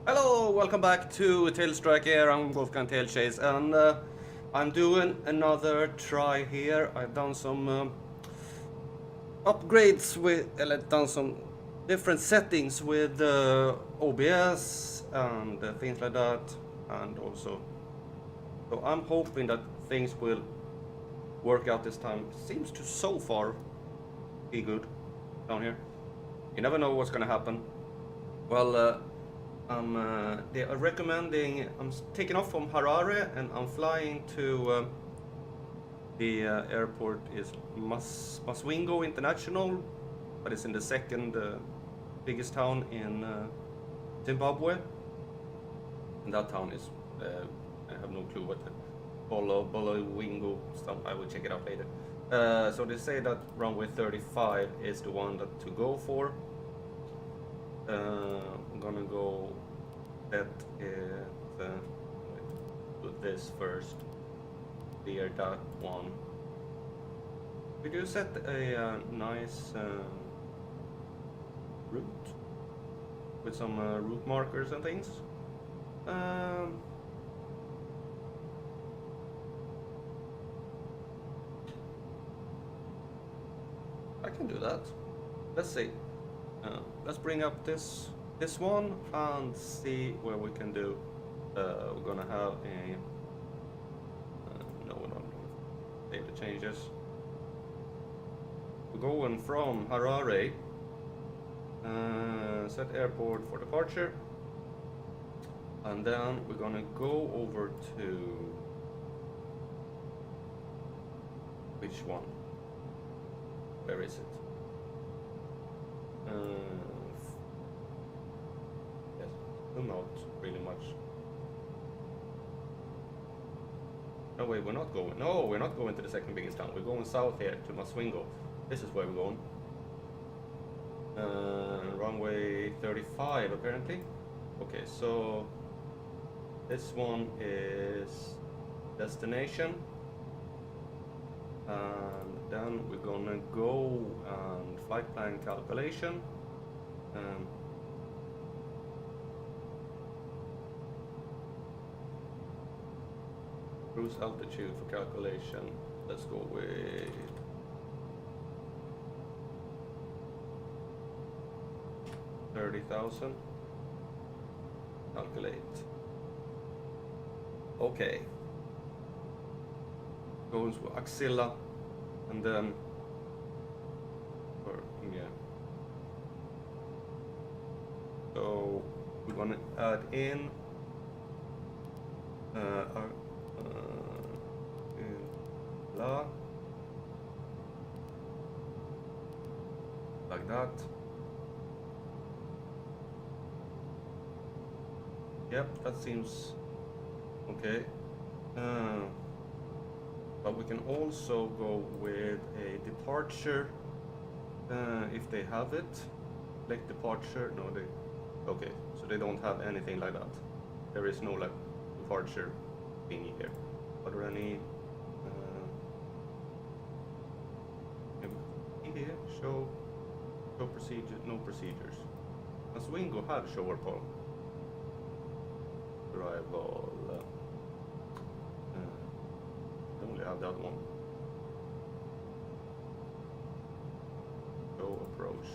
Hello, welcome back to Tailstrike Air. I'm Wolfgang Tailchase, and I'm doing another try here. I've done some upgrades with, done some different settings with OBS and things like that, and also, so I'm hoping that things will work out this time. Seems to so far be good down here. You never know what's gonna happen. Well, they are recommending, I'm taking off from Harare and I'm flying to the airport is Masvingo International, but it's in the second biggest town in Zimbabwe. And that town is, I have no clue what the Bolowingo stuff, I will check it out later. So they say that runway 35 is the one that to go for. I'm gonna go set it, do this first, clear that one. We do set a nice route with some route markers and things. I can do that. Let's see. Let's bring up this one and see where we can do. We're gonna have a no, we're not gonna save the changes. We're going from Harare, set airport for departure, and then we're gonna go over to which one? Where is it? Yes, not really much. No, wait, we're not going. No, we're not going to the second biggest town. We're going south here to Masvingo. This is where we're going. Runway 35, apparently. Okay, so this one is destination. And then we're gonna go and flight plan calculation. Cruise altitude for calculation. Let's go with 30,000. Calculate. Okay. Goes with Axilla, and then, yeah. So we're gonna add in blah, like that. Yep, that seems okay. But we can also go with a departure if they have it. Select departure. No, they. Okay, so they don't have anything like that. There is no like departure thingy here. Are there any? Here, show procedure. No procedures. Does Wingo have show or pole? Arrival. Only have that one. Go approach.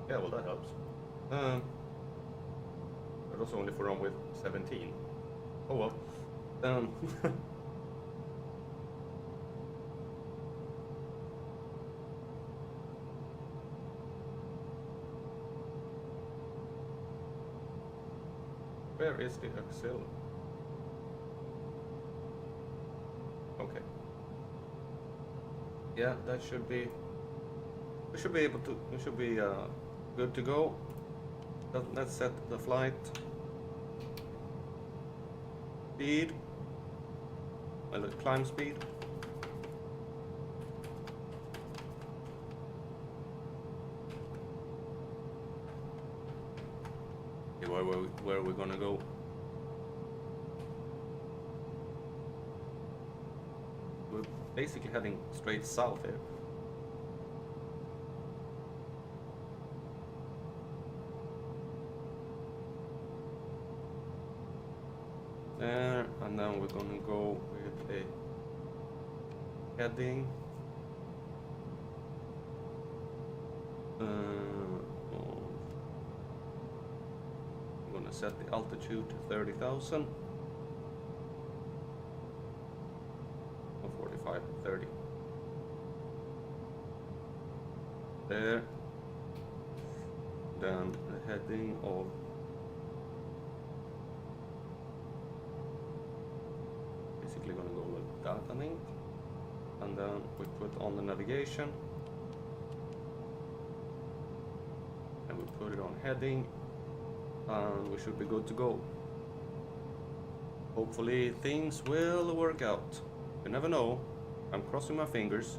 Yeah, well that helps. But also only for runway 17. Oh well. Where is the Axilla? Okay. Yeah, that should be. We should be able to. We should be good to go. Let's set the flight speed. Well, the climb speed. Okay, where are we gonna go? We're basically heading straight south here. there, and then we're gonna go with a heading. I'm gonna set the altitude to 30,000 or 45, 30. There. Then the heading of basically gonna go with that, I think. And then we put on the navigation. And we put it on heading. And we should be good to go. Hopefully things will work out. You never know. I'm crossing my fingers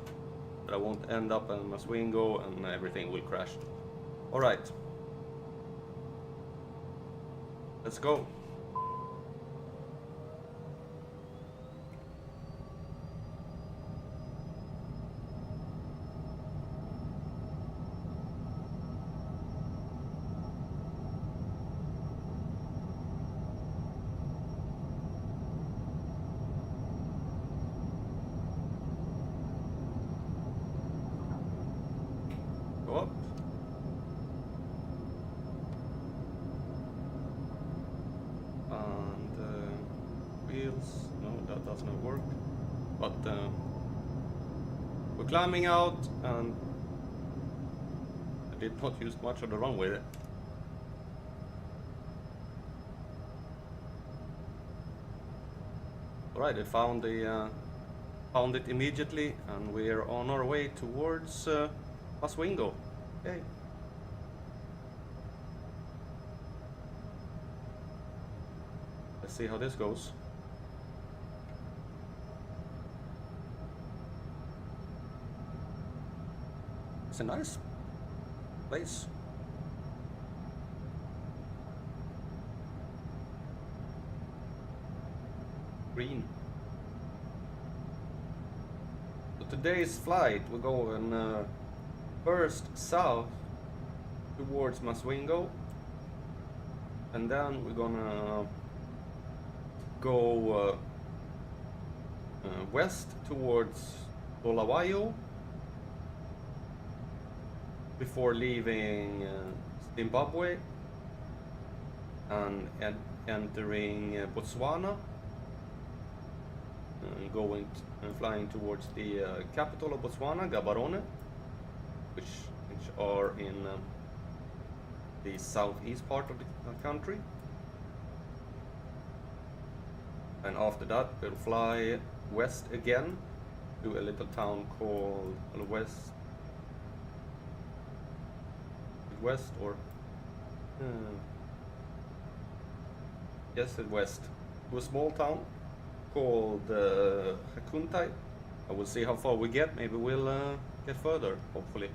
that I won't end up in Maswingo and everything will crash. Alright. Let's go. Go up. And wheels, no, that does not work. But we're climbing out, and I did not use much of the runway. Alright, I found it immediately, and we're on our way towards Maswingo. Okay. Let's see how this goes. It's a nice place. Green. So today's flight, we're going first south towards Maswingo, and then we're gonna go west towards Bulawayo before leaving Zimbabwe and entering Botswana, and flying towards the capital of Botswana, Gaborone, which are in the southeast part of the country. And after that we'll fly west again to a little town called West or yes, west, to a small town called Hakuntai. I will see how far we get. Maybe we'll get further, hopefully.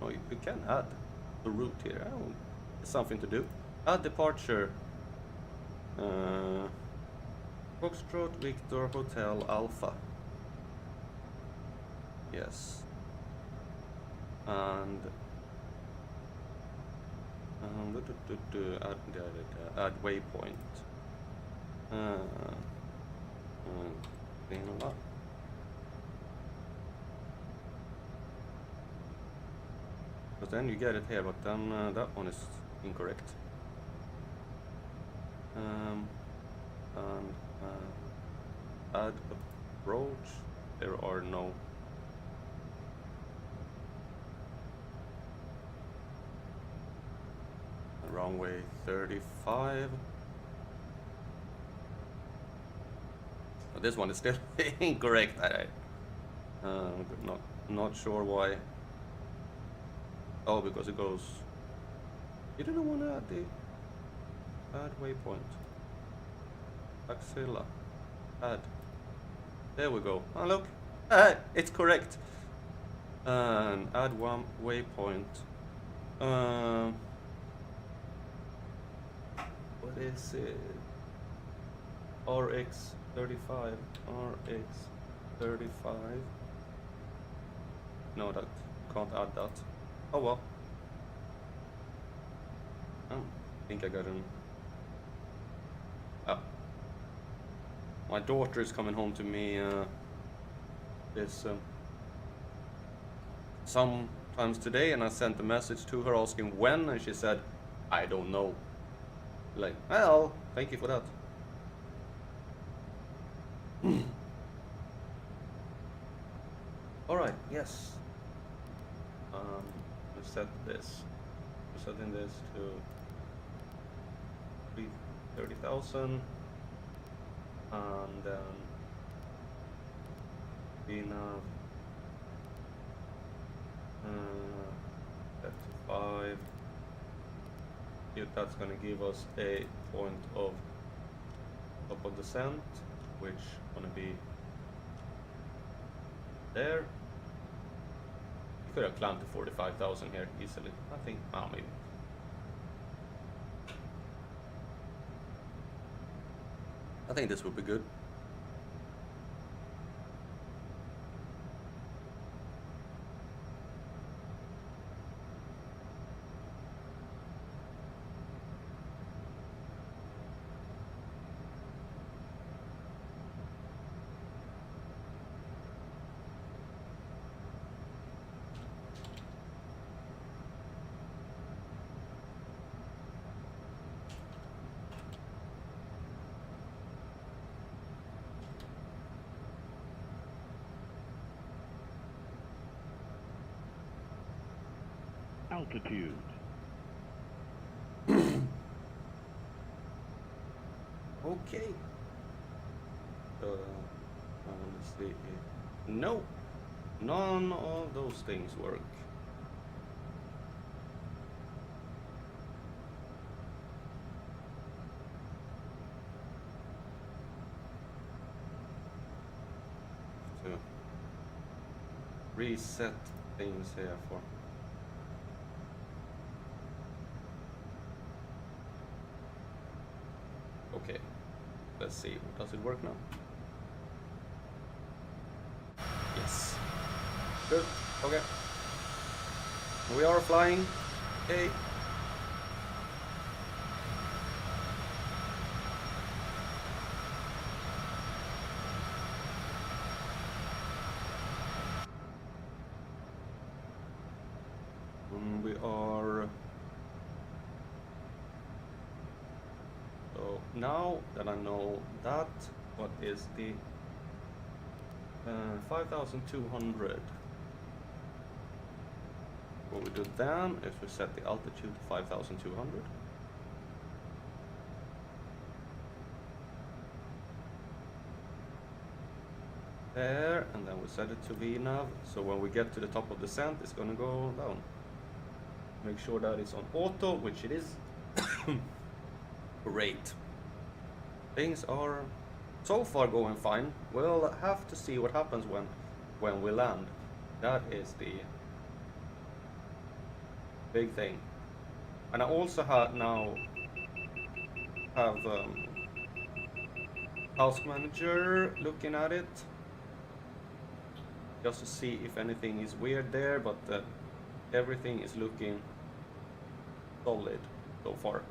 Oh, you can add the route here. Oh, it's something to do. Add departure. Foxtrot Victor Hotel Alpha. Yes. And add waypoint. But then you get it here, but then that one is incorrect. And add approach. There are no. Runway 35. Oh, this one is still incorrect. Not sure why. Oh, because it goes. You didn't want to add the waypoint. Axilla. Add. There we go. Oh look, it's correct. And add one waypoint. What is it? RX 35, RX 35. No, that can't add that. Oh well. I think I got an. Oh. My daughter is coming home to me this sometimes today, and I sent a message to her asking when, and she said, I don't know. Like, well, thank you for that. Alright, yes. Let's set this. We're setting this to 30,000. And then set to 5. That's gonna give us a point of top of descent, which gonna be there. You could have climbed to 45,000 here easily. I think, maybe. I think this would be good. Altitude. Okay. I want to see. No, none of those things work. To reset things here for. Okay, let's see. Does it work now? Yes. Good. Okay. We are flying. Okay. We are. So now that I know that, what is the 5,200? What we do then is we set the altitude to 5,200. There, and then we set it to VNav, so when we get to the top of the descent, it's gonna go down. Make sure that it's on auto, which it is. Great. Things are so far going fine. We'll have to see what happens when we land. That is the big thing. And I also now have Task Manager looking at it, just to see if anything is weird there, but everything is looking solid so far.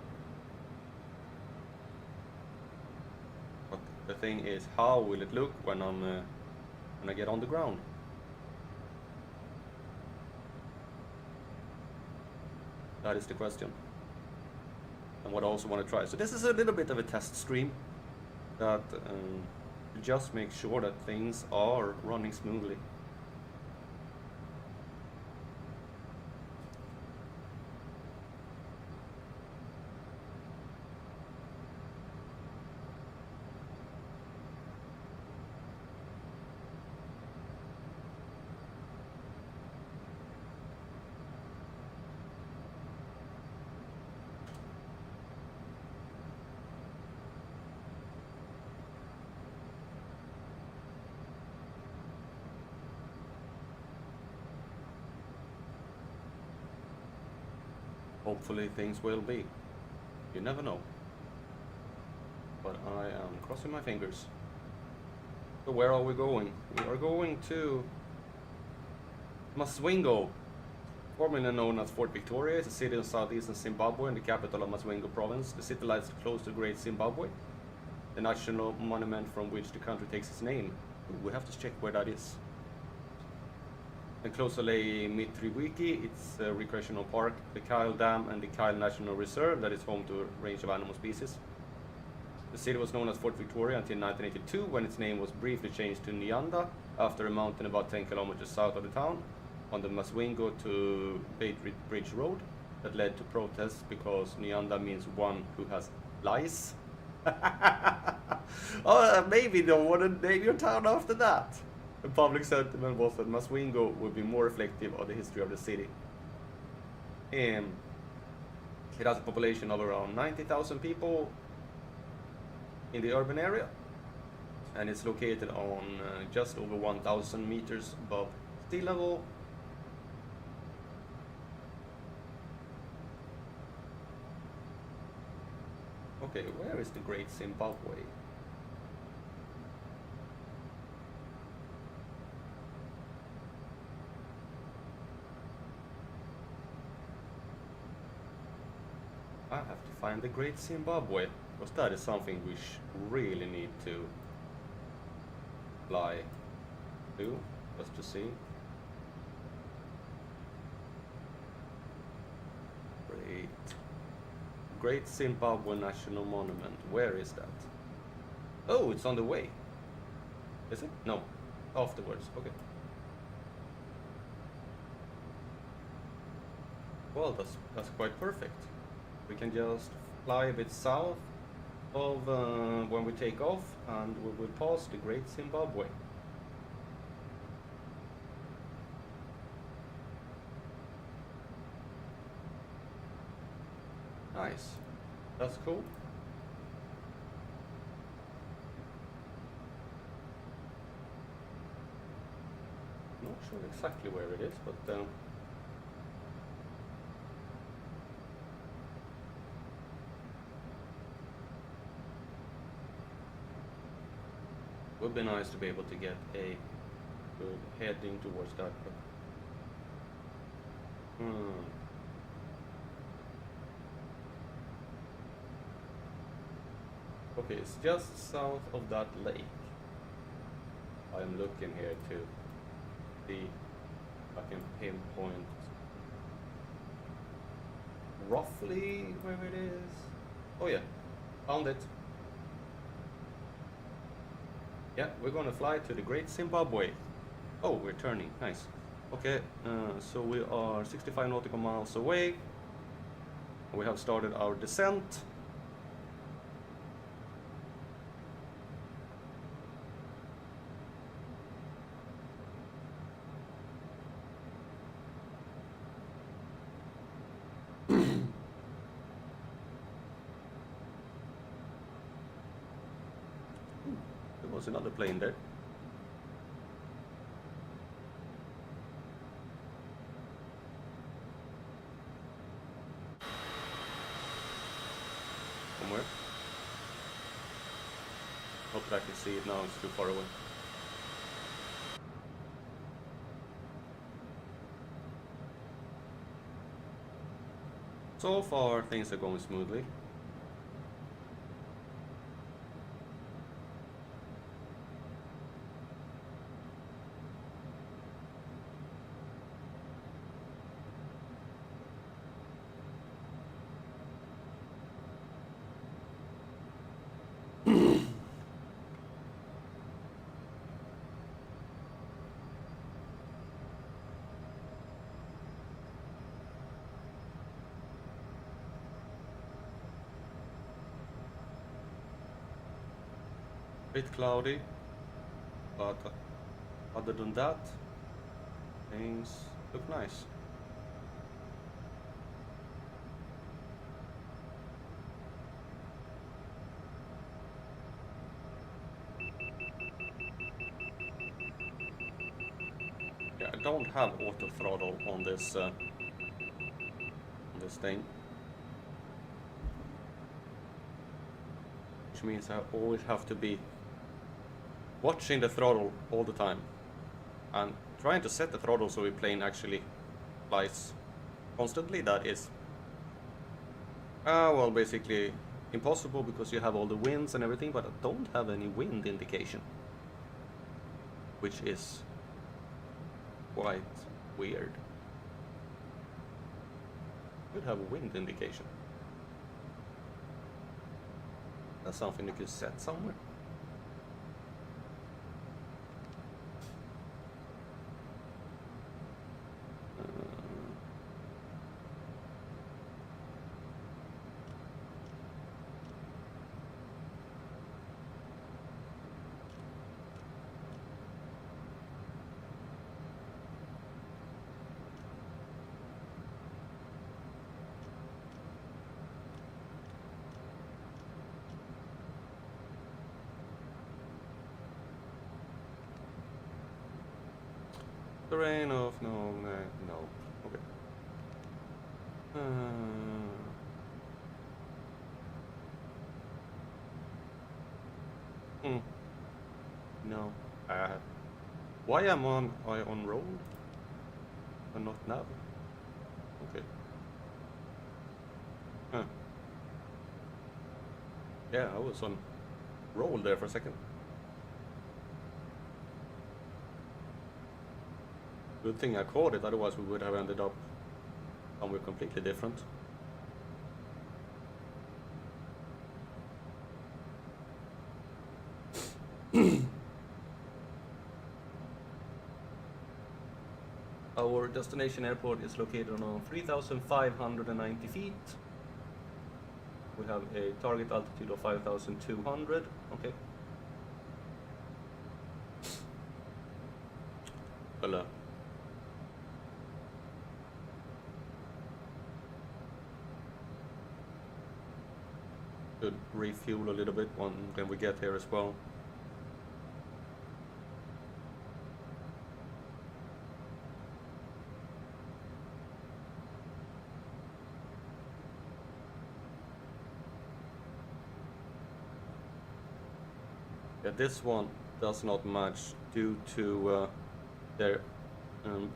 But the thing is, how will it look when I get on the ground? That is the question. And what I also want to try. So this is a little bit of a test stream that just make sure that things are running smoothly. Hopefully things will be. You never know. but I am crossing my fingers. So where are we going? We are going to Masvingo, formerly known as Fort Victoria. It's a city in southeastern Zimbabwe and the capital of Masvingo province. The city lies close to Great Zimbabwe, the national monument from which the country takes its name. We have to check where that is. And close to Lake Mitriwiki, it's a recreational park, the Kyle Dam and the Kyle National Reserve that is home to a range of animal species. The city was known as Fort Victoria until 1982, when its name was briefly changed to Nyanda after a mountain about 10 kilometers south of the town on the Masvingo to Bait Bridge Road that led to protests because Nyanda means one who has lice. Oh, maybe you don't want to name your town after that. The public sentiment was that Masvingo would be more reflective of the history of the city. It has a population of around 90,000 people in the urban area, and it's located on just over 1,000 meters above sea level. Okay, where is the Great Zimbabwe? I have to find the Great Zimbabwe, because that is something we really need to fly to, just to see. Great Zimbabwe National Monument. Where is that? Oh, it's on the way. Is it? No. Afterwards. Okay. Well, that's quite perfect. We can just fly a bit south of when we take off, and we will pass the Great Zimbabwe. Nice. That's cool. Not sure exactly where it is, but would be nice to be able to get a good heading towards that. But, okay, it's just south of that lake. I am looking here to see if I can pinpoint roughly where it is. Oh yeah, found it. Yeah, we're gonna fly to the Great Zimbabwe. Oh, we're turning, nice. Okay, so we are 65 nautical miles away. We have started our descent. There was another plane there. Somewhere. Hope that I can see it now, it's too far away. So far, things are going smoothly. Bit cloudy, but other than that, things look nice. Yeah, I don't have auto throttle on this thing. which means I always have to be watching the throttle all the time and trying to set the throttle so the plane actually flies constantly. That is well, basically impossible because you have all the winds and everything, but I don't have any wind indication, which is quite weird. Could have a wind indication. That's something you could set somewhere. Terrain of no. Okay. No. Why am I on roll and not nav? Okay. Huh. Yeah, I was on roll there for a second. Good thing I caught it, otherwise we would have ended up somewhere completely different. Our destination airport is located on 3,590 feet. We have a target altitude of 5,200. Okay. Well, should refuel a little bit when we get here as well. Yeah, this one does not match due to there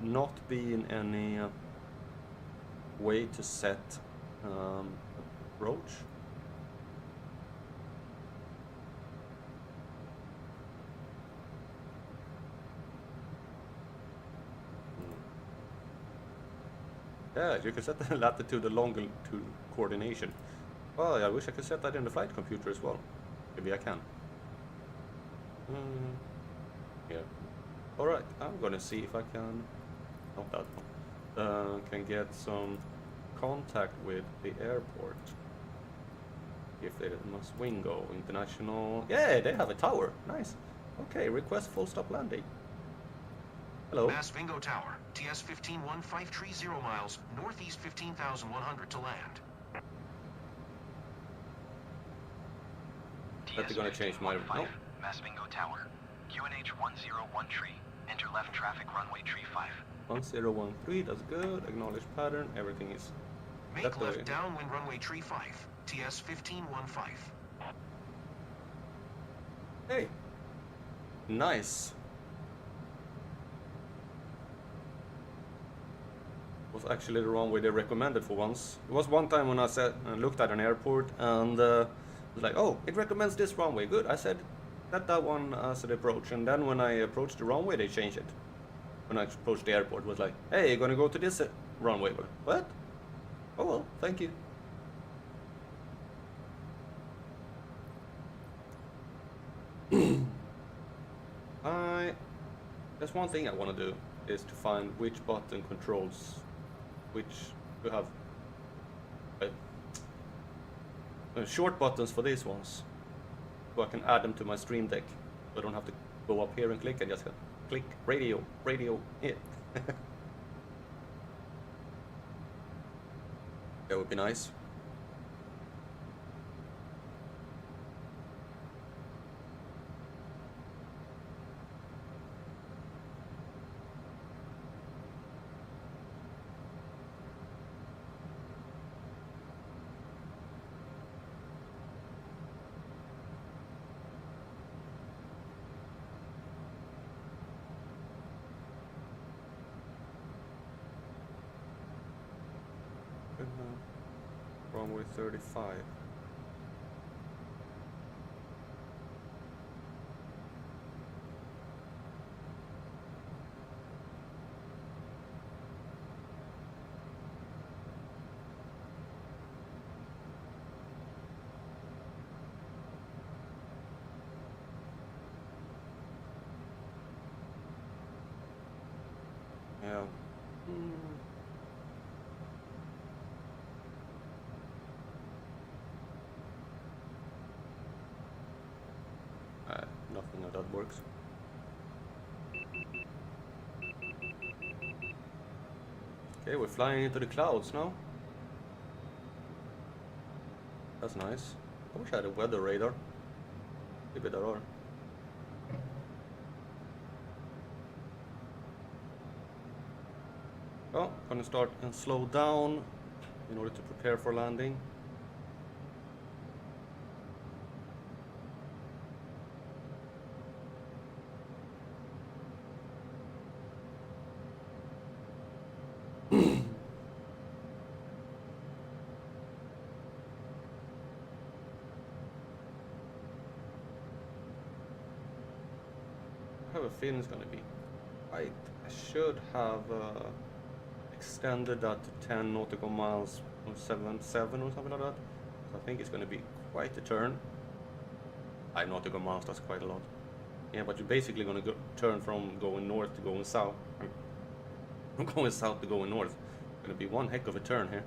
not being any way to set approach. Yeah, you can set the latitude and longitude coordination. Well, I wish I could set that in the flight computer as well. Maybe I can. Yeah. Alright, I'm gonna see if I can, not that one, can get some contact with the airport. If they must Wingo International. Yeah, they have a tower. Nice. Okay, request full stop landing. Hello. Mass Bingo Tower, TS 151530 miles, northeast 15,100 to land. But they're gonna change my... No. Mass Bingo Tower, QNH 101 enter left traffic runway tree 5. 1013, that's good. Acknowledge pattern, everything is... Make left downwind runway tree 5, TS 1515. Hey. Nice. Was actually the runway they recommended for once. It was one time when I looked at an airport and was like, oh, it recommends this runway. Good. I said that one as an approach, and then when I approached the runway, they changed it. When I approached the airport, it was like, hey, you're gonna go to this runway. What? Oh well, thank you. There's one thing I want to do is to find which button controls which you have short buttons for these ones, so I can add them to my stream deck. So I don't have to go up here and click and just click radio, hit. That would be nice. Runway 35. Yeah. Nothing of that works. Okay, we're flying into the clouds now. That's nice. I wish I had a weather radar. Maybe there are. Oh, gonna start and slow down in order to prepare for landing. I have a feeling it's gonna be tight. I should have extended that to 10 nautical miles on 77 or something like that. So I think it's gonna be quite a turn. 5 nautical miles, that's quite a lot. Yeah, but you're basically gonna turn from going north to going south. From going south to going north. It's gonna be one heck of a turn here.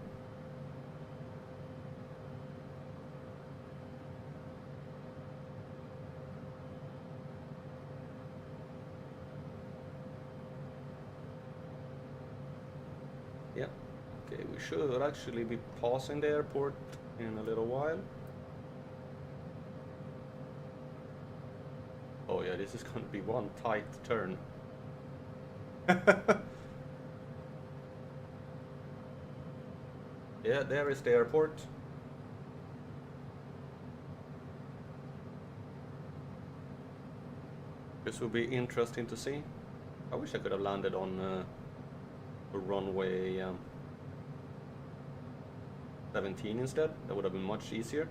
Yeah, okay, we should actually be passing the airport in a little while. Oh yeah, this is gonna be one tight turn. Yeah, there is the airport. This will be interesting to see. I wish I could have landed on the runway 17 instead. That would have been much easier.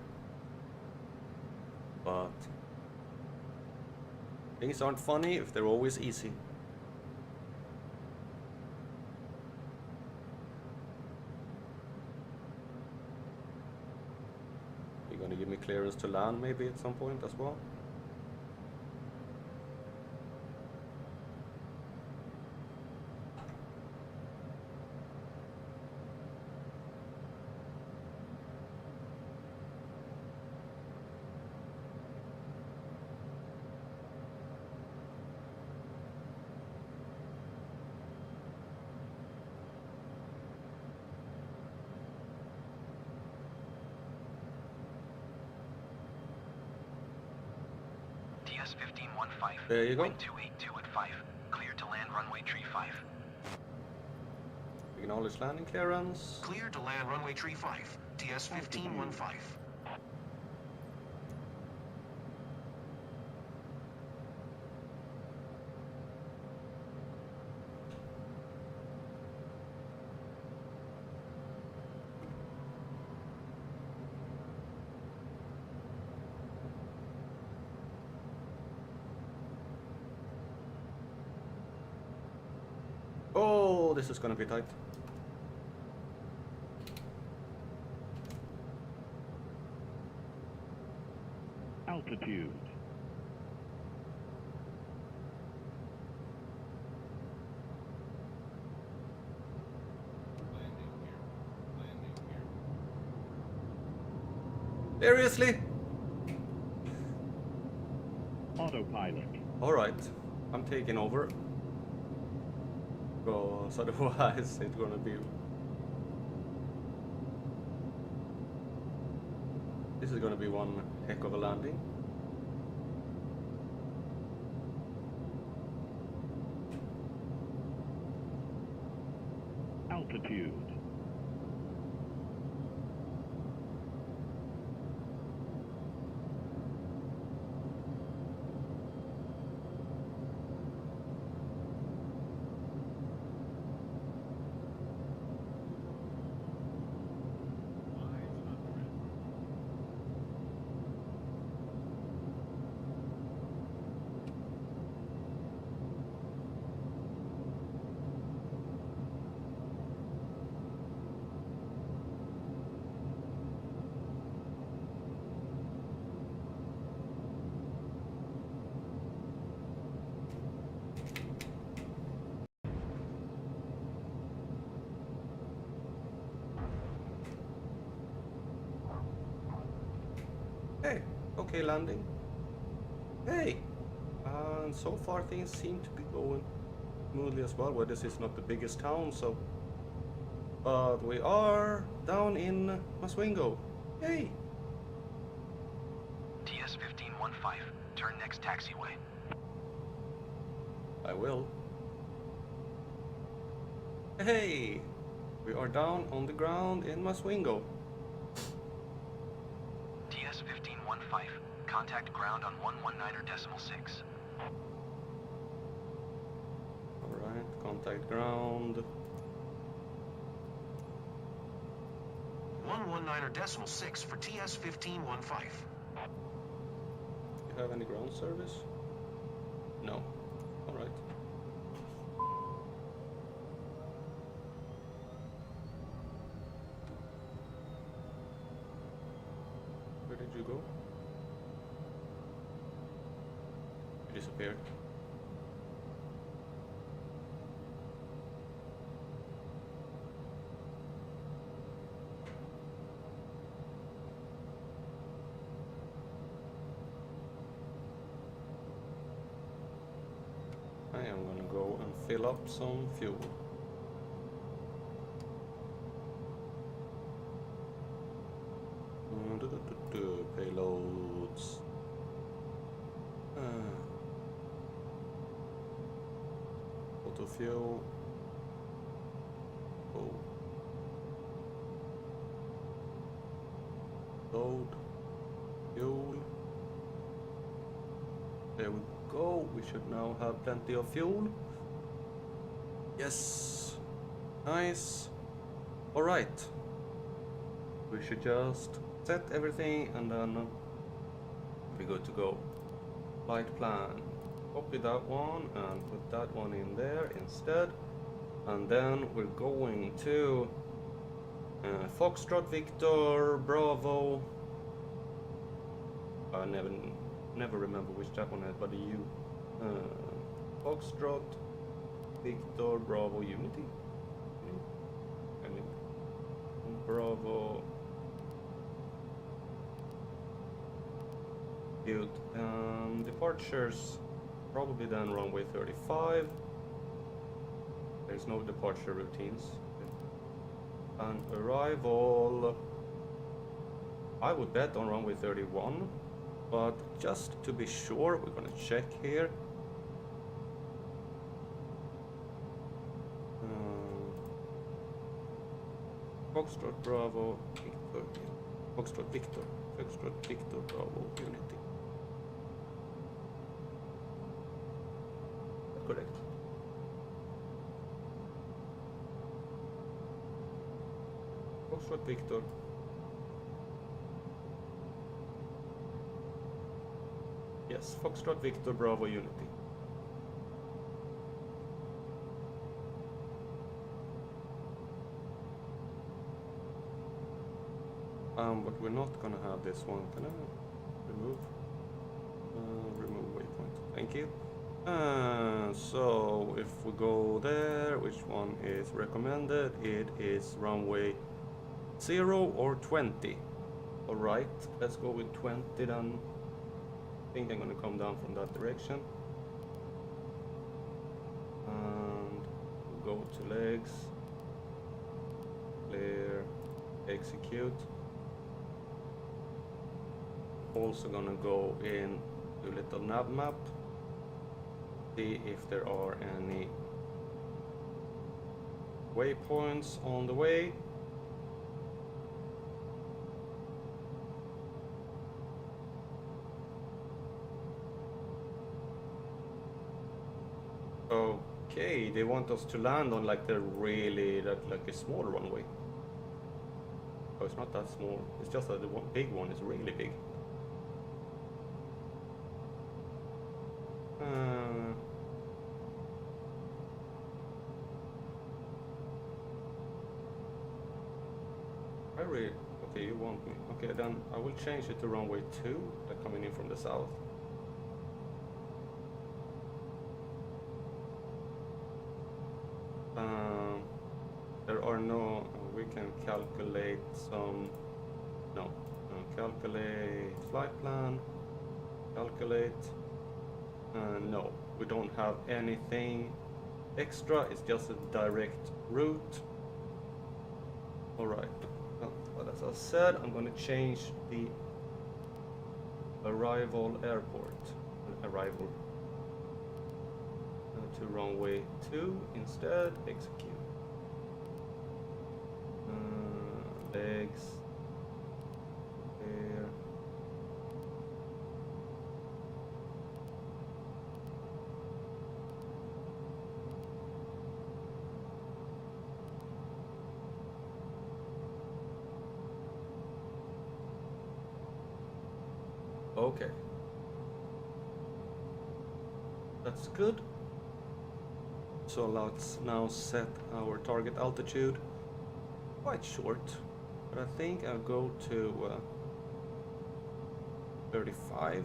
But things aren't funny if they're always easy. You're gonna give me clearance to land maybe at some point as well? TS 1515. There you go. Wind 282 at 5. Clear to land runway tree 5. Acknowledge landing clearance. Clear to land runway tree 5. TS 1515. Oh, this is gonna be tight. Altitude. Seriously? Autopilot. Alright, I'm taking over. Because otherwise it's gonna be... This is gonna be one heck of a landing. Altitude. Okay, okay landing. Hey! And so far things seem to be going smoothly as well. Well, this is not the biggest town, so... But we are down in Maswingo. Yay! TS 1515, turn next taxiway. I will. Hey! We are down on the ground in Maswingo. TS 1515, contact ground on 119.6. Alright, contact ground. 119.6 for TS 1515. You have any ground service? No. Alright. Where did you go? You disappeared. I am gonna go and fill up some fuel. Payloads. Auto fuel. Oh. Load. Fuel. There we go. We should now have plenty of fuel. Yes. Nice. Alright. We should just set everything and then we're good to go. Flight plan. Copy that one and put that one in there instead. And then we're going to Foxtrot Victor Bravo. I never remember which that one is, but the U. Foxtrot Victor Bravo Unity. Bravo. Good. Departures. Probably then runway 35. There's no departure routines. And arrival. I would bet on runway 31. But just to be sure, we're gonna check here. Foxtrot Bravo Victor. Foxtrot Victor. Foxtrot Victor Bravo Unity. That's correct. Foxtrot Victor. Yes, Foxtrot Victor Bravo Unity. But we're not gonna have this one. Can I remove? Remove waypoint. Thank you. So if we go there, which one is recommended? It is runway 0 or 20. Alright, let's go with 20 then. I think I'm gonna come down from that direction. And we'll go to legs. Clear. Execute. Also gonna go in to little nav map. See if there are any waypoints on the way. Okay, they want us to land on like the really like a small runway. Oh, it's not that small. It's just that the one, big one is really big. Okay, you want me. Okay, then I will change it to runway 2, like coming in from the south. There are no. We can calculate some. No. calculate flight plan. Calculate. No, we don't have anything extra. It's just a direct route. Alright. But as I said, I'm going to change the arrival airport. Arrival. To runway 2 instead. Execute. Legs. There. Okay. That's good. So let's now set our target altitude. Quite short, but I think I'll go to 35.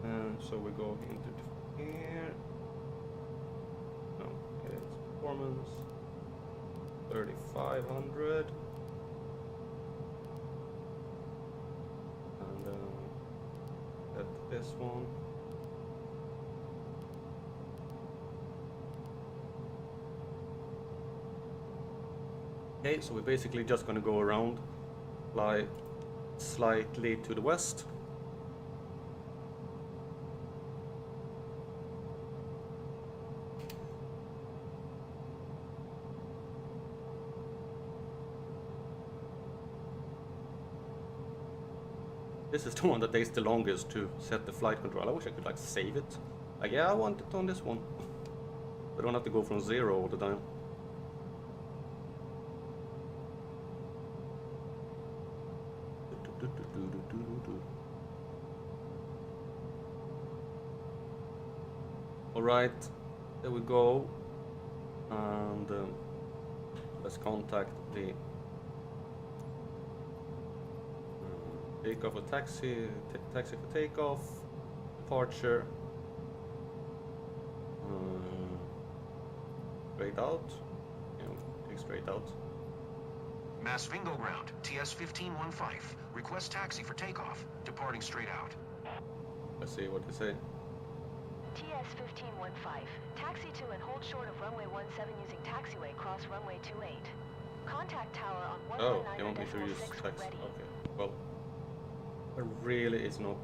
And so we go into here. No, it's performance 3500. And at this one. Okay, so we're basically just going to go around, fly slightly to the west. This is the one that takes the longest to set the flight control. I wish I could like save it. Like, yeah, I want it on this one. I don't have to go from 0 all the time. Alright, there we go. And let's contact the takeoff or taxi for takeoff, departure, straight out, take straight out. Masvingo ground, TS-1515. Request taxi for takeoff. Departing straight out. Let's see what they say. TS-1515. Taxi to and hold short of runway 17 using taxiway cross runway 28. Contact tower on 119.6 Oh, they want me to use taxi. ready. Okay, well, it really is not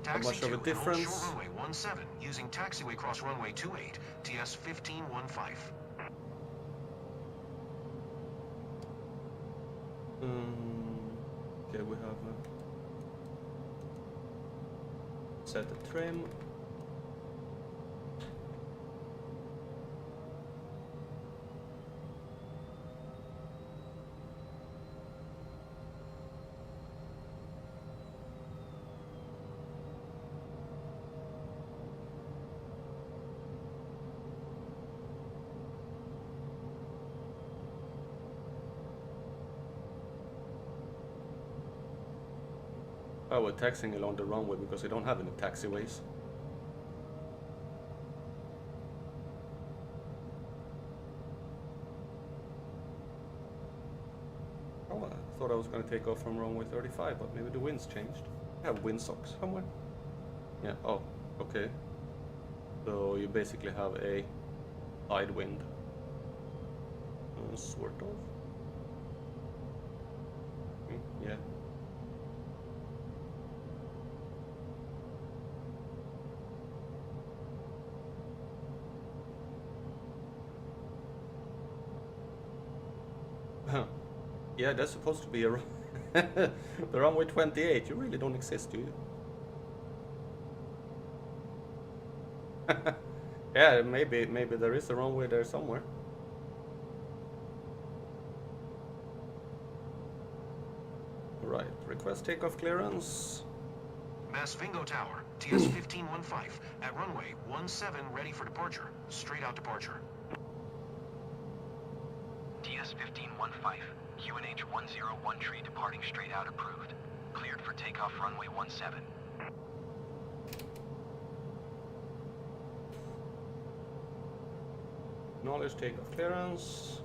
how much of a difference. Hold short runway 17 using taxiway cross runway 28. TS-1515. Okay, we have set the trim. Oh, we're taxiing along the runway because we don't have any taxiways. Oh, I thought I was going to take off from runway 35, but maybe the wind's changed. I have windsocks somewhere. Yeah, oh, okay. So you basically have a side wind. Sort of. Yeah. Yeah, that's supposed to be a the runway 28. You really don't exist, do you? Yeah, maybe there is a runway there somewhere. Right, request takeoff clearance. Masvingo Tower, TS-1515. At runway 17 ready for departure. Straight out departure. TS-1515. QNH 101 tree departing straight out approved. Cleared for takeoff runway 17. Acknowledge takeoff clearance.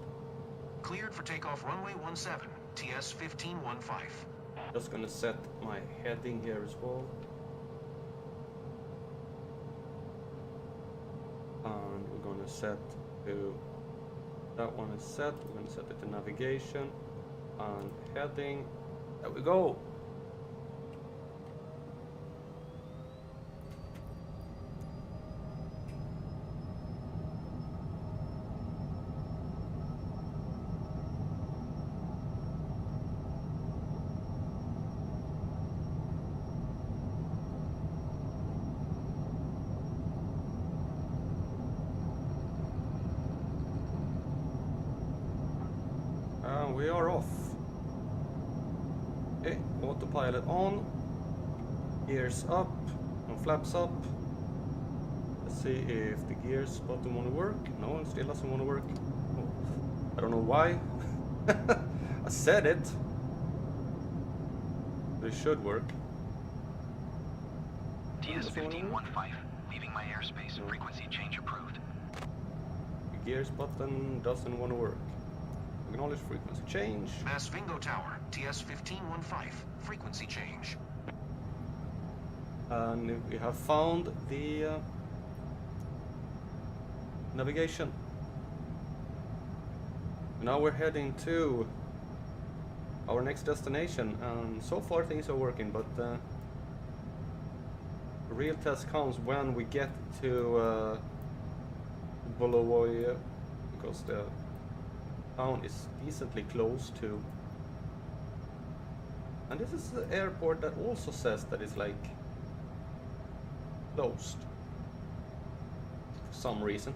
Cleared for takeoff runway 17, TS 1515. Just gonna set my heading here as well. And we're gonna set to, that one is set, we're gonna set it to navigation and heading. There we go. We are off. Okay, autopilot on. Gears up. And flaps up. Let's see if the gears bottom want to work. No, it still doesn't want to work. Oh, I don't know why. I said it. But it should work. TS 1515, leaving my airspace. Frequency change approved. The gears button doesn't want to work. Acknowledge frequency change. Masvingo Tower, TS 1515. Frequency change. And we have found the navigation. Now we're heading to our next destination, and so far things are working, but the real test comes when we get to Bulawayo, because the town is decently close to, and this is the airport that also says that it's like closed for some reason,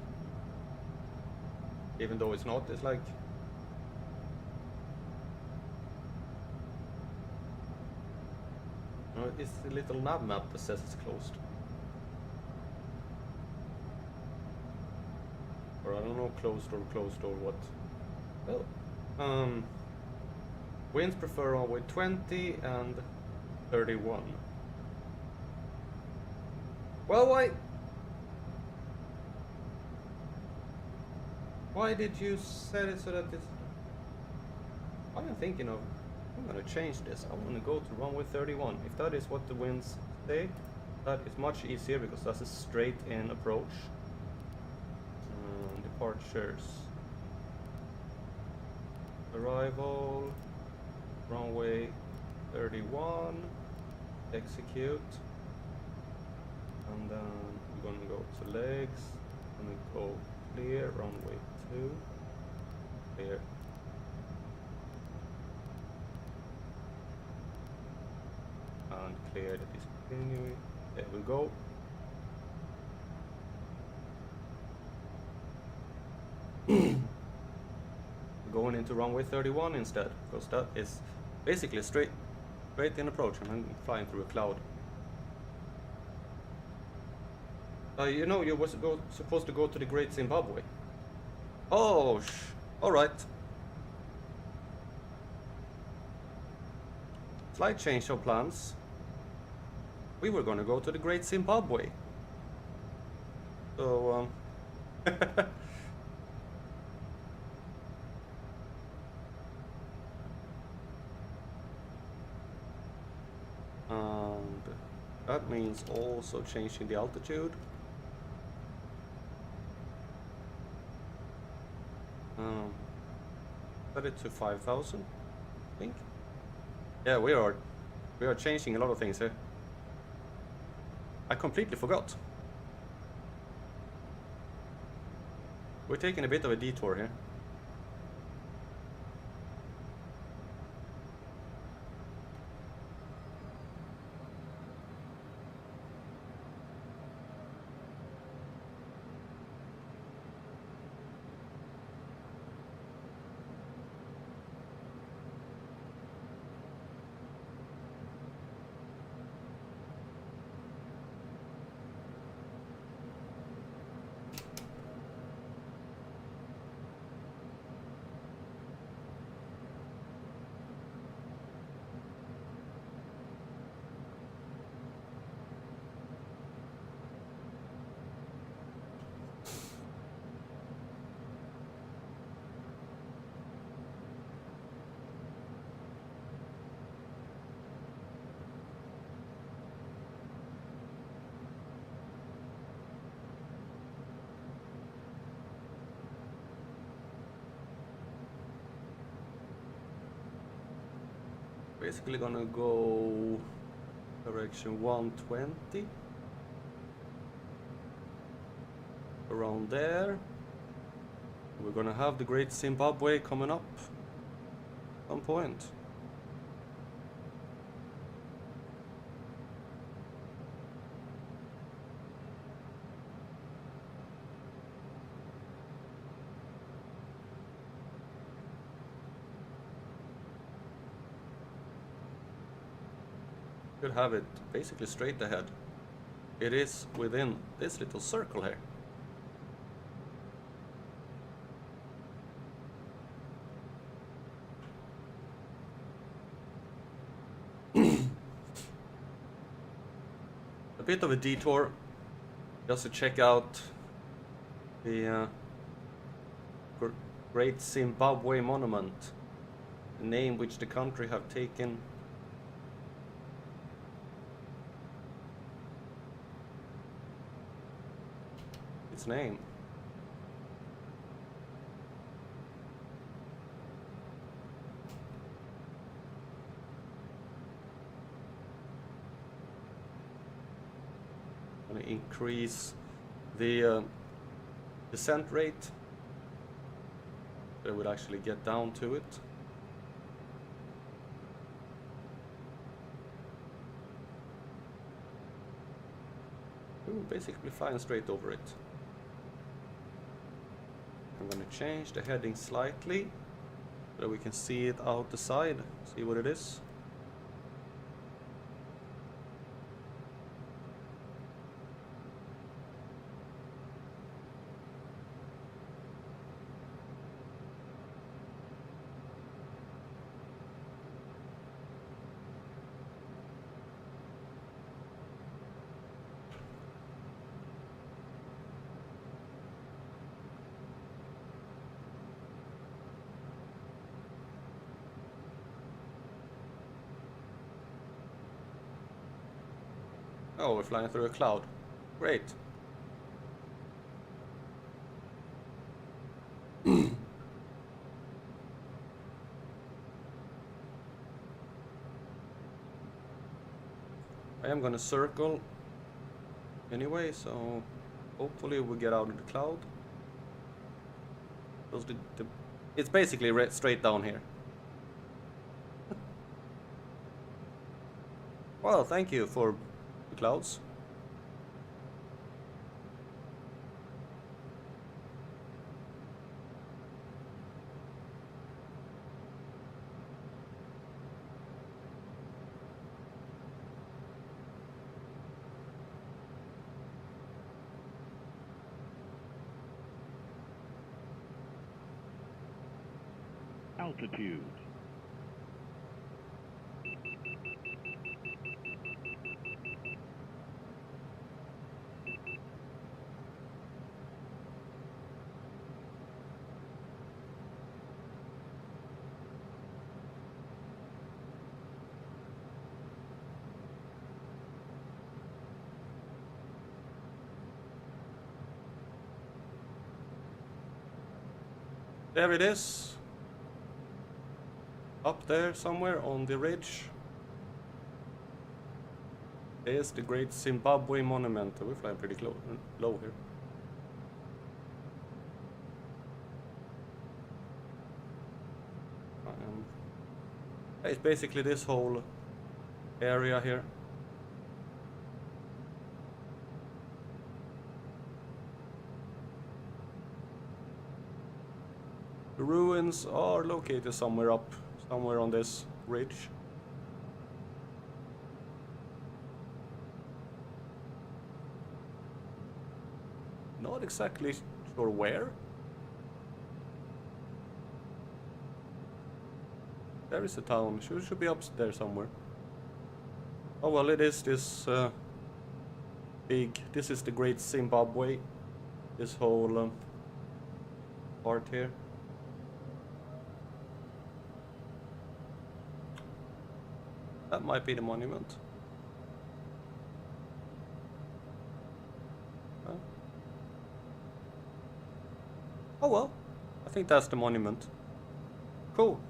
even though it's not. It's like no, it's a little nav map that says it's closed, or I don't know, closed or what. Well, winds prefer runway 20 and 31. Well, why did you set it so that it's... Why am I thinking of... I'm gonna change this. I wanna go to runway 31. If that is what the winds say, that is much easier because that's a straight in approach. Departures. Arrival, runway 31, execute, and then we're gonna go to legs, and go clear, runway 2, clear. And clear the discontinuing, there we go. Going into runway 31 instead, because that is basically a straight in approach, and I'm flying through a cloud. You know, you were supposed to go to the Great Zimbabwe. Oh, alright. Slight change of plans. We were gonna go to the Great Zimbabwe. So, and that means also changing the altitude. Set it to 5,000, I think. Yeah, we are changing a lot of things here. I completely forgot. We're taking a bit of a detour here. Basically gonna go direction 120. Around there. We're gonna have the Great Zimbabwe coming up at some point. Should have it basically straight ahead. It is within this little circle here. A bit of a detour just to check out the Great Zimbabwe Monument, the name which the country have taken its name. Gonna increase the descent rate. So it would actually get down to it. Ooh, basically flying straight over it. I'm gonna change the heading slightly so that we can see it out the side, see what it is. Oh, we're flying through a cloud. Great. I am gonna circle anyway, so hopefully we get out of the cloud. It's basically straight down here. Well, thank you for the clouds. Altitude. There it is. Up there somewhere on the ridge. There's the Great Zimbabwe Monument. We're flying pretty low here. It's basically this whole area here. The ruins are located somewhere on this ridge. Not exactly sure where. There is a town. Should be up there somewhere. Oh well, it is this big. This is the Great Zimbabwe. This whole part here. That might be the monument. Huh? Oh well, I think that's the monument. Cool.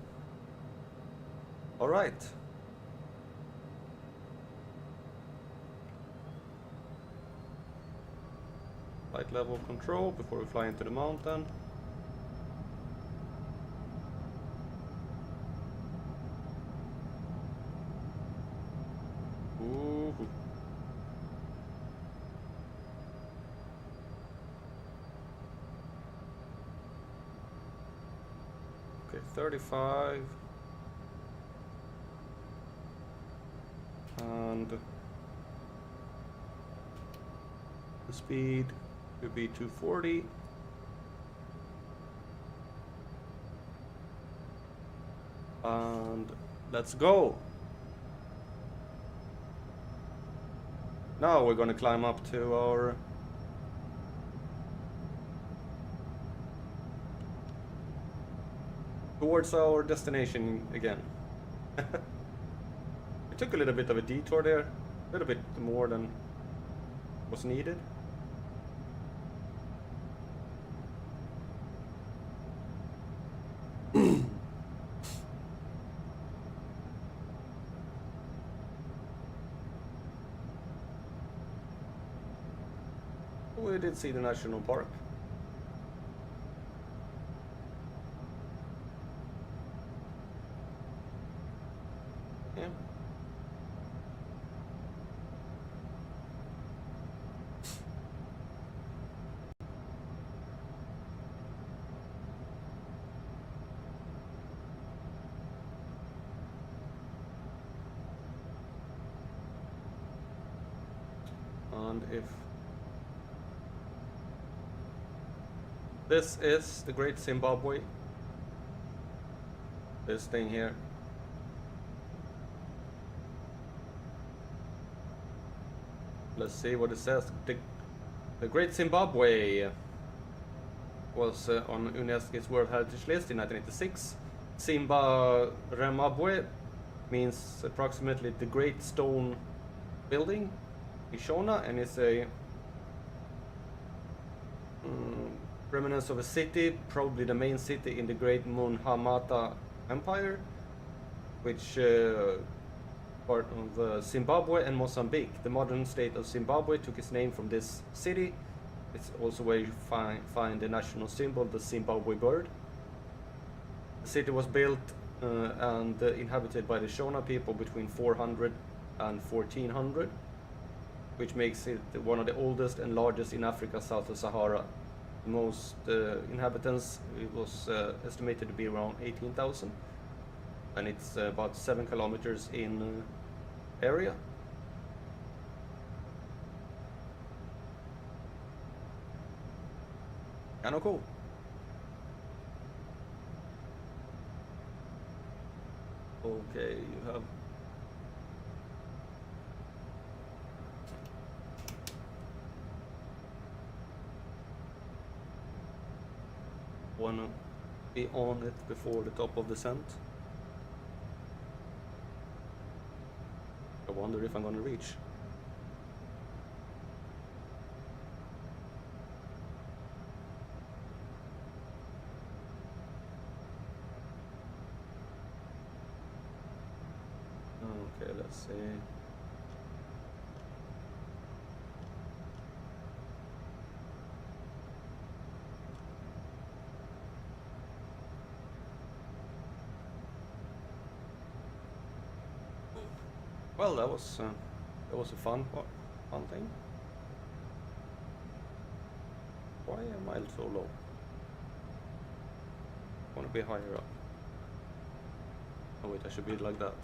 Alright, Flight level control before we fly into the mountain. Ooh. Okay, 35. And the speed could be 240. And let's go. Now we're gonna climb up to our towards our destination again. We took a little bit of a detour there, a little bit more than was needed. We did see the national park. Yeah. And if this is the Great Zimbabwe, this thing here. Let's see what it says. The Great Zimbabwe was on UNESCO's World Heritage List in 1986. Zimbabwe means approximately the Great Stone Building in Shona, and it's a remnants of a city, probably the main city in the Great Munhamata Empire, which part of Zimbabwe and Mozambique. The modern state of Zimbabwe took its name from this city. It's also where you find the national symbol, the Zimbabwe bird. The city was built and inhabited by the Shona people between 400 and 1400, which makes it one of the oldest and largest in Africa south of Sahara. The most inhabitants, it was estimated to be around 18,000, and it's about 7 kilometers in area. Kinda cool. Okay, you have wanna be on it before the top of descent. I wonder if I'm gonna reach. Okay, let's see. Well, that was a fun thing. Why am I so low? I want to be higher up. Oh wait, I should be like that.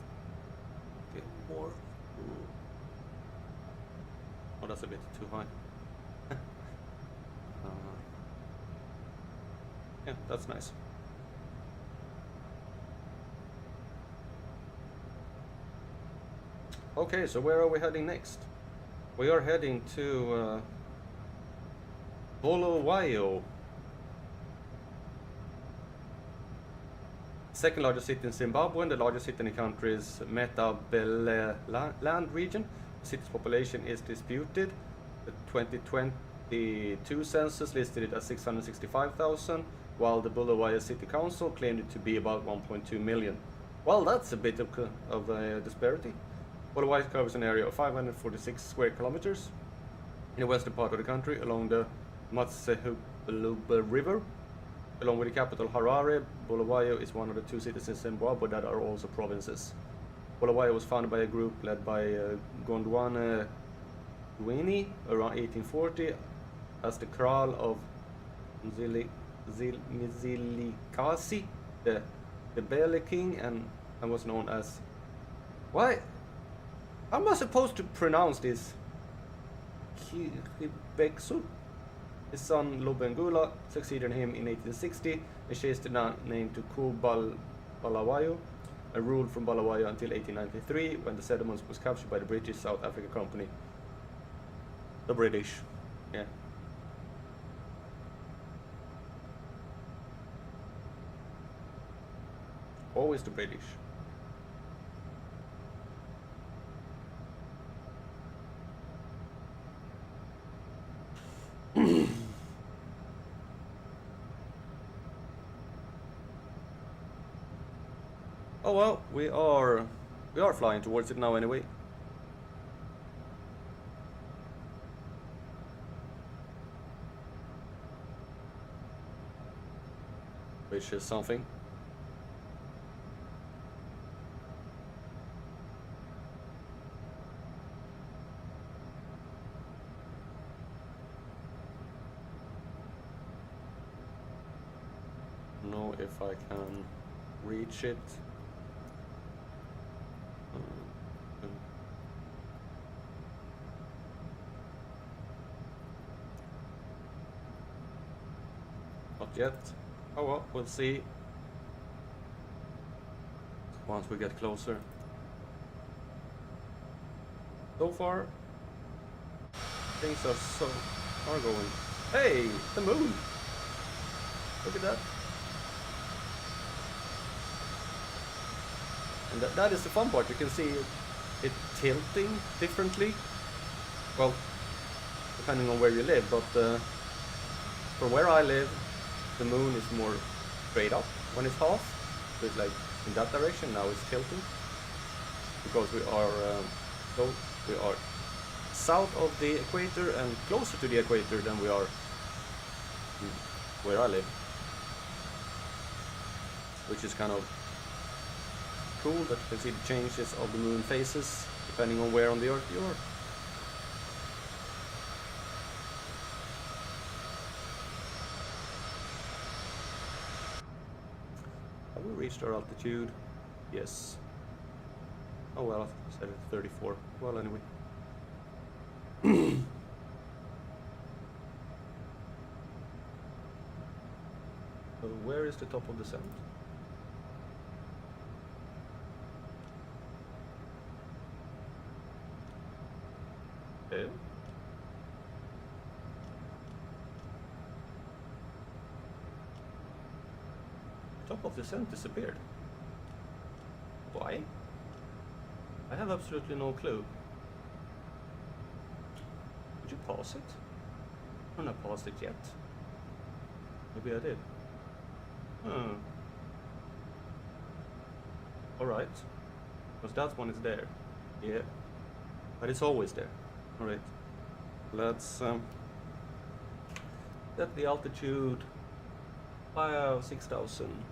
Okay, more. Oh, that's a bit too high. Yeah, that's nice. Okay, so where are we heading next? We are heading to Bulawayo, second largest city in Zimbabwe, and the largest city in the country is Matabeleland region. The city's population is disputed. The 2022 census listed it as 665,000, while the Bulawayo City Council claimed it to be about 1.2 million. Well, that's a bit of a disparity. Bulawayo covers an area of 546 square kilometers in the western part of the country along the Matsehubuluba River. Along with the capital Harare, Bulawayo is one of the 2 cities in Zimbabwe that are also provinces. Bulawayo was founded by a group led by Gondwana Luini around 1840 as the Kral of Mzilikazi, the Bele King, and was known as... Why? How am I supposed to pronounce this? Kiribeksu? His son Lobengula succeeded him in 1860 and changed the name to Bulawayo and ruled from Bulawayo until 1893 when the settlement was captured by the British South Africa Company. The British, yeah. Always the British. Oh well, we are flying towards it now anyway. Which is something. Know if I can reach it. Not yet. Oh well, we'll see once we get closer. So far, things are going. Hey, the moon! Look at that. And that is the fun part. You can see it tilting differently. Well, depending on where you live, but for where I live, the moon is more straight up when it's half. So it's like in that direction. Now it's tilting because we are south of the equator and closer to the equator than we are where I live, which is kind of cool that you can see the changes of the moon phases depending on where on the earth you are. Have we reached our altitude? Yes. Oh well, I said it's 34. Well, anyway. So where is the top of the descent? Okay. Top of the descent disappeared. Why? I have absolutely no clue. Did you pause it? I don't have paused it yet. Maybe I did. Alright. Because that one is there. Yeah. But it's always there. Alright. Let's set the altitude by 6,000.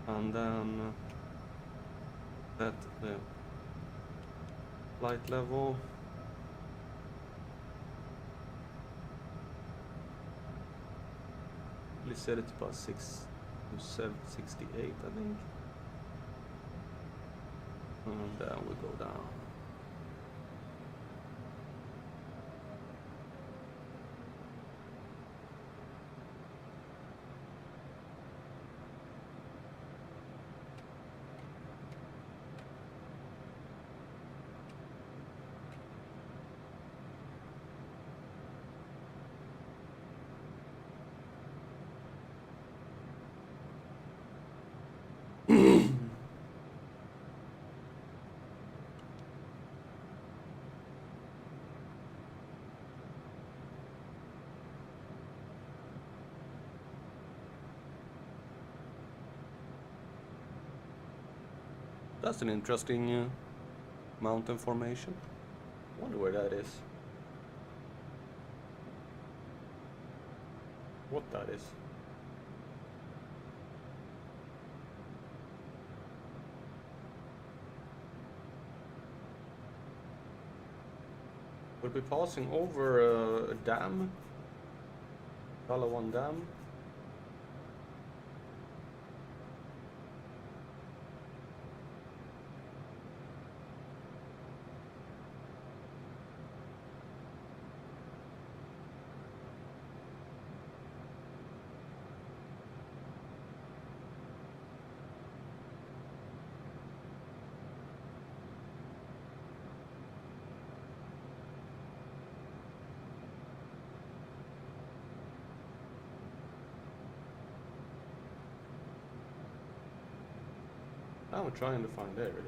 And then set the flight level. We set it to about 68, I think. And then we go down. That's an interesting mountain formation. Wonder where that is. What that is. We'll be passing over a dam. Palawan Dam. Now I'm trying to find, there it is.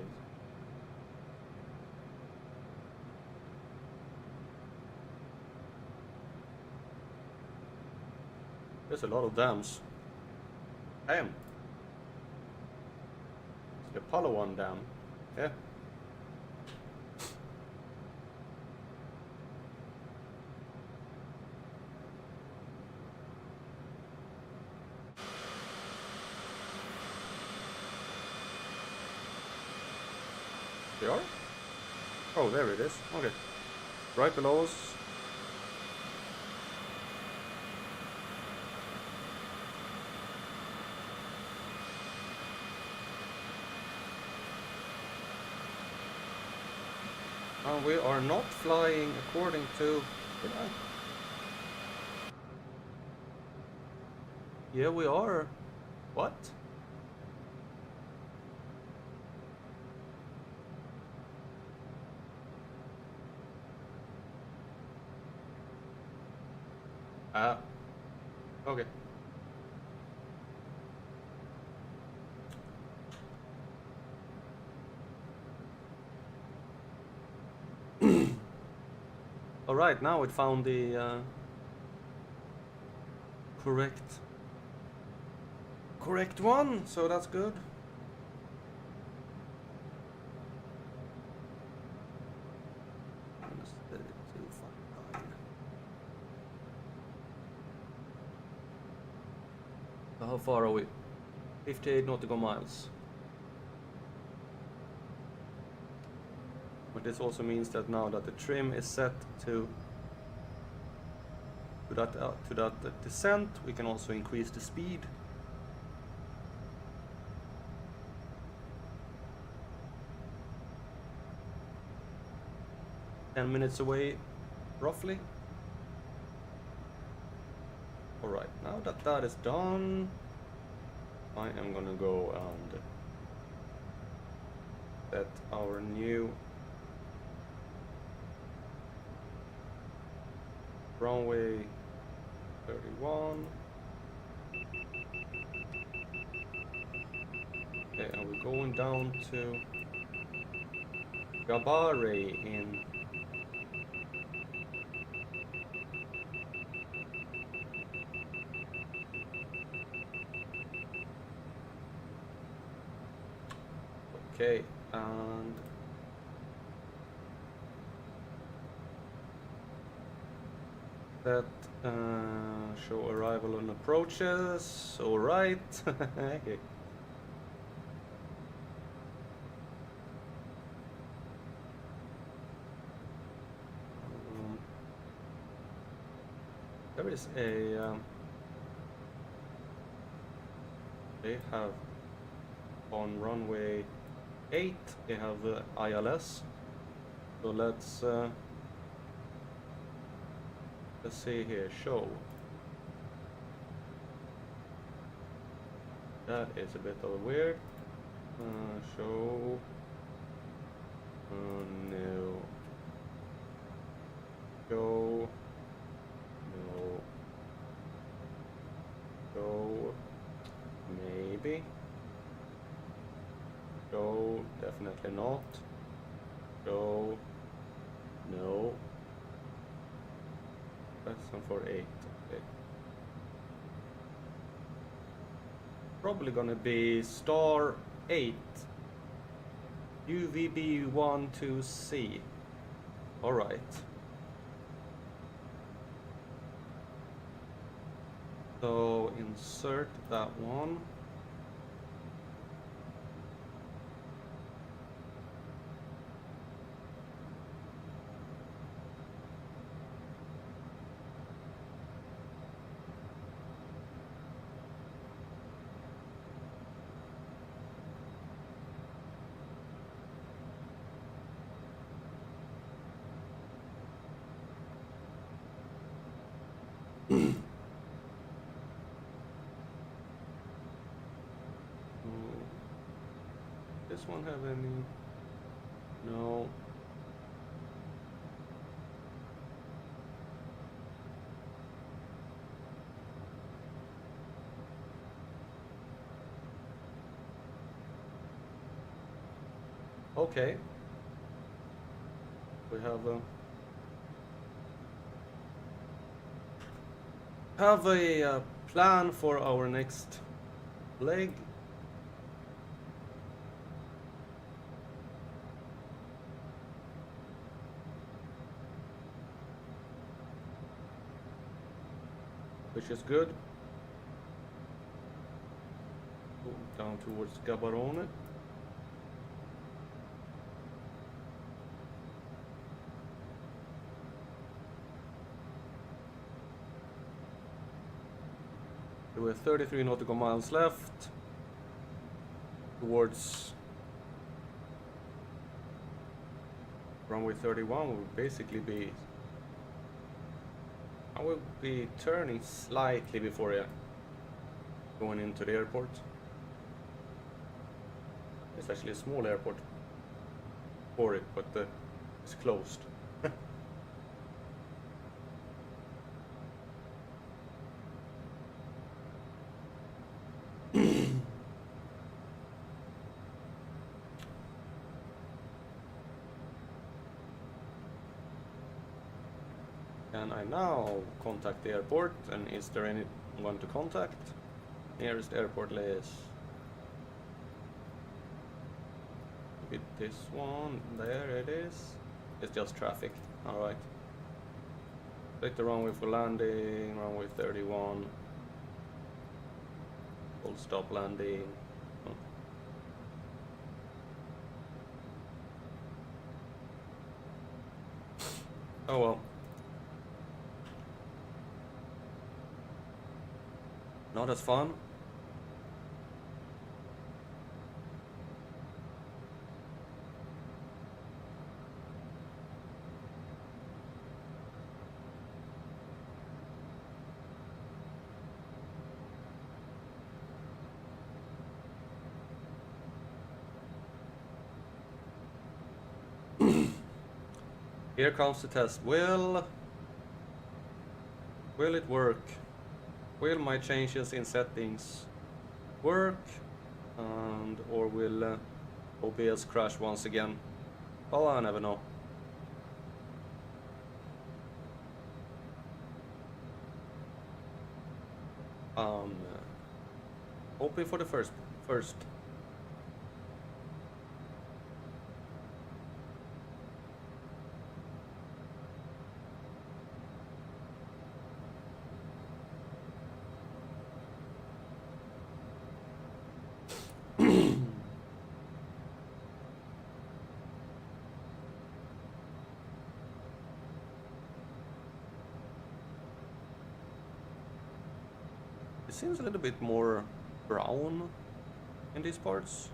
There's a lot of dams. Damn. It's the Palawan Dam. Yeah. They are? Oh, there it is. Okay. Right below us. We are not flying according to... Did I? Yeah, we are. What? Okay. All right, now it found the correct one, so that's good. How far are we? 58 nautical miles. But this also means that now that the trim is set to that descent, we can also increase the speed. Ten minutes away, roughly. Alright, now that that is done, I am gonna go and set our new runway 31. Okay, and we're going down to Gabare in okay, and that show arrival on approaches. All right. Okay. There is a they have on runway 8 they have the ILS, so let's see here, show. That is a bit of a weird show. No. Show. No. Show. Maybe. Show. Definitely not. Show. No. That's one for 8. Okay. Probably gonna be star 8. UVB12C. Alright. So insert that one. This one have any? No. Okay. We have a plan for our next leg. Which is good. Down towards Gaborone. There were 33 nautical miles left towards runway 31. Will basically be. I will be turning slightly before going into the airport. It's actually a small airport for it, but it's closed. Can I now contact the airport? And is there anyone to contact? Nearest airport is with this one. There it is. It's just traffic. Alright. Take the runway for landing. Runway 31. Full stop landing. Oh well. Not as fun. Here comes the test. Will it work? Will my changes in settings work? Or will OBS crash once again? Well, I never know. Hoping for the first. It seems a little bit more brown in these parts.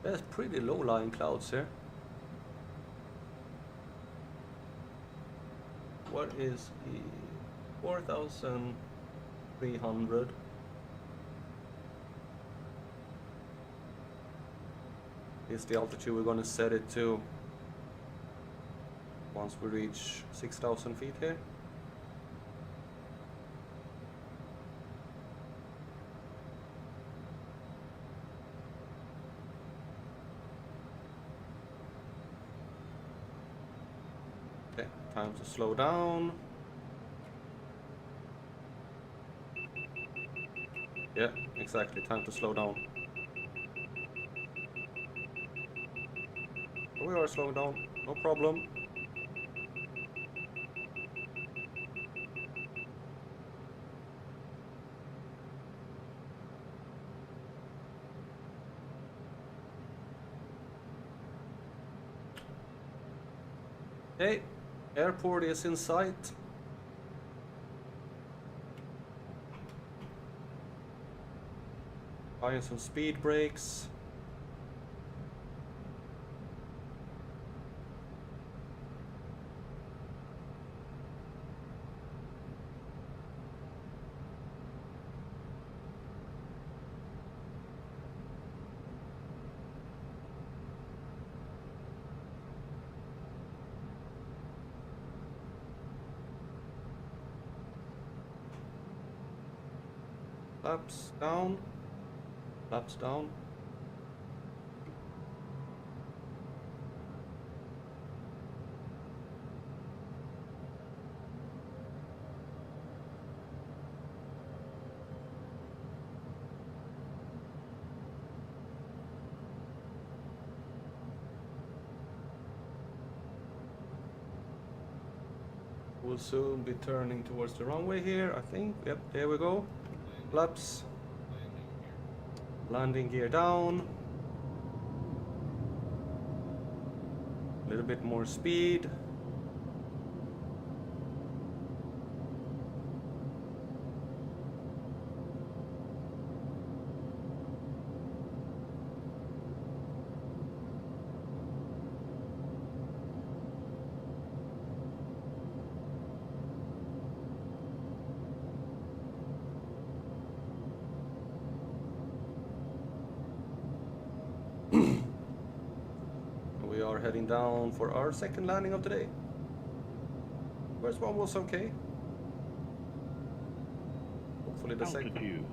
There's pretty low-lying clouds here. What is the 4,300? Is the altitude we're gonna set it to once we reach 6,000 feet here. Okay, time to slow down. Yeah, exactly, time to slow down. We are slowing down, no problem. Okay, airport is in sight. Buying some speed brakes. Flaps down. Flaps down. We'll soon be turning towards the runway here, I think. Yep, there we go. Flaps. Landing gear down. A little bit more speed. We are heading down for our second landing of the day. First one was okay. Hopefully the second. Altitude.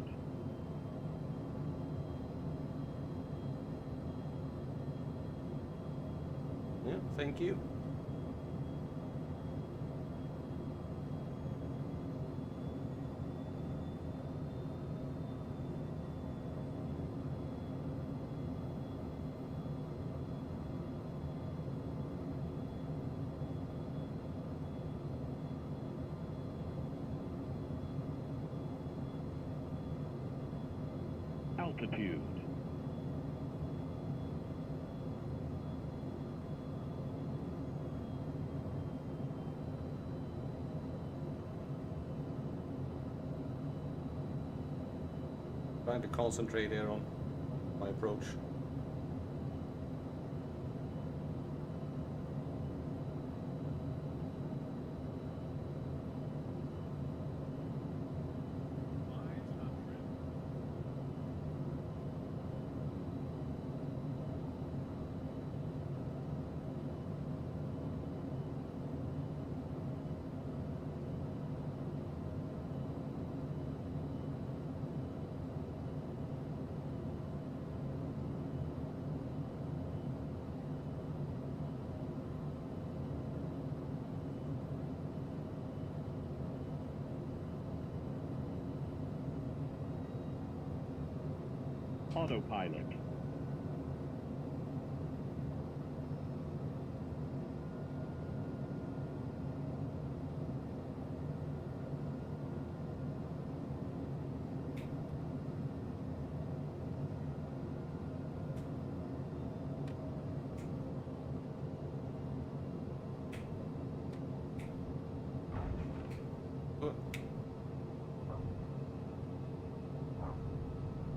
Yeah, thank you. Altitude. Trying to concentrate here on my approach. Autopilot.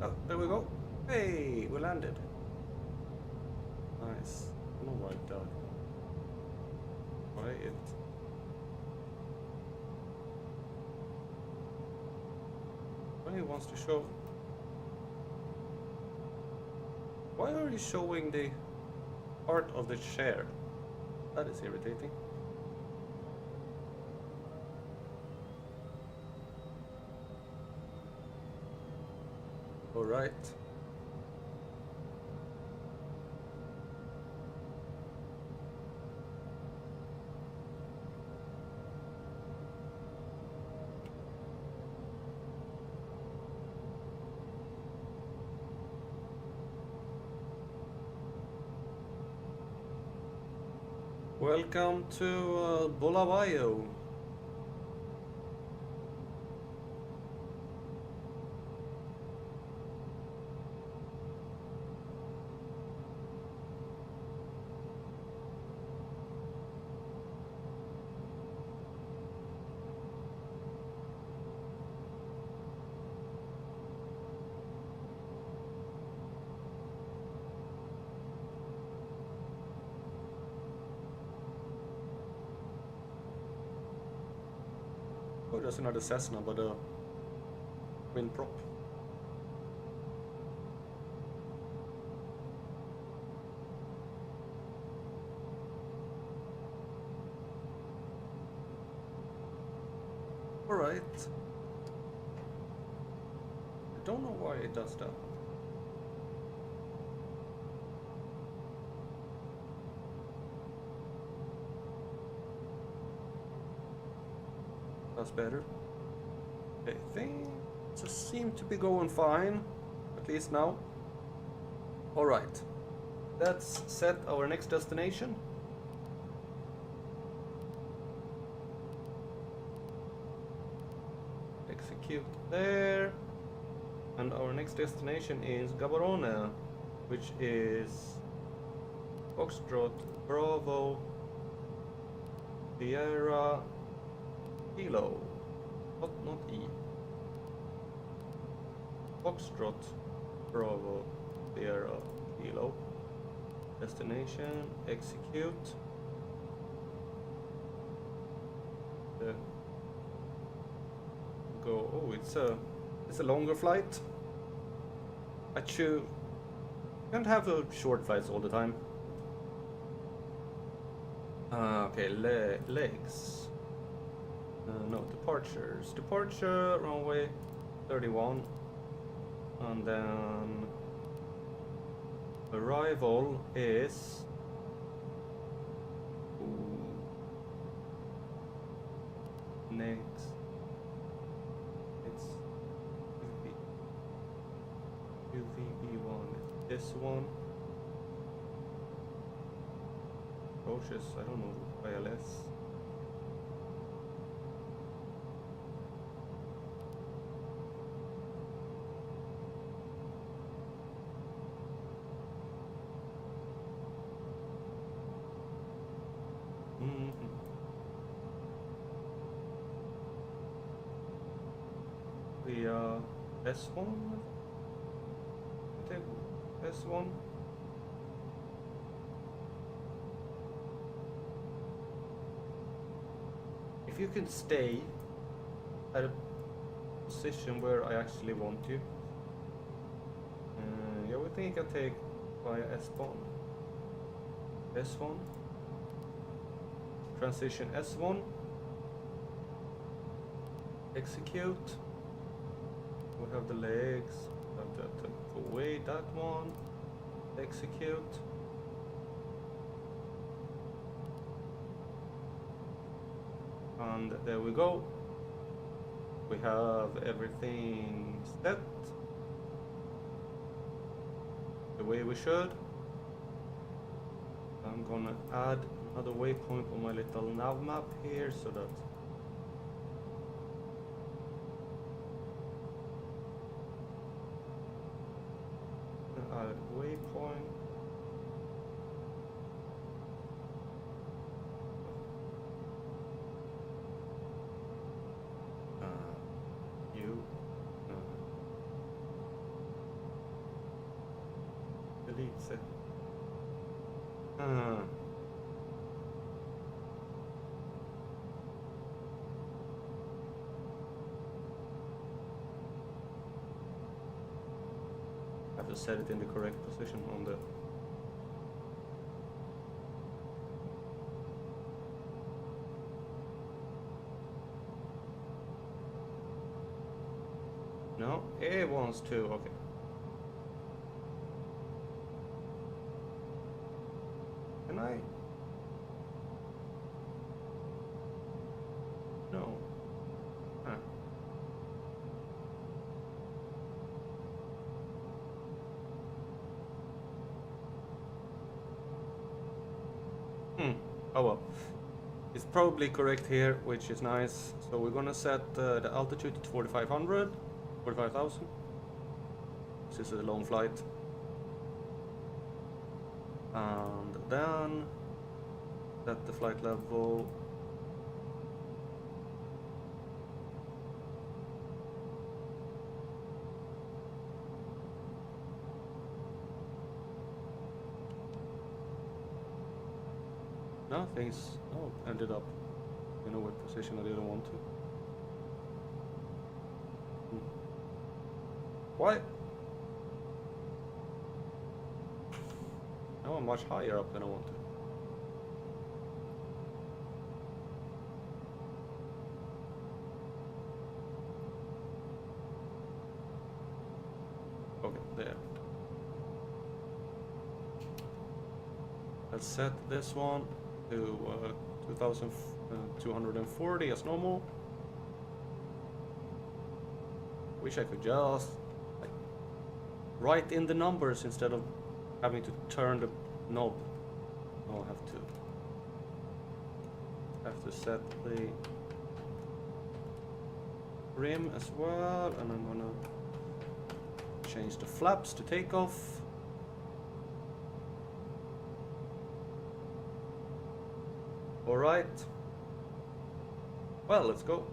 Oh, there we go. Hey, we landed. suprise. I don't know why it does. Why it... Why he wants to show... Why are you showing the part of the chair? That is irritating. All right. Welcome to Bulawayo. Oh, there's another Cessna, but a wind prop. All right. I don't know why it does that. That's better. Okay, things seem to be going fine, at least now. All right, let's set our next destination. Execute there, and our next destination is Gaborone, which is Foxtrot Bravo Sierra Kilo, not E. Foxtrot Bravo Sierra Kilo. Destination, execute. Go. Oh, it's a longer flight. I can't have short flights all the time. Okay, legs. No, departures. Departure, runway 31. And then arrival is... next. It's UVB1. This one. Approaches, I don't know, ILS. The S1, take S1. If you can stay at a position where I actually want you, yeah, we think I can take via S1. S1. Transition S1. Execute. We have the legs. Have to take away that one. Execute. And there we go. We have everything set the way we should. I'm gonna add another waypoint on my little nav map here so that add waypoint. Delete set. Uh, have to set it in the correct position on the. No, it wants to. Okay. Can I? No. Huh. Oh well. It's probably correct here, which is nice. So we're gonna set the altitude to 4,500, 45,000. This is a long flight. And then set the flight level. No, things ended up in a weird position I didn't want to. Why? Now I'm much higher up than I want to. Okay, there. Let's set this one to 2,240 as normal. Wish I could just like write in the numbers instead of having to turn the knob. I'll have to set the rim as well, and I'm gonna change the flaps to takeoff. All right. Well, let's go.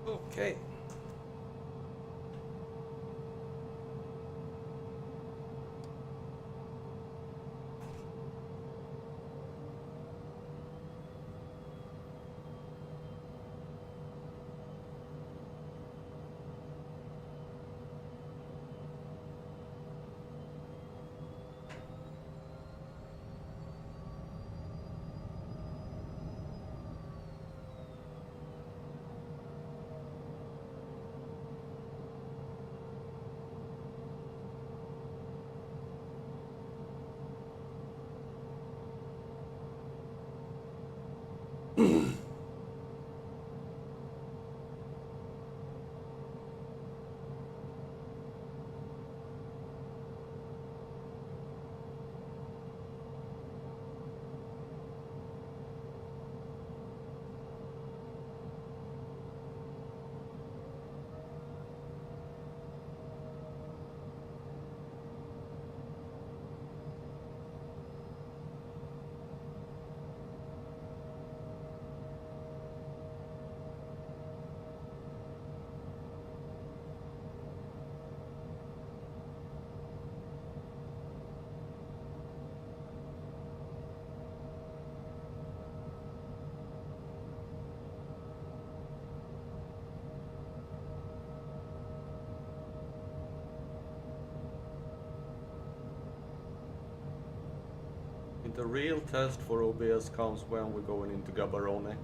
Okay. The real test for OBS comes when we're going into Gaborone.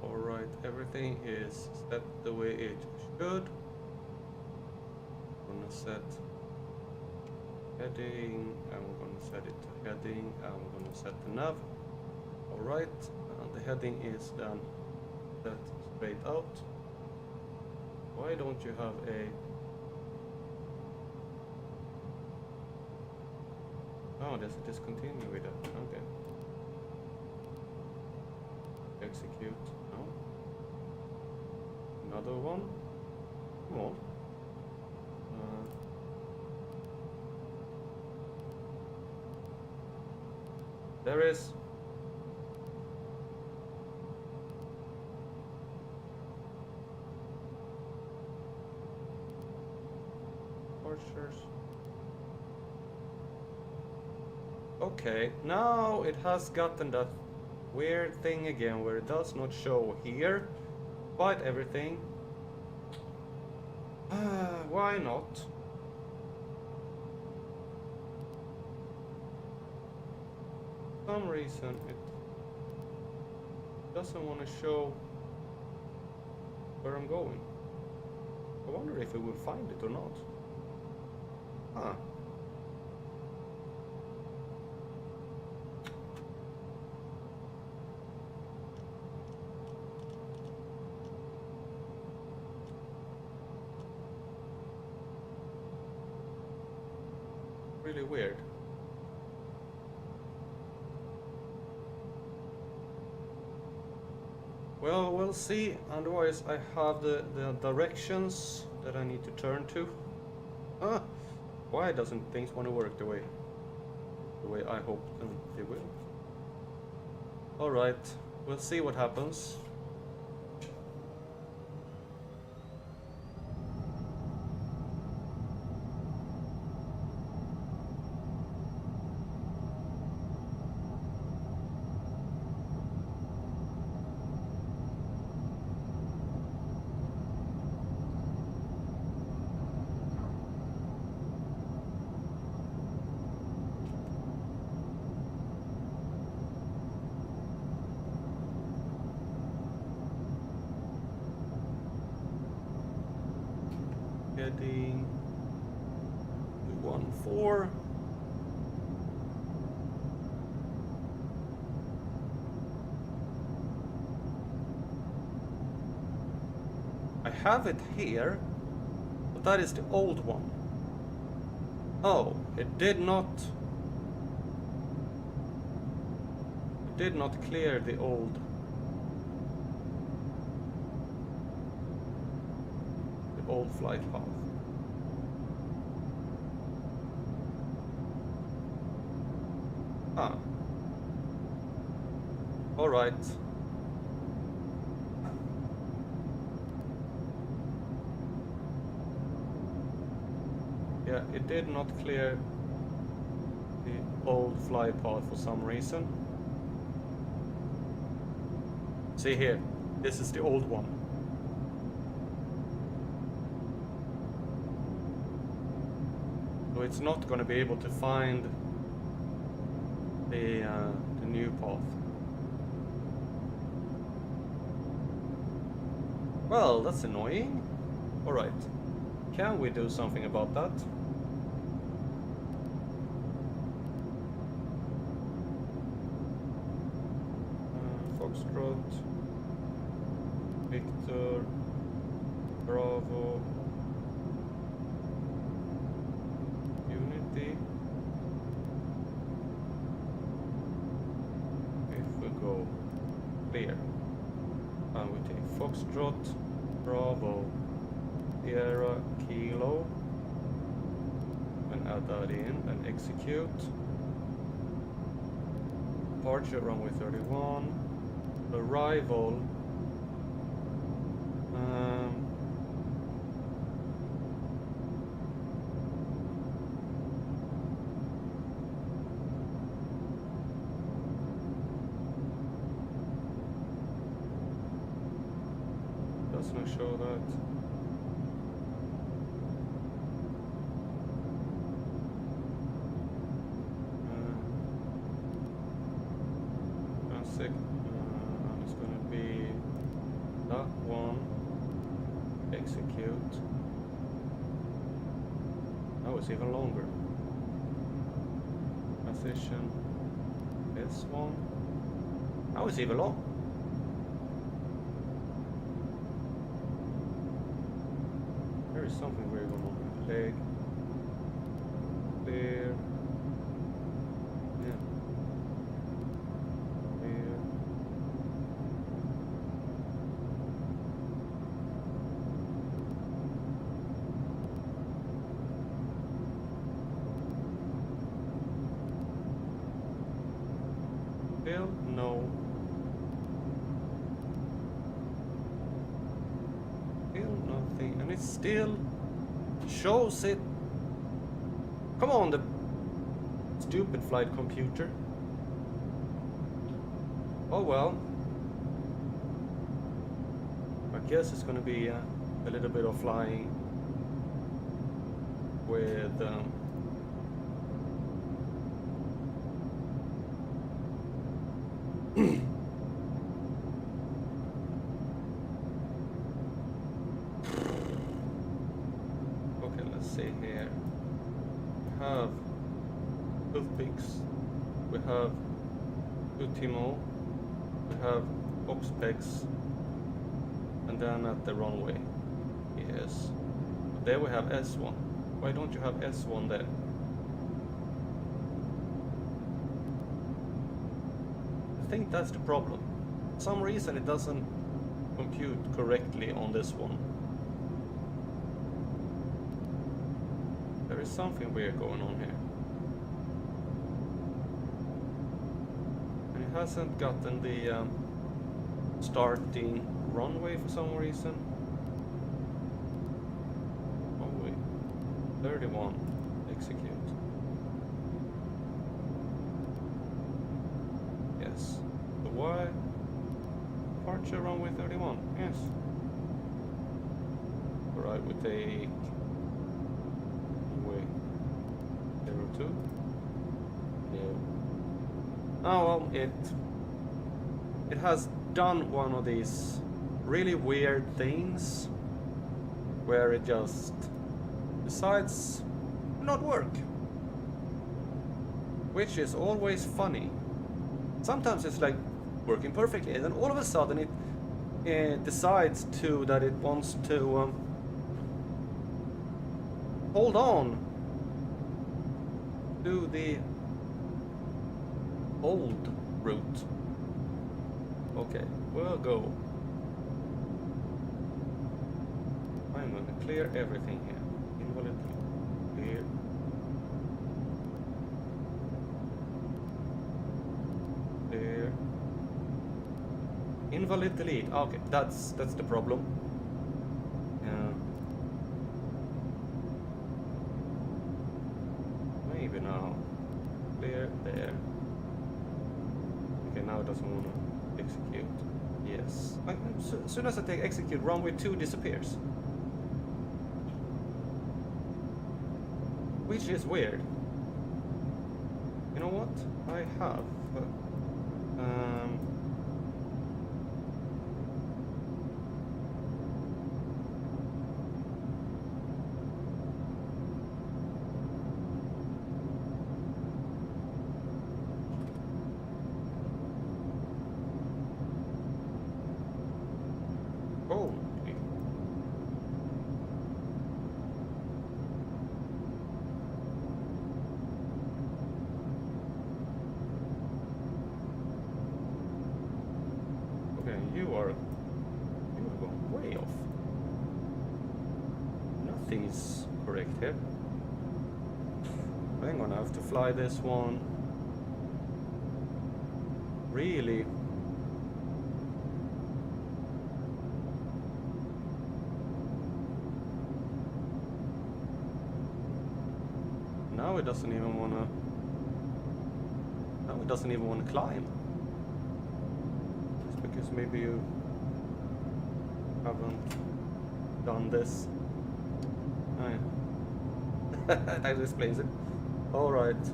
Alright, everything is set the way it should. I'm gonna set Heading, and we're gonna set it to heading, and we're gonna set the nav. Alright, and the heading is then set straight out. Why don't you have a... Oh, there's a discontinue with it. Okay. Execute. No. Another one. Come on. There is. Archers. Okay, now it has gotten that weird thing again where it does not show here quite everything. Why not? For some reason it doesn't want to show where I'm going. I wonder if it will find it or not. Huh. Really weird. Well, we'll see. Otherwise, I have the directions that I need to turn to. Why doesn't things want to work the way I hope they will? All right, we'll see what happens. Heading 214. I have it here, but that is the old one. Oh, it did not clear the old flight path. Ah. All right. Yeah, it did not clear the old flight path for some reason. See here, this is the old one. So it's not going to be able to find the new path. Well, that's annoying. All right, can we do something about that? Foxtrot, Victor, Bravo, Unity. If we go clear, and we take Foxtrot, Bravo, Sierra, Kilo, and add that in and execute. Departure runway 31. Arrival. Does not show that. It's going to be that one. Execute. Oh, it's even longer. position S1. Now it's even long. There is something weird going on with the leg. Clear. Yeah. Clear. Still no. Still nothing, and it still shows it. Come on, the stupid flight computer. Oh well. I guess it's gonna be a little bit of flying with okay, let's see here. We have toothpicks, we have Utimo, we have box pegs, and then at the runway, yes. There we have S1. Why don't you have S1 there? I think that's the problem. For some reason it doesn't compute correctly on this one. There is something weird going on here. And it hasn't gotten the starting runway for some reason. Oh wait, 31, execute. Yes. So why? Departure runway 31, yes. Alright, we take runway 02. No. Oh well, it has done one of these really weird things where it just decides not work, which is always funny. Sometimes it's like working perfectly, and then all of a sudden it decides that it wants to hold on to the old route. Okay, we'll go. I'm gonna clear everything here. Invalid clear. Clear. Invalid delete. Okay, that's the problem. Yeah. Maybe now. Clear there. Okay, now it doesn't want to execute. Yes. As soon as I take execute, runway 2 disappears. Which is weird. You know what? I have. Holy. Okay, you are going way off. Nothing is correct here. I'm gonna have to fly this one. Really? Now it doesn't even wanna. Now it doesn't even wanna climb. Just because maybe you haven't done this. Oh, yeah. That explains it. All right.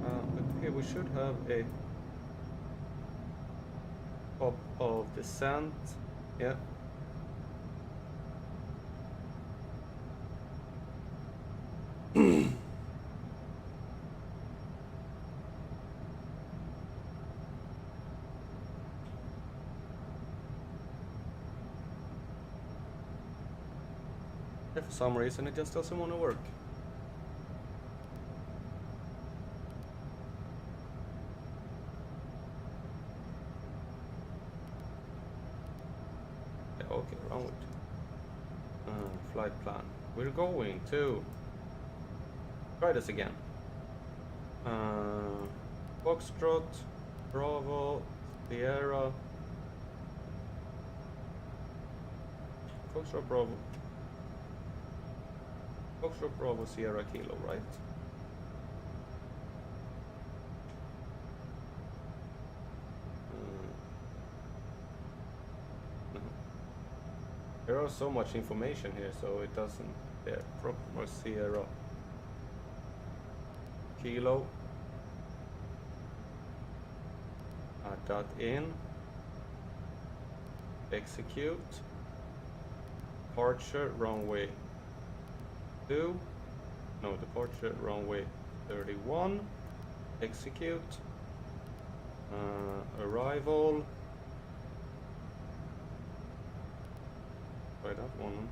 But here we should have a pop of descent. Yeah. And for some reason it just doesn't want to work. Yeah, okay, wrong with flight plan. We're going to try this again. Foxtrot, Bravo, Sierra. Foxtrot, Bravo. Foxtrot, Bravo, Sierra, Kilo, right? No. There are so much information here, so it doesn't. There, Proxima, Sierra, Kilo. Add that in. Execute. Departure runway 2. No, departure runway 31. Execute. Arrival. Try that one.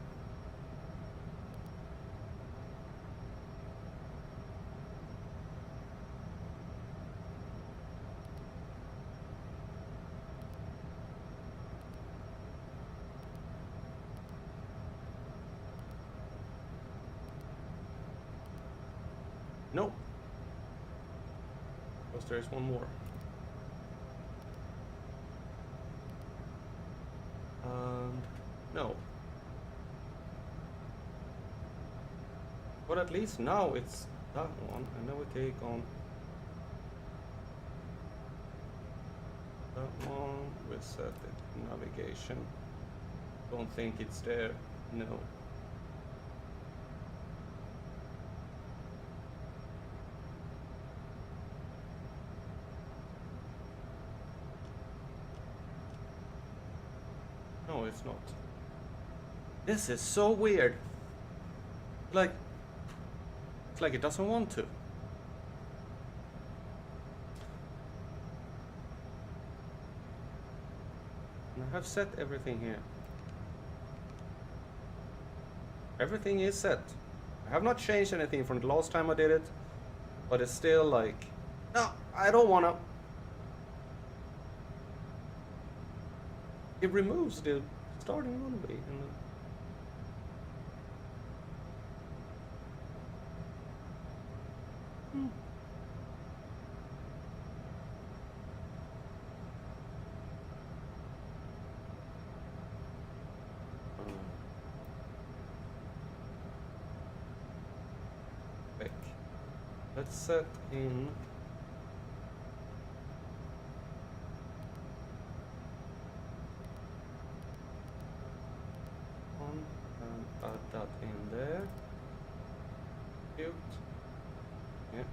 No. Because there is one more. And no. But at least now it's that one, and then we take on that one. We set it navigation. Don't think it's there. No. No, it's not. This is so weird. Like, it's like it doesn't want to. And I have set everything here. Everything is set. I have not changed anything from the last time I did it, but it's still like, no, I don't wanna. It removes the starting runway and back. Let's set in on and add that in there. Cute. Yeah.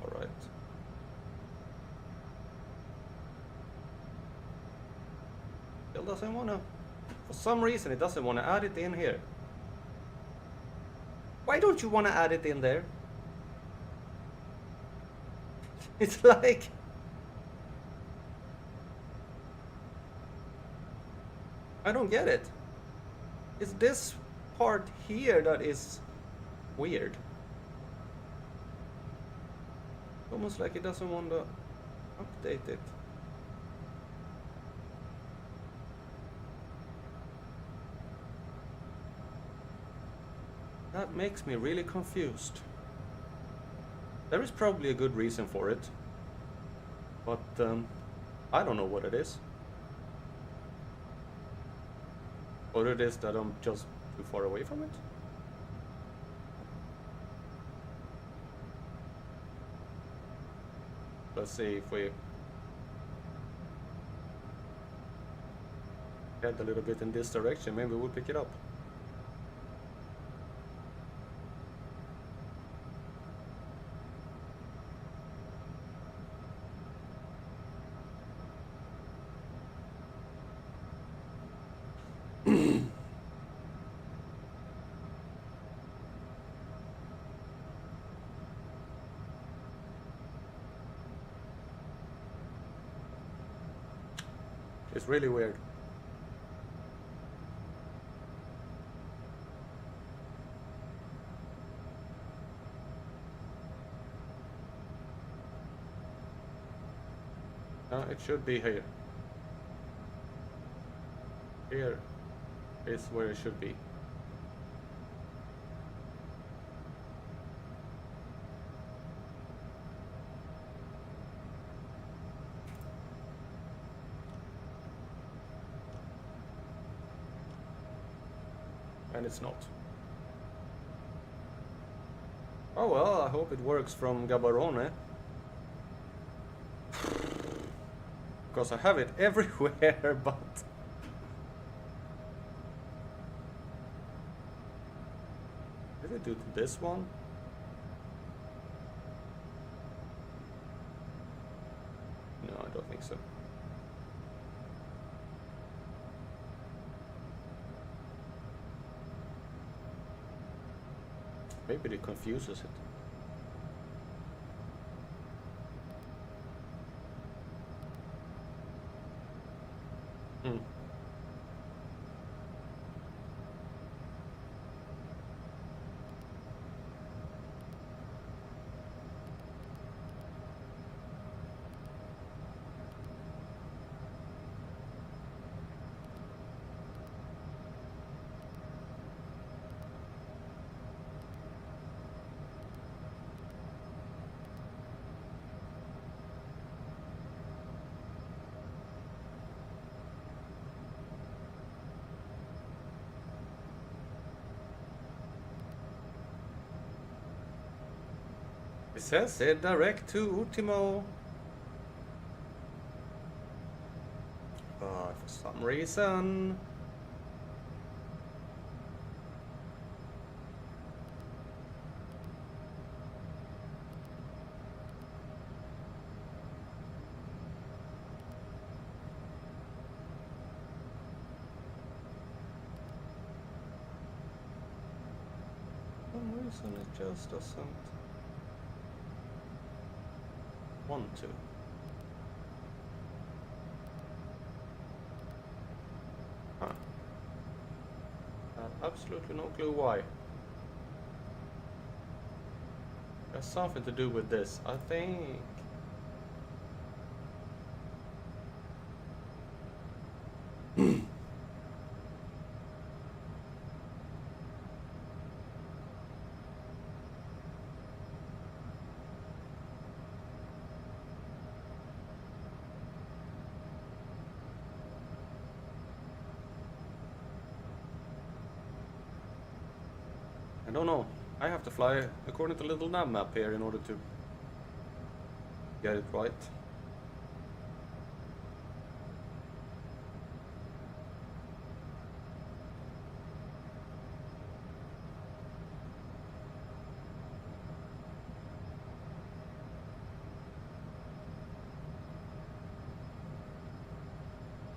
All right. Still doesn't wanna. For some reason, it doesn't wanna add it in here. Why don't you wanna add it in there? It's like. I don't get it. It's this part here that is weird. Almost like it doesn't want to update it. That makes me really confused. There is probably a good reason for it, but I don't know what it is. Or it is that I'm just too far away from it. Let's see if we head a little bit in this direction, maybe we'll pick it up. It's really weird. It should be here. Here is where it should be. And it's not. Oh well, I hope it works from Gaborone. Because I have it everywhere, but... Did it do to this one? No, I don't think so. Maybe it confuses it. Hmm. It says it direct to Ultimo. But for some reason... it just doesn't want to. Huh. I have absolutely no clue why. Has something to do with this, I think. I don't know. I have to fly according to the little nav map here in order to get it right.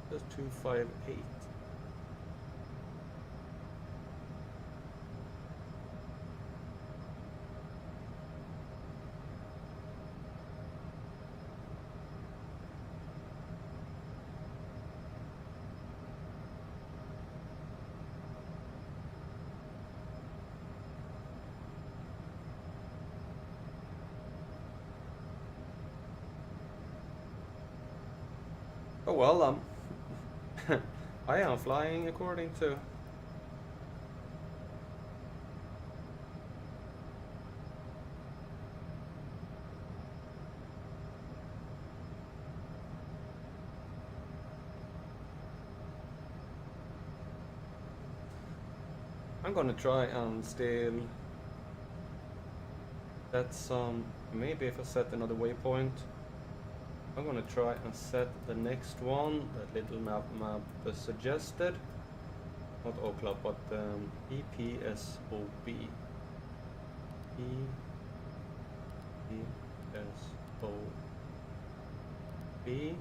That's 258. Oh well, I am flying according to... I'm gonna try and still set some... Maybe if I set another waypoint, I'm gonna try and set the next one that little map suggested. Not O-Club, but EPSOB. EPSOB.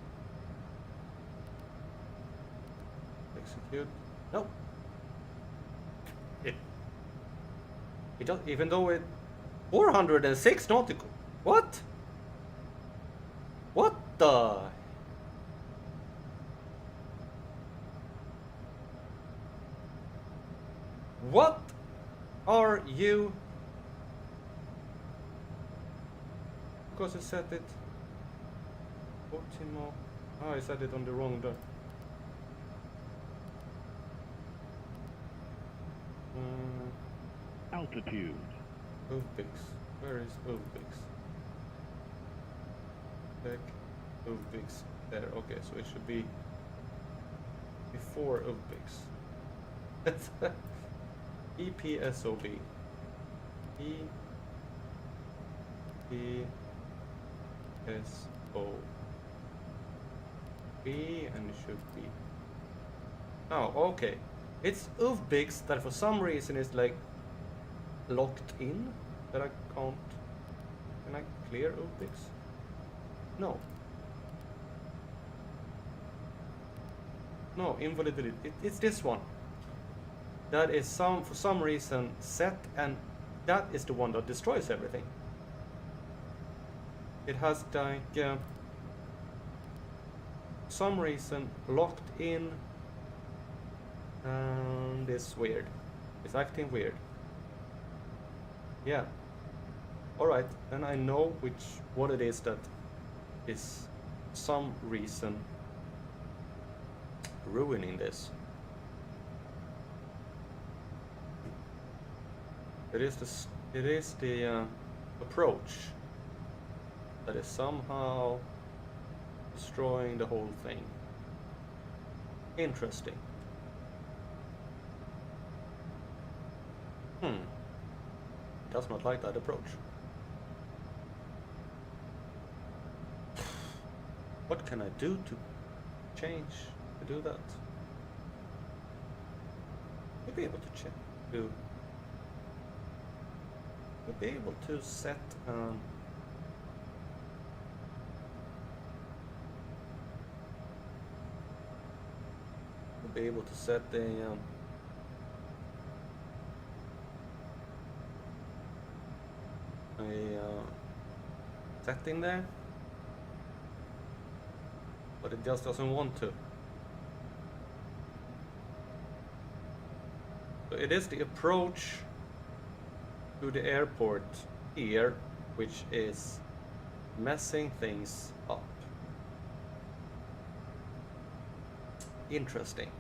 Execute. No. It does, even though it 406 nautical. What? What the? What are you? Because I set it. Ultimo. Oh, I said it on the wrong door. Altitude. Uvbix. Where is Uvbix? Check Uvbix. There, okay, so it should be before Uvbix. EPSOB. EPSOB, and it should be. Oh, okay. It's Uvbix that for some reason is like locked in, that I can't. Can I clear Uvbix? No. No, invalid delete. It's this one. That is for some reason set, and that is the one that destroys everything. It has like some reason locked in, and it's weird. It's acting weird. Yeah. Alright, then I know what it is that is some reason ruining this. It is the approach that is somehow destroying the whole thing. Interesting. Does not like that approach. What can I do to change to do that? We'll be able to check. We'll be able to set. We'll be able to set the. Setting there, but it just doesn't want to. So it is the approach to the airport here which is messing things up. Interesting.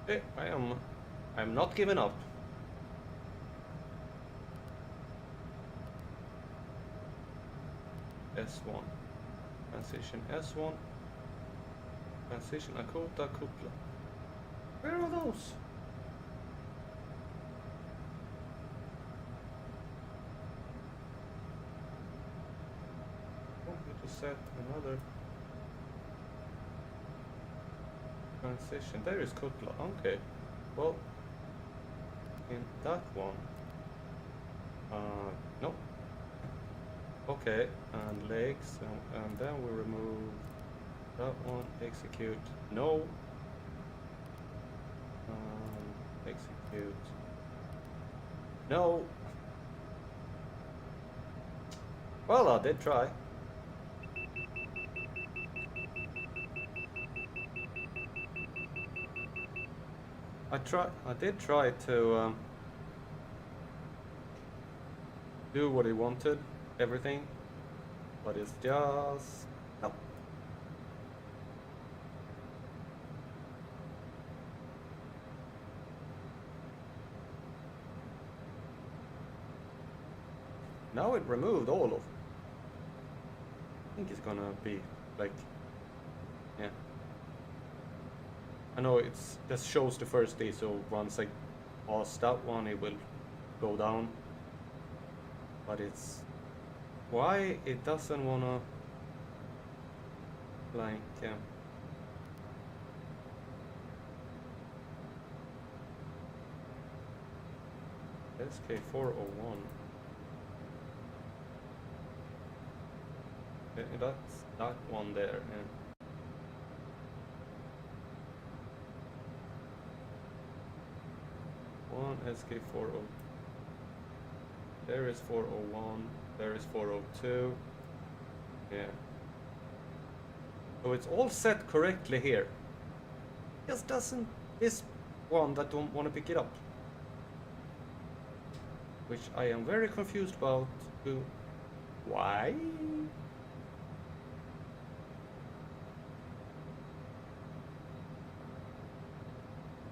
Okay, I'm not giving up. S1. Transition S1. Transition Akota Kupla. Where are those? I want me to set another transition. There is Kutla. Okay. Well, in that one. No. Okay, and legs, and then we remove that one. Execute. No. Execute. No. Well, I did try. I did try to do what he wanted, everything, but it's just no. Now it removed all of. I think it's gonna be like, yeah. I know it's just shows the first day, so once I past that one it will go down. But it's why it doesn't wanna like SK401. That's that one there. And one SK40. There is 401. There is 402. Yeah. So it's all set correctly here. Just doesn't this one that don't want to pick it up. Which I am very confused about. Why?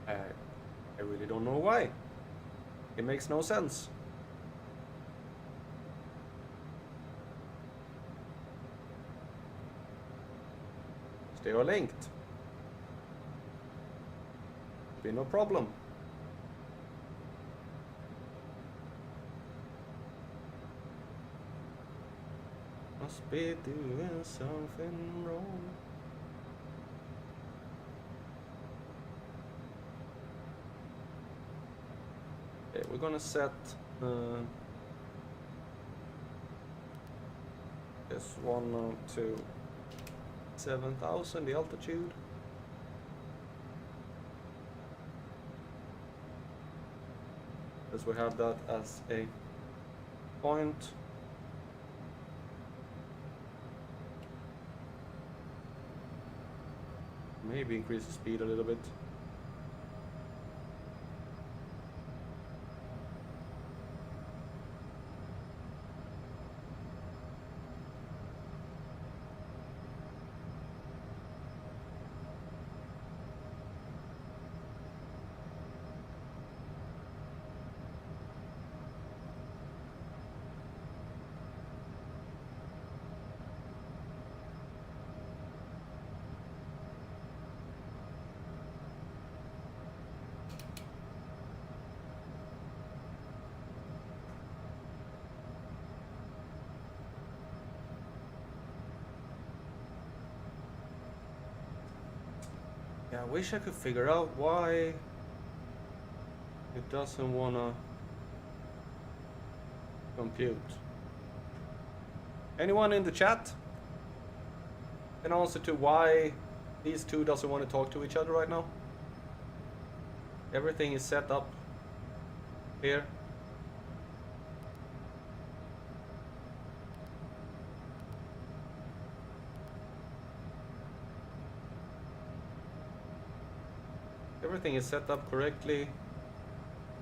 I really don't know why. It makes no sense. They are linked. Be no problem. Must be doing something wrong. Okay, we're gonna set this one to 7,000, the altitude. Because we have that as a point. Maybe increase the speed a little bit. Yeah, I wish I could figure out why it doesn't wanna compute. Anyone in the chat? An answer to why these two doesn't want to talk to each other right now? Everything is set up here. Everything is set up correctly.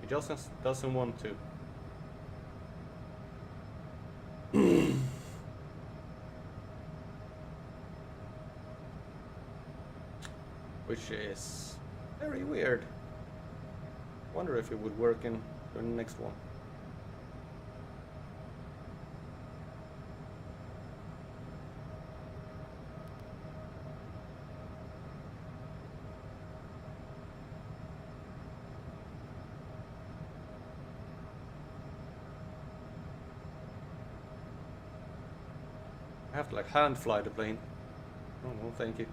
It just doesn't want to. Which is very weird. Wonder if it would work in the next one. I have to like hand fly the plane. Oh no, thank you.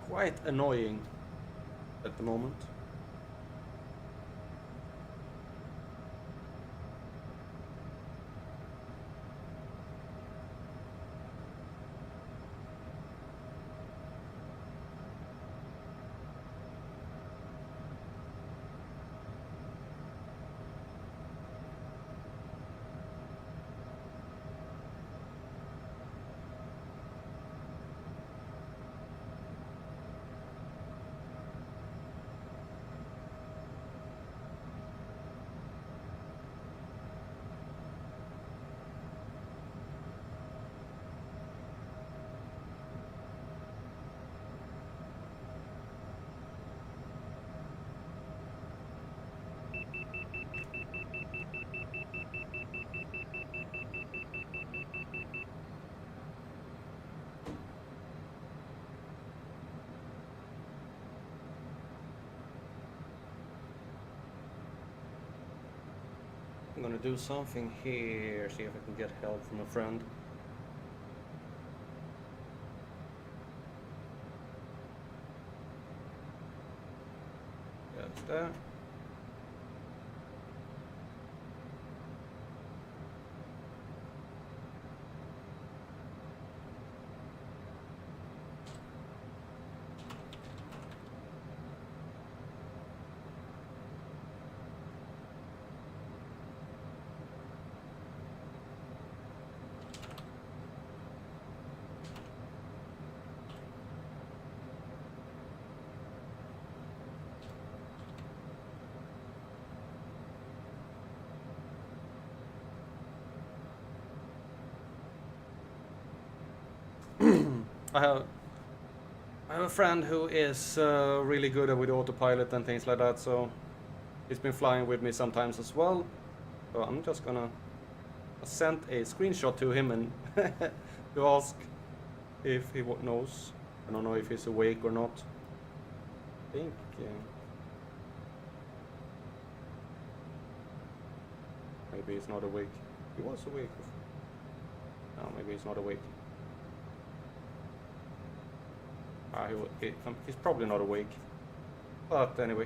Quite annoying at the moment. I'm gonna do something here, see if I can get help from a friend. That's that. I have a friend who is really good with autopilot and things like that, so he's been flying with me sometimes as well. So I'm just gonna send a screenshot to him and to ask if he knows. I don't know if he's awake or not. I think. Maybe he's not awake. He was awake. No, maybe he's not awake. He's probably not awake. But anyway,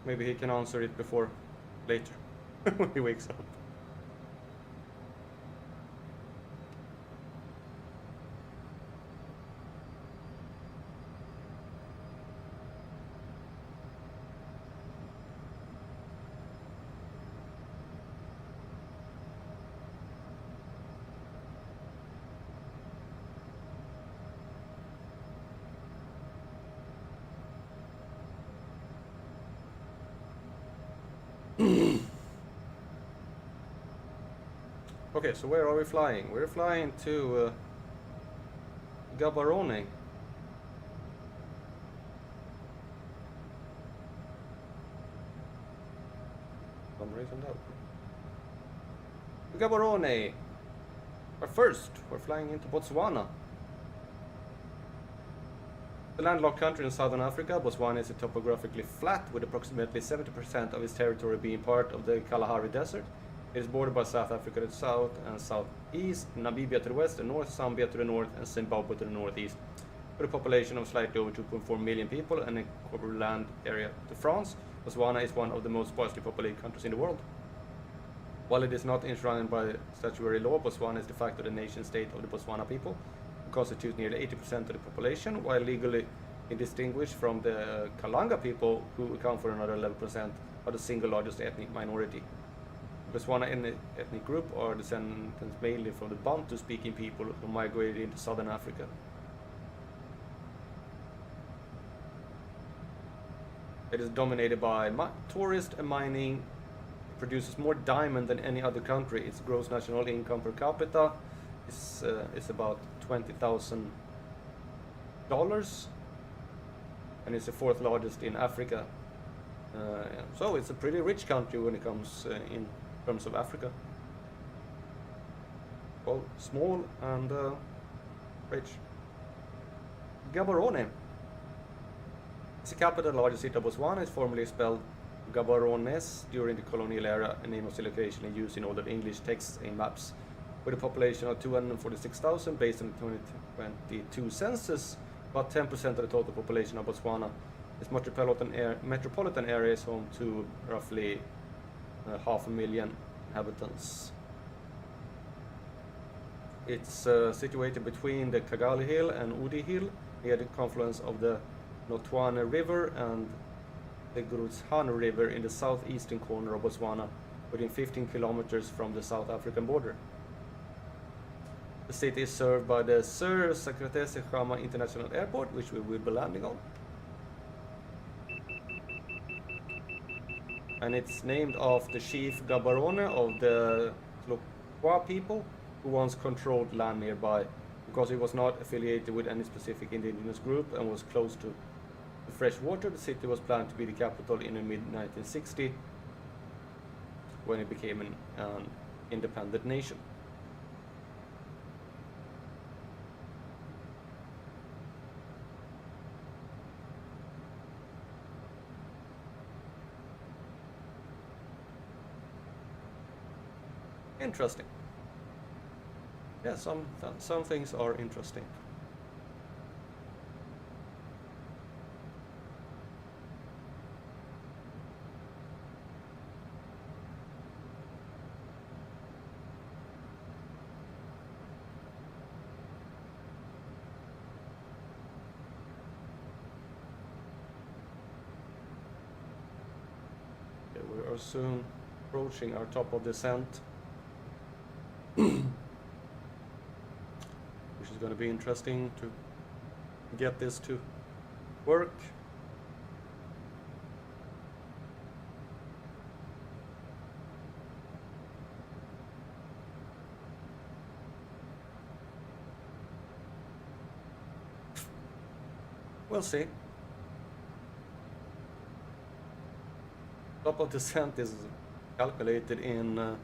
maybe he can answer it before later when he wakes up. Okay, so where are we flying? We're flying to Gaborone. Some reason that. Gaborone. But first, we're flying into Botswana. The landlocked country in southern Africa, Botswana is topographically flat, with approximately 70% of its territory being part of the Kalahari Desert. It is bordered by South Africa to the south and southeast, Namibia to the west and north, Zambia to the north, and Zimbabwe to the northeast. With a population of slightly over 2.4 million people and a covered land area to France, Botswana is one of the most sparsely populated countries in the world. While it is not enshrined by statutory law, Botswana is de facto the nation-state of the Botswana people, who constitute nearly 80% of the population, while legally distinguished from the Kalanga people, who account for another 11%, are the single largest ethnic minority. Botswana ethnic group are descendants mainly from the Bantu-speaking people who migrated into southern Africa. It is dominated by tourist and mining. It produces more diamond than any other country. Its gross national income per capita is about $20,000, and it's the fourth largest in Africa. So it's a pretty rich country when it comes in terms of Africa. Well, small and rich. Gaborone. It's the capital, largest city of Botswana. Is formerly spelled Gaborone during the colonial era, a name of the location in use in all the English texts and maps. With a population of 246,000 based on the 2022 census, about 10% of the total population of Botswana. Its metropolitan area is home to roughly 500,000 inhabitants. It's situated between the Kagali Hill and Udi Hill, near the confluence of the Notwane River and the Grutshan River in the southeastern corner of Botswana, within 15 kilometers from the South African border. The city is served by the Sir Sakratese Khama International Airport, which we will be landing on. And it's named after Chief Gaborone of the Tlokwa people, who once controlled land nearby. Because it was not affiliated with any specific indigenous group and was close to the fresh water, the city was planned to be the capital in the mid-1960s, when it became an independent nation. interesting. Yeah, some things are interesting. We are soon approaching our top of descent, which is going to be interesting to get this to work. We'll see. Top of descent is calculated in a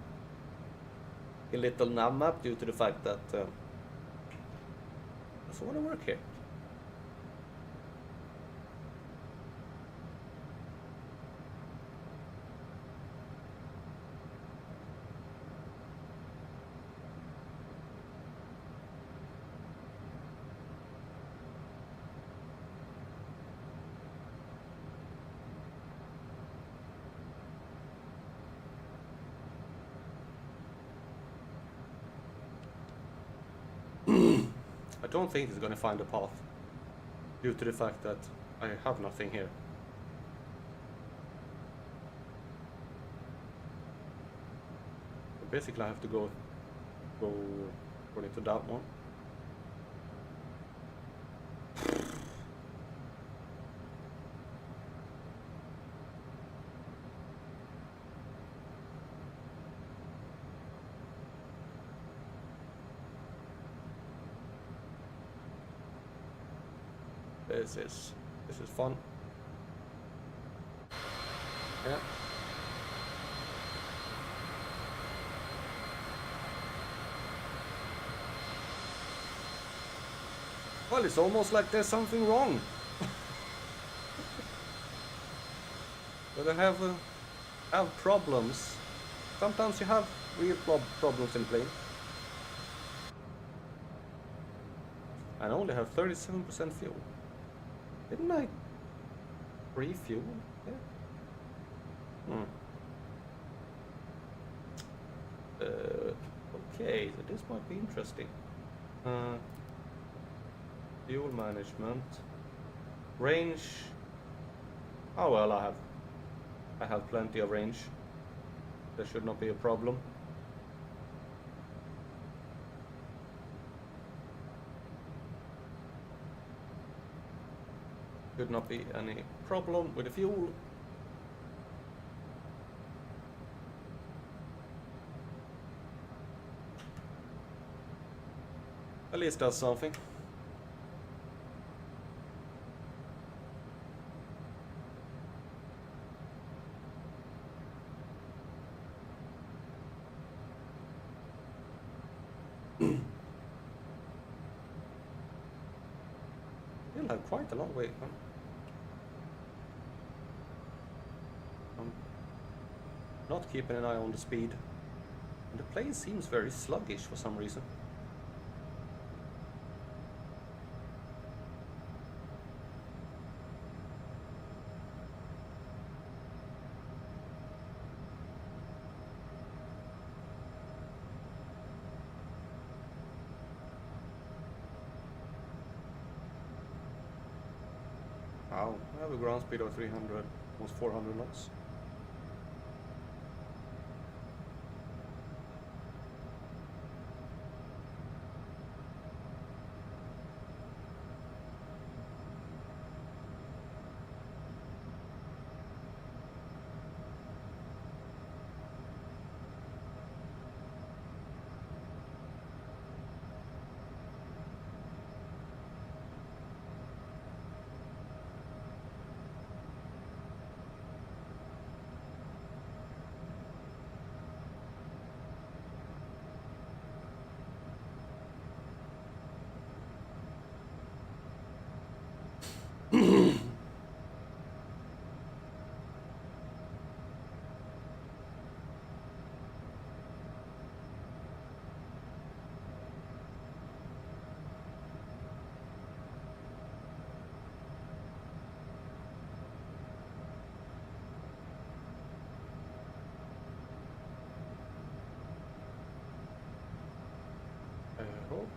little nav map due to the fact that I just want to work here. I don't think it's going to find a path due to the fact that I have nothing here. So basically I have to go according to that one. This is fun. Yeah. Well, it's almost like there's something wrong. But I have problems. Sometimes you have real problems in plane. I only have 37% fuel. Didn't I refuel? Yeah. Okay, so this might be interesting. Fuel management, range. Oh well, I have plenty of range. There should not be a problem. Should not be any problem with the fuel. At least that's something. You'll have quite a long way. I'm not keeping an eye on the speed. And the plane seems very sluggish for some reason. Wow, I have a ground speed of 300, almost 400 knots.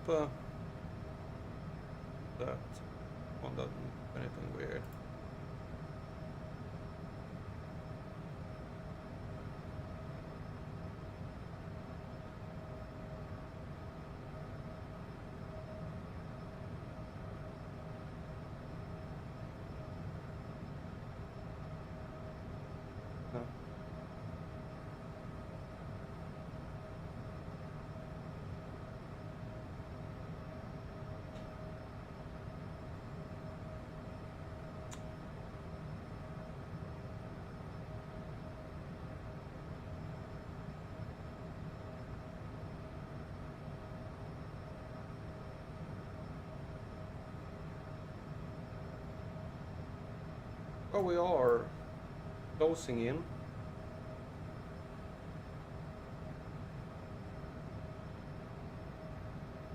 that one doesn't do anything weird. No. Oh, we are closing in.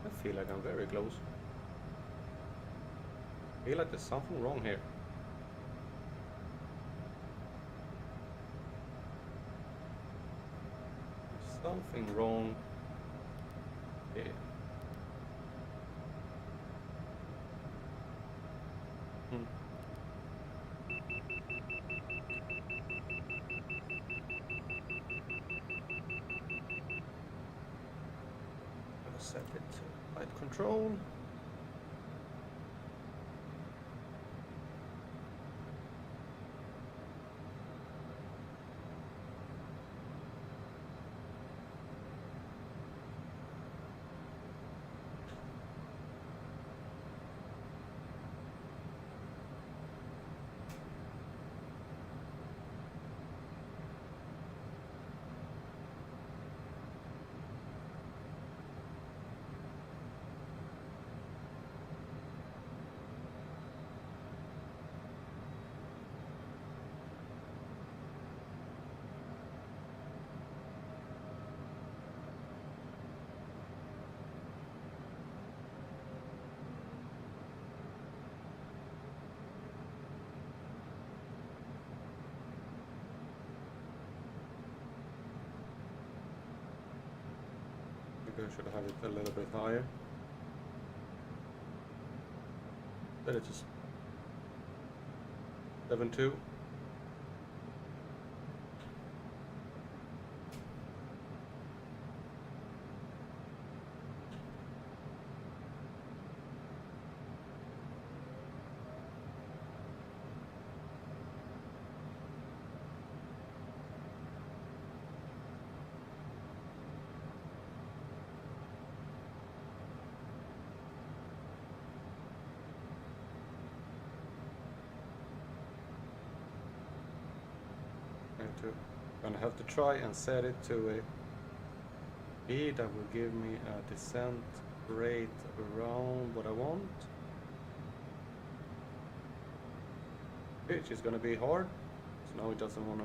I feel like I'm very close. I feel like there's something wrong here. There's something wrong here. Hmm. I'll set it to flight control. I should have it a little bit higher. Then it's just 7.2. Gonna have to try and set it to a speed that will give me a descent rate around what I want. Which is gonna be hard, so now it doesn't wanna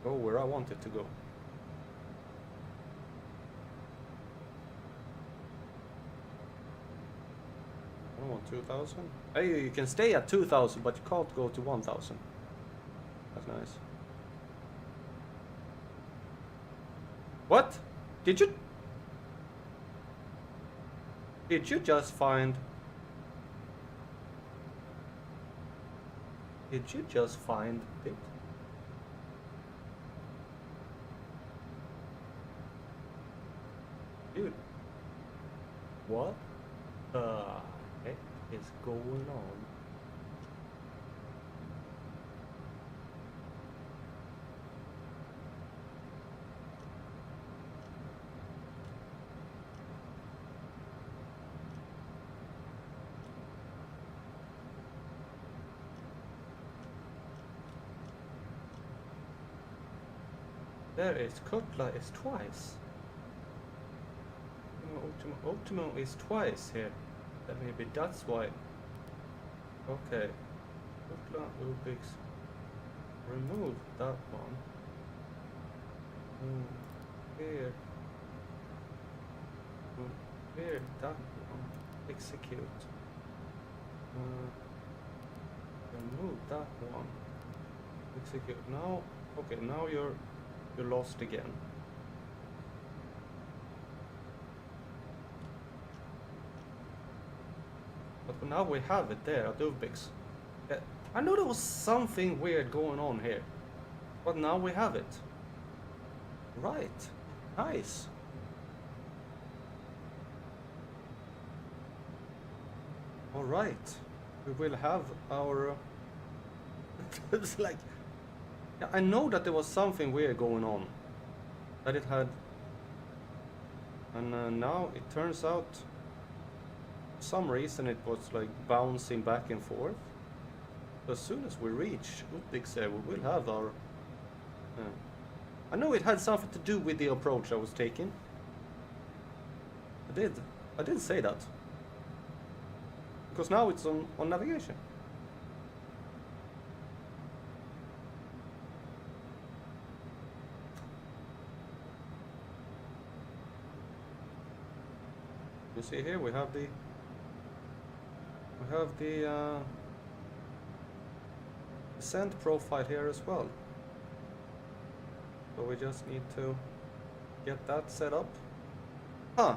go where I want it to go. I don't want 2,000. Hey, you can stay at 2,000, but you can't go to 1,000. That's nice. What? Did you just find? Did you just find it? Dude. What the heck is going on? There is Kutla is twice. Optimo is twice here. That maybe that's why. Okay. Kutla Ubix. Remove that one. Here. Here, that one. Execute. Remove that one. Execute. Now, okay, now you're lost again. But now we have it there at Uvbix. I know there was something weird going on here. But now we have it. Right. Nice. Alright. We will have our... It's like... Yeah, I know that there was something weird going on. That it had... And now it turns out... For some reason it was like bouncing back and forth. As soon as we reach Uvbix, we will have our... I know it had something to do with the approach I was taking. I did say that. Because now it's on navigation. You see here we have the descent profile here as well. So we just need to get that set up. Huh.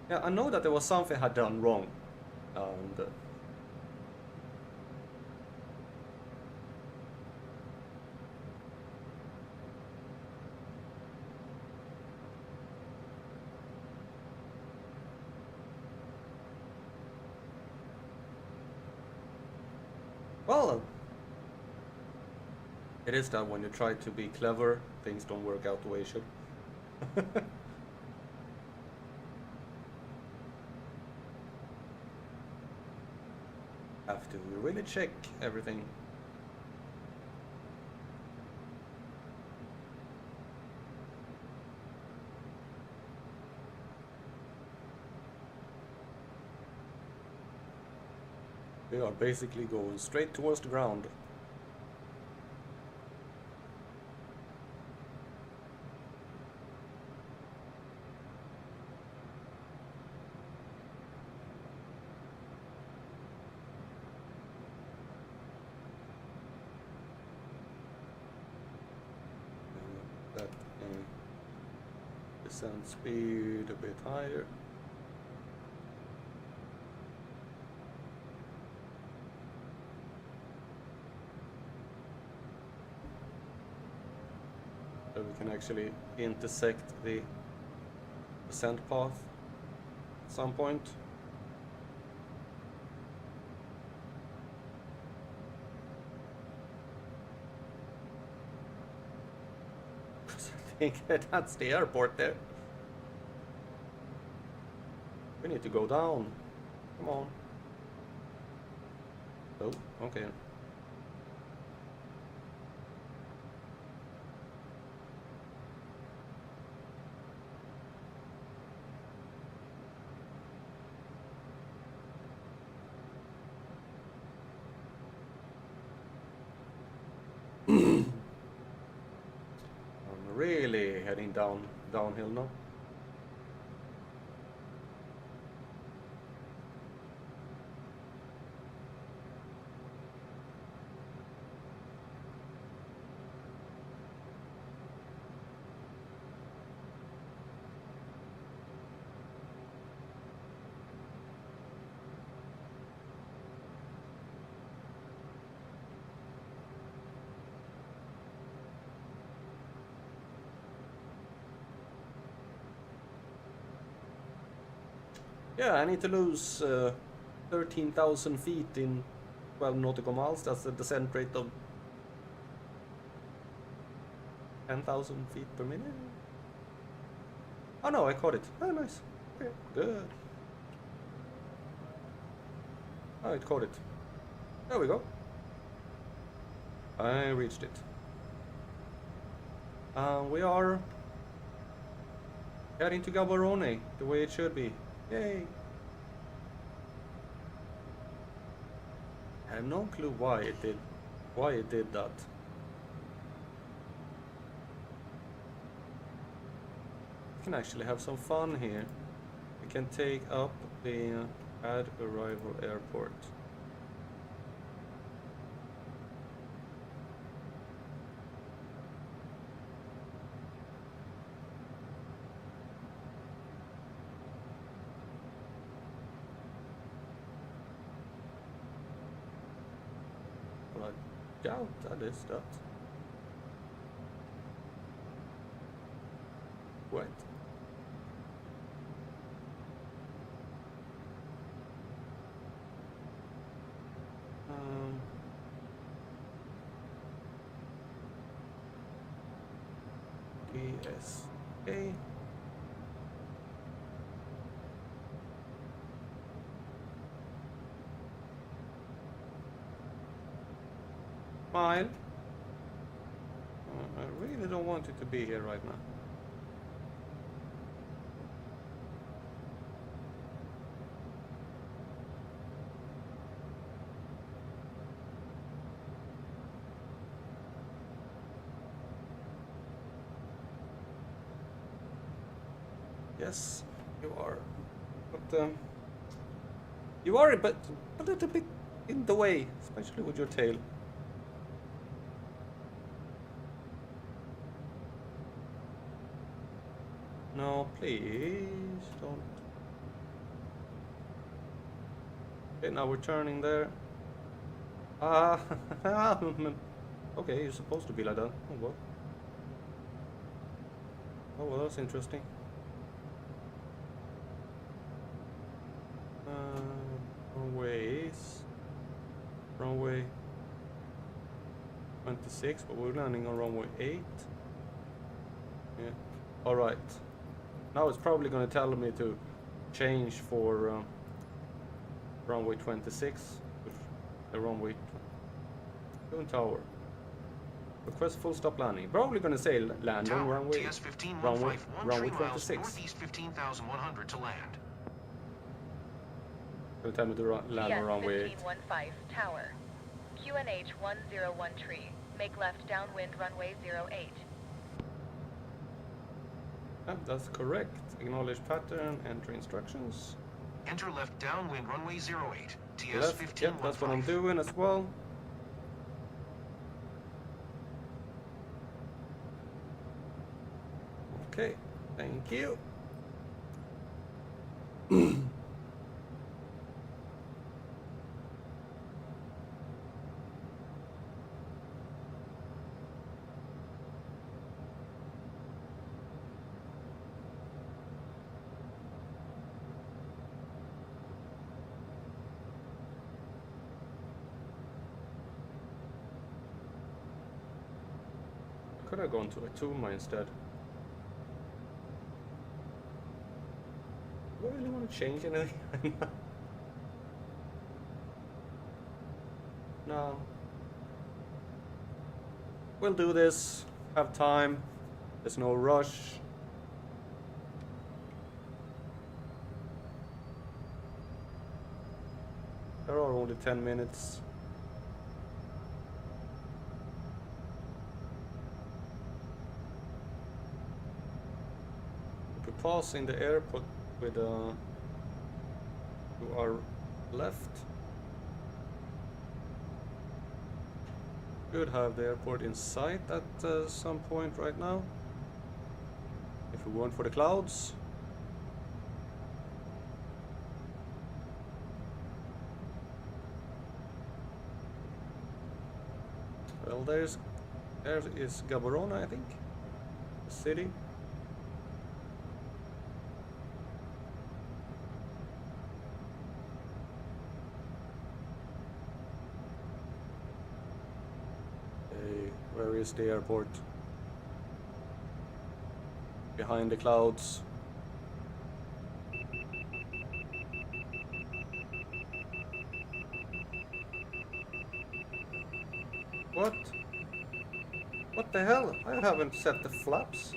Yeah, I know that there was something I had done wrong. And well, it is that when you try to be clever, things don't work out the way it should. Have to really check everything. We are basically going straight towards the ground. That descent speed a bit higher. So we can actually intersect the descent path at some point. I think that's the airport there. We need to go down. Come on. Oh, okay. Really heading downhill now. Yeah, I need to lose 13,000 feet in 12 nautical miles. That's a descent rate of 10,000 feet per minute. Oh no, I caught it. Oh, nice. Okay, good. Oh, it caught it. There we go. I reached it. We are heading to Gaborone, the way it should be. Yay! I have no clue why it did that. We can actually have some fun here. We can take up the add arrival airport. I doubt that is that. Wait. ESA. Fine. I really don't want it to be here right now. Yes, you are. But you are a little bit in the way, especially with your tail. No, please don't. Okay, now we're turning there. Ah, okay, you're supposed to be like that. Oh, what? Oh, well, that's interesting. Runway 26, but we're landing on runway 8. Yeah. All right. Now it's probably going to tell me to change for runway 26, the runway Twin Tower. Request full stop landing. Probably going to say land on Tower, runway TS 1515, runway 1 miles 26. northeast 15,100 to land. Going to tell me to land on runway 8. 1515 Tower. QNH 101 tree. Make left downwind runway 08. Yeah, that's correct. Acknowledge pattern. Enter instructions. Enter left downwind runway 08, TS Left. 1515. Yep, that's what I'm doing as well. Okay, thank you. Could have gone to a Tuma instead. Do I really want to change anything? No. We'll do this. Have time. There's no rush. There are only 10 minutes. We're passing the airport with to our left. Should have the airport in sight at some point right now. If we weren't for the clouds. Well, there is Gaborone, I think, the city. Where is the airport? Behind the clouds. What? What the hell? I haven't set the flaps.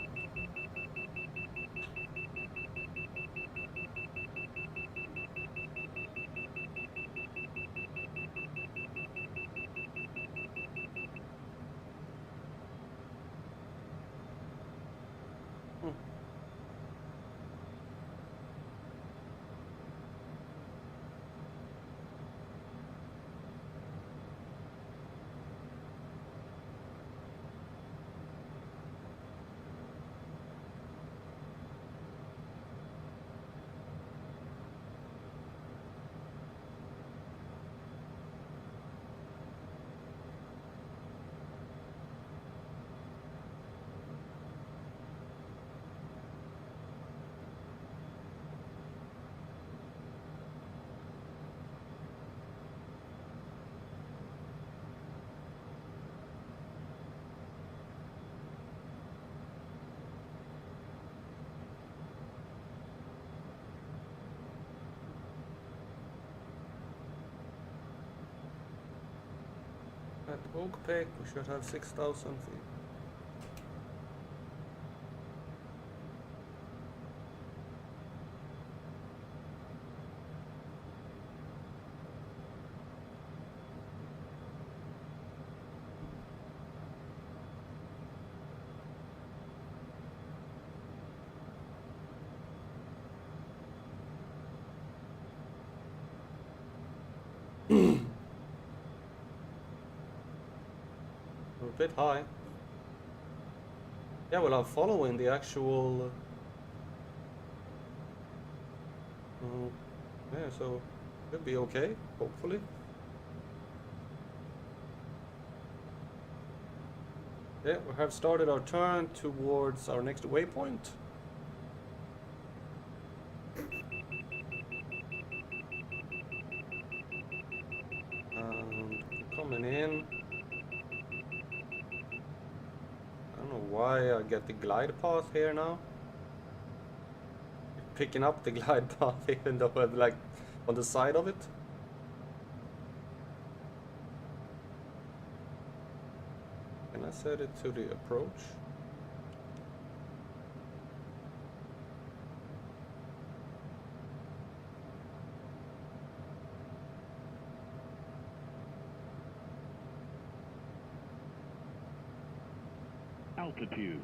At Oak Peak, we should have 6,000 feet. We're a bit high. Yeah, well, I'm following the actual. Yeah, so it'll be okay, hopefully. Yeah, we have started our turn towards our next waypoint. And coming in. I don't know why I get the glide path here now. Picking up the glide path even though I'm like on the side of it. Can I set it to the approach? Altitude.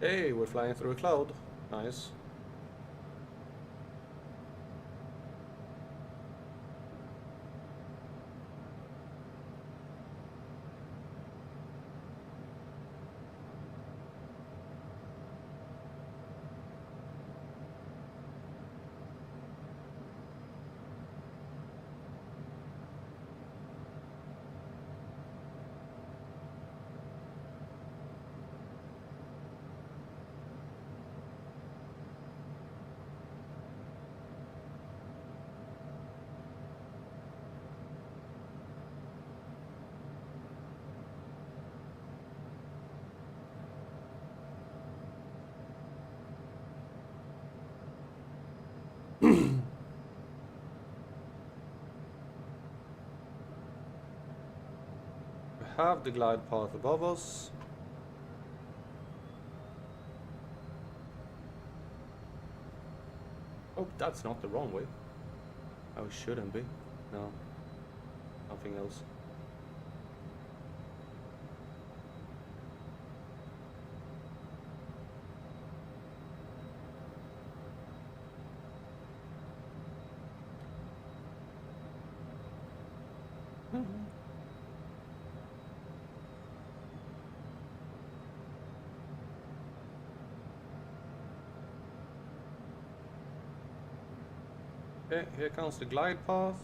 Hey, we're flying through a cloud. Nice. We have the glide path above us. Oh, that's not the wrong way. Oh, it shouldn't be. No. Something else. Okay, here comes the glide path.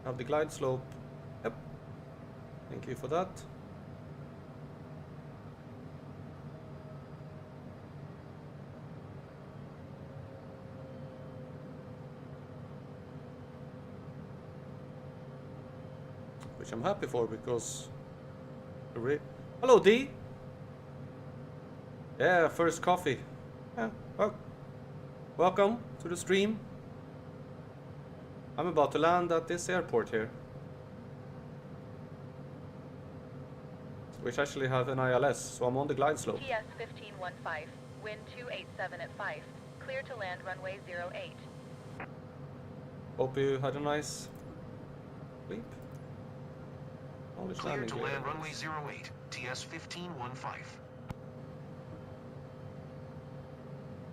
Have the glide slope. Yep. Thank you for that. Which I'm happy for because... Hello, D! Yeah, first coffee. Yeah, well, welcome to the stream. I'm about to land at this airport here. Which actually has an ILS, so I'm on the glide slope. TS 1515, wind 287 at 5. Clear to land runway 08. Hope you had a nice sleep. Always Clear landing to here. land runway 08, TS 1515.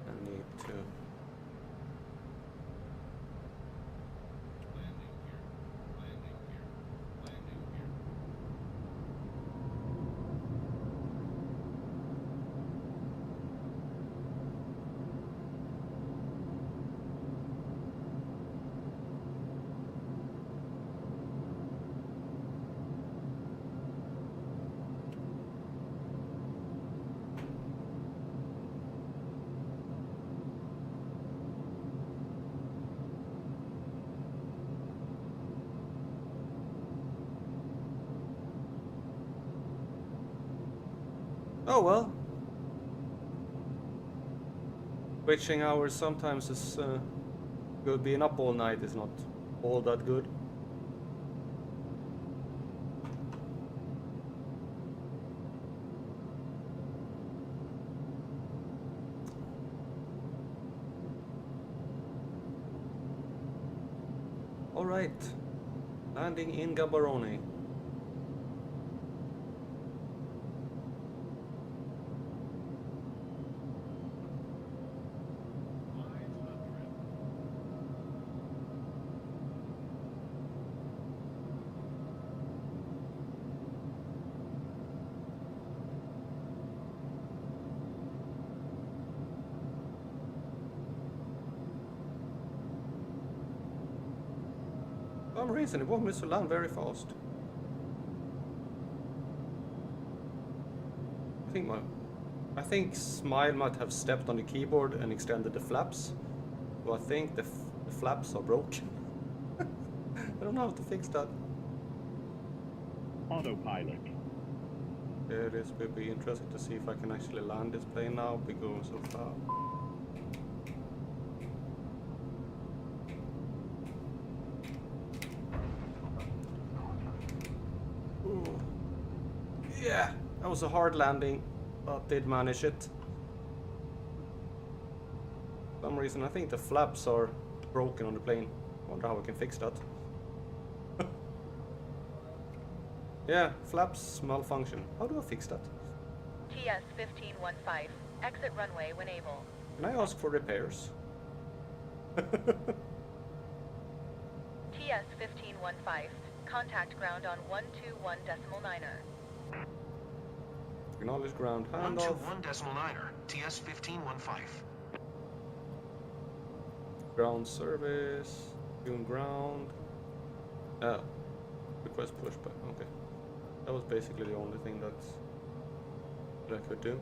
I need to... Oh well. Switching hours sometimes is good. Being up all night is not all that good. All right, landing in Gaborone. For some reason, it won't miss to land very fast. I think Smile might have stepped on the keyboard and extended the flaps. So I think the flaps are broken. I don't know how to fix that. Autopilot. Yeah, this will be interesting to see if I can actually land this plane now because of Ooh. Yeah, that was a hard landing, but did manage it. For some reason, I think the flaps are broken on the plane. Wonder how I can fix that. Yeah, flaps malfunction. How do I fix that? TS 1515. Exit runway when able. Can I ask for repairs? TS 1515. Contact ground on 121.9er. Acknowledge ground handoff. 121.9er, TS 1515. Ground service. Doing ground. Oh. Request pushback. Okay. That was basically the only thing that I could do.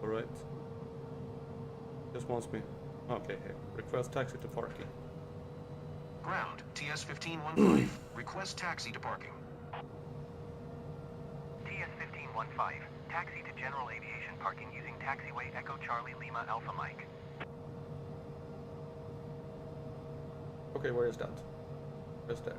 Alright. Just wants me. Okay, here. Request taxi to parking. Ground, TS 1515. Request taxi to parking. TS 1515. Taxi to general aviation parking using taxiway Echo Charlie Lima Alpha Mike. Okay, where is that? Just there.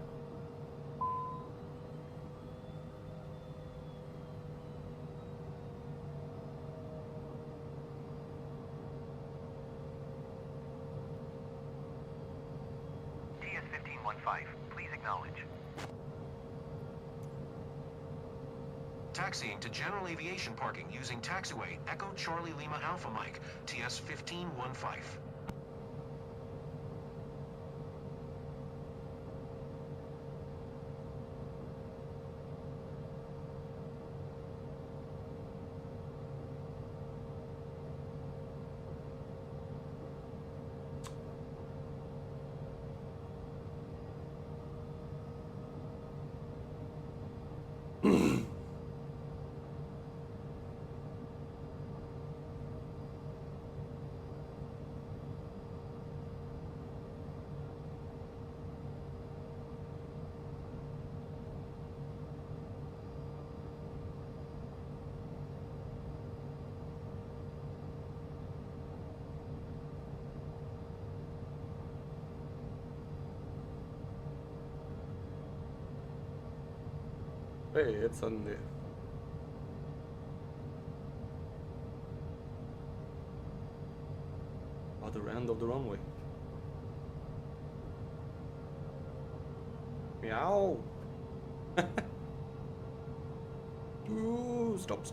TS 1515. Please acknowledge. Taxiing to general aviation parking using taxiway Echo Charlie Lima Alpha Mike, TS 1515. Hey, it's on the other end of the runway. Meow. Ooh, stop.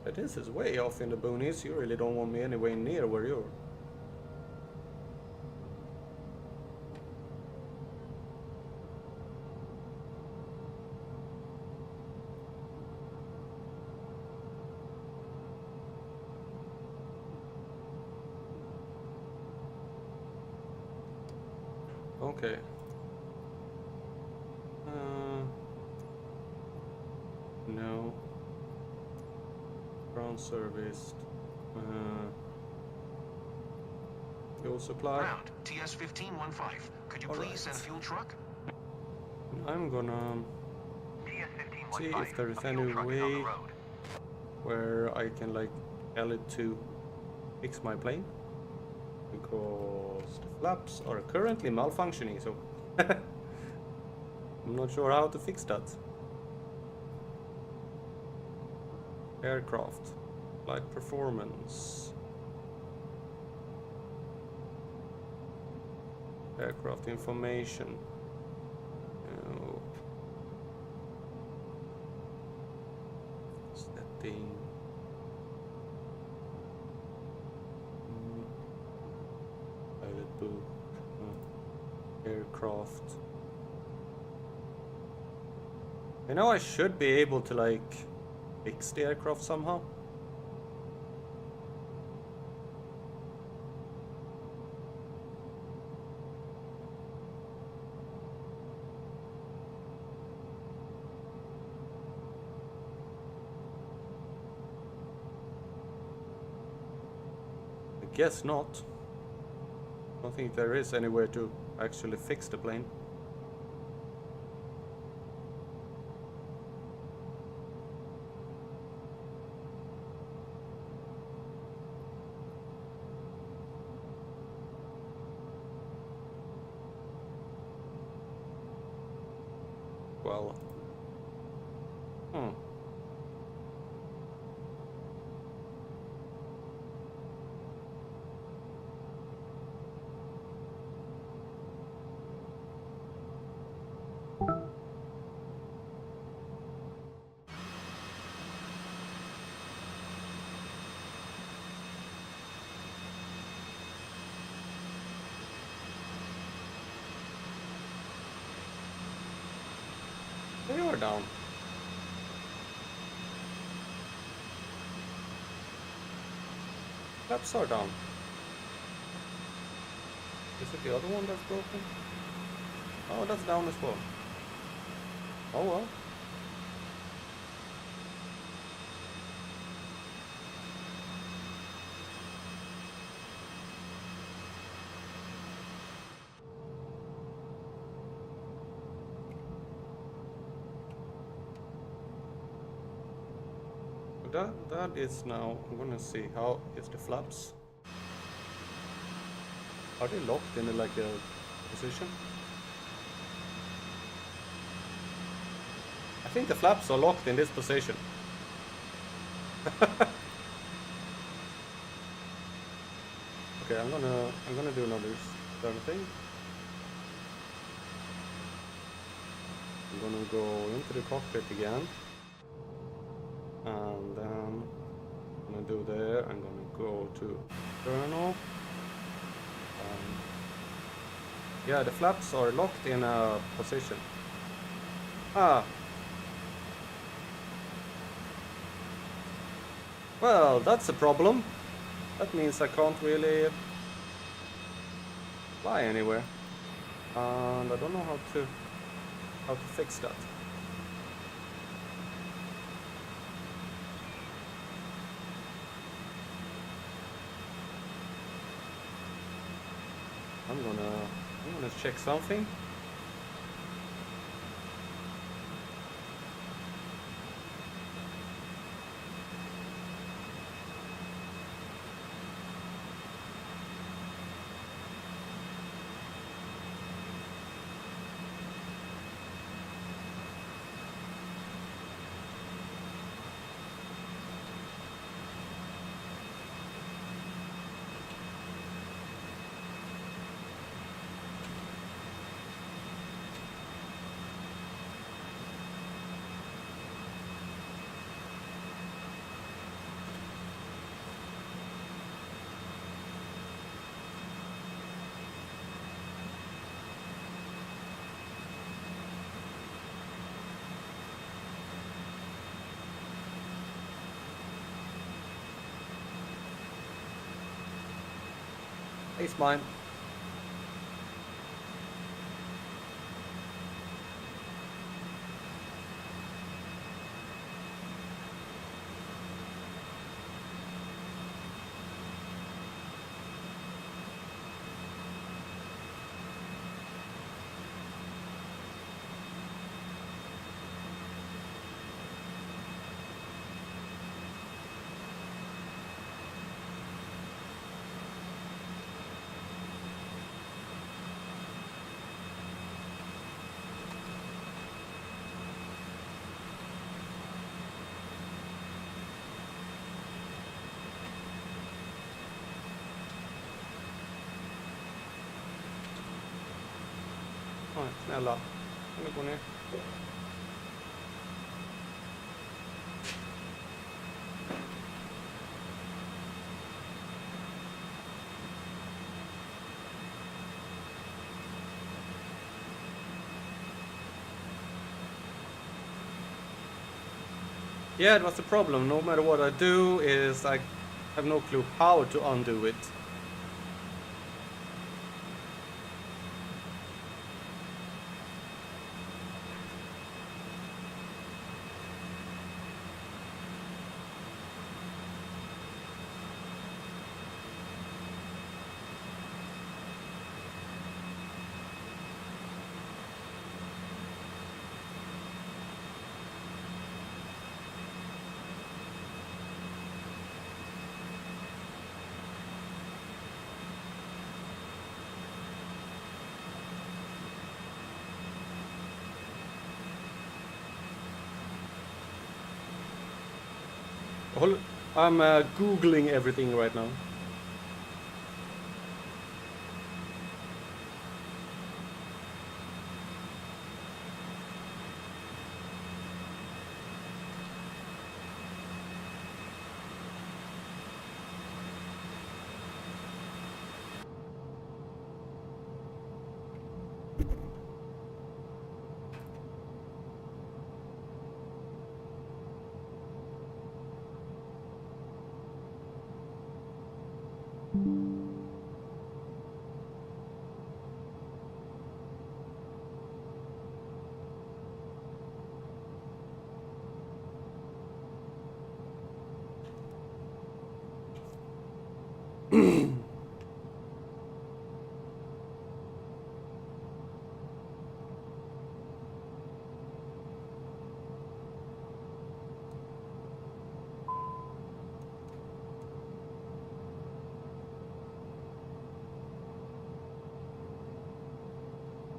But this is way off in the boonies. You really don't want me anywhere near where you're. Okay. No. Ground serviced. Fuel supply. Ground, TS-1515. Could you please send a fuel truck? I'm gonna see if there is any way where I can like tell it to fix my plane, because the flaps are currently malfunctioning, so I'm not sure how to fix that. Aircraft, flight performance, aircraft information. No. Setting. Pilot book. Aircraft. You know, I should be able to like fix the aircraft somehow. I guess not. I don't think there is anywhere to actually fix the plane. Well, they are down. Flaps are down. Is it the other one that's broken? Oh, that's down as well. Oh well. That is now. I'm gonna see how is the flaps. Are they locked in like a position? I think the flaps are locked in this position. Okay, I'm gonna do another thing. I'm gonna go into the cockpit again. And then I'm gonna do there. I'm gonna go to external. Yeah, the flaps are locked in a position. Ah. Well, that's a problem. That means I can't really fly anywhere. And I don't know how to fix that. I'm gonna check something. It's mine. Oj, snälla. Kan du gå ner? Yeah, that's the problem. No matter what I do, is I have no clue how to undo it. I'm Googling everything right now.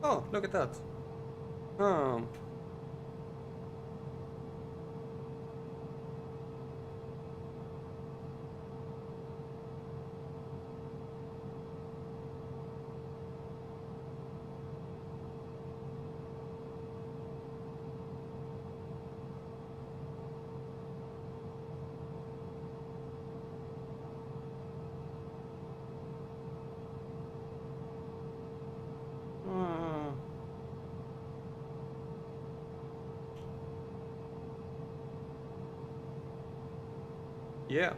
Oh, look at that. Um, uh, yeah.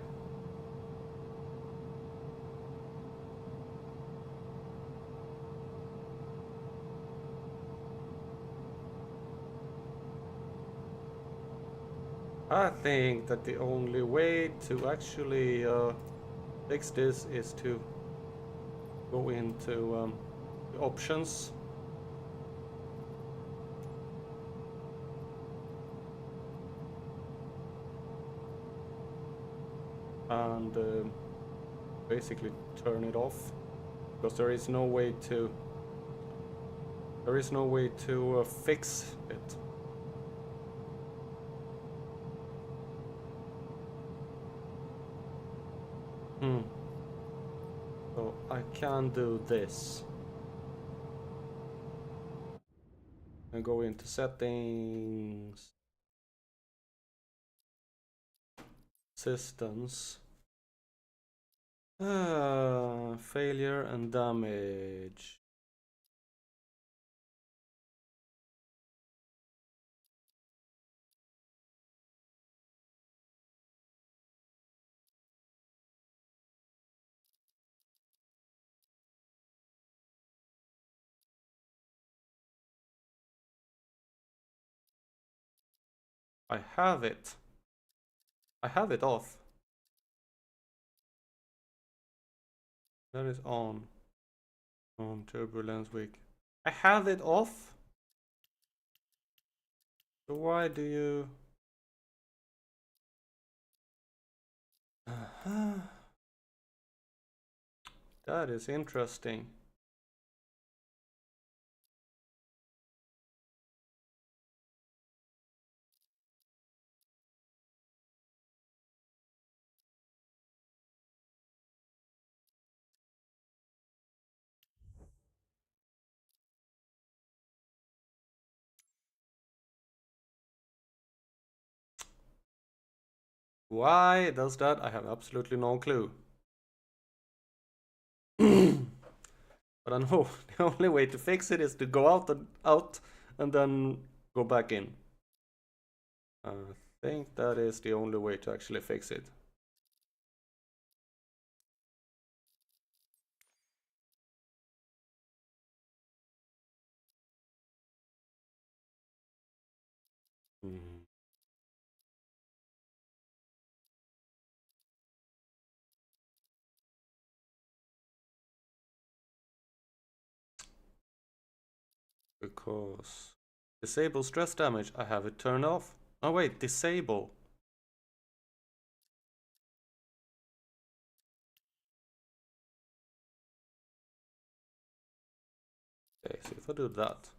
I think that the only way to actually fix this is to go into the options. And basically turn it off, because there is no way to fix it. So I can do this. And go into settings, systems, failure and damage. I have it. I have it off. That is on. On turbulence weak. I have it off. So why do you? That is interesting. Why it does that, I have absolutely no clue. But I know the only way to fix it is to go out and then go back in. I think that is the only way to actually fix it. Because disable stress damage, I have it turned off. Oh wait, disable. Okay, so if I do that,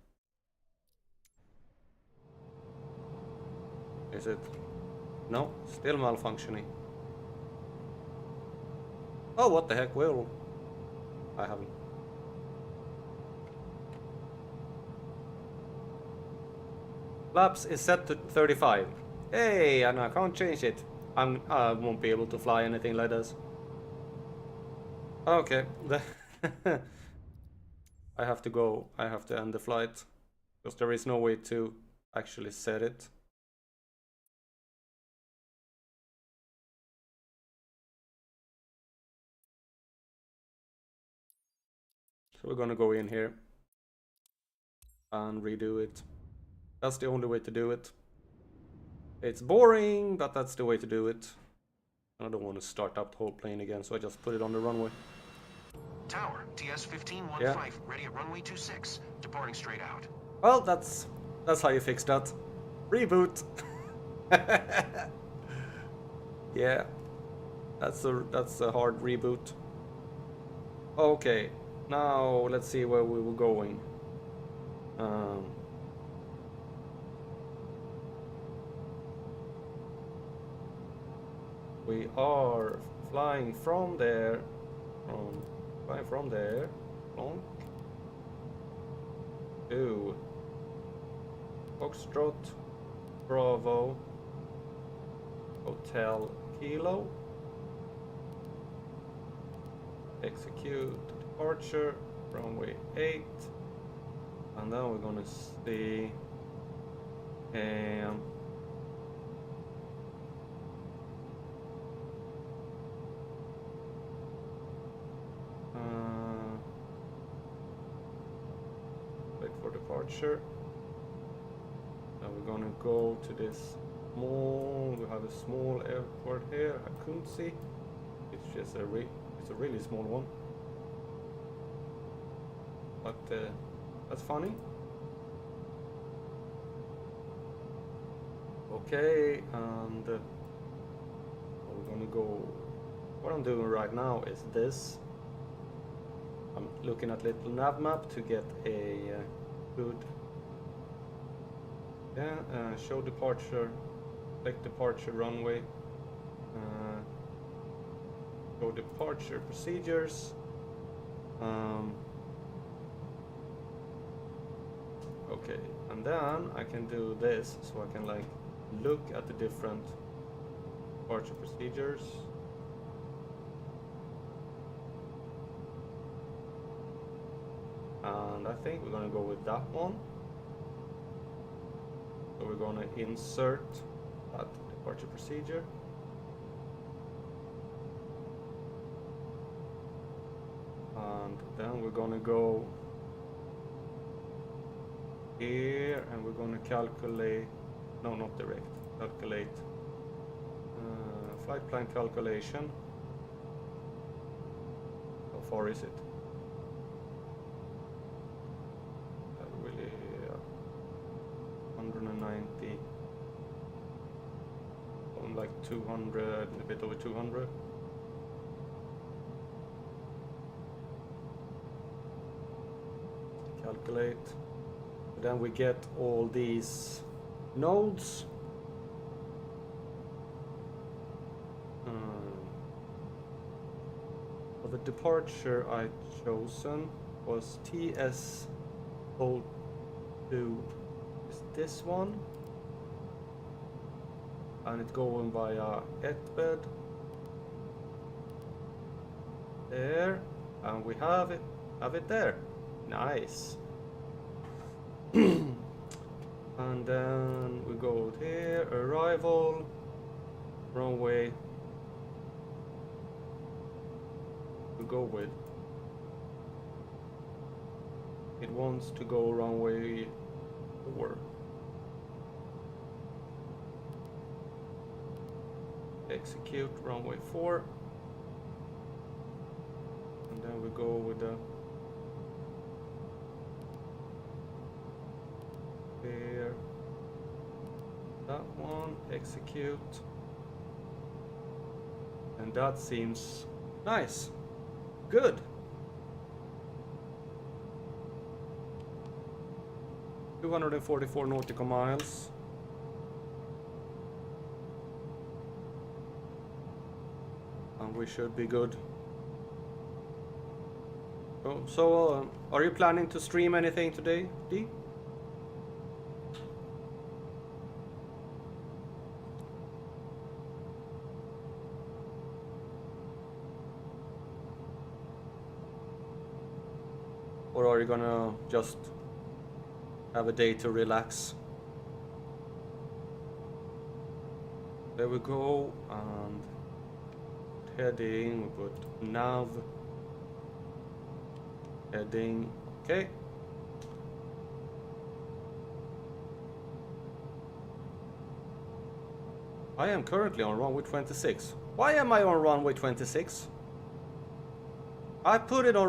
is it? No, still malfunctioning. Oh, what the heck? Well, I haven't. Flaps is set to 35. Hey, and I can't change it. I won't be able to fly anything like this. Okay, I have to go. I have to end the flight because there is no way to actually set it. So we're gonna go in here and redo it. That's the only way to do it. It's boring, but that's the way to do it. I don't want to start up the whole plane again, so I just put it on the runway. Tower, TS-1515, ready at runway 26, departing straight out. Well, that's how you fix that. Reboot. Yeah, that's a hard reboot. Okay, now let's see where we were going. We are flying from there, plonk, to Foxtrot, Bravo, Hotel Kilo, execute departure, runway 8, and then we're gonna see wait for departure. Then we're gonna go to this small, we have a small airport here, Hakunsi. It's just it's a really small one. But that's funny. Okay, and we're gonna go. What I'm doing right now is this. I'm looking at little nav map to get a good. Yeah, show departure, select departure runway. Show departure procedures. Okay, and then I can do this, so I can like look at the different departure procedures. And I think we're gonna go with that one. So we're gonna insert that departure procedure. And then we're gonna go here and we're gonna calculate, no, not direct, calculate flight plan calculation. How far is it? Really 190, on like 200, a bit over 200. Calculate. Then we get all these nodes. Well, the departure I chosen was TS02. Is this one? and it's going via Etbed. There, and we have it there. Nice. And then we go here, arrival, runway. We go with. It wants to go runway 4. Execute runway 4. And then we go with the there. That one, execute. And that seems nice. Good. $244 nautical miles. And we should be good. So, are you planning to stream anything today, Dee? Or are you gonna just have a day to relax? There we go, and heading, we put nav, heading, okay. I am currently on runway 26. Why am I on runway 26? I put it on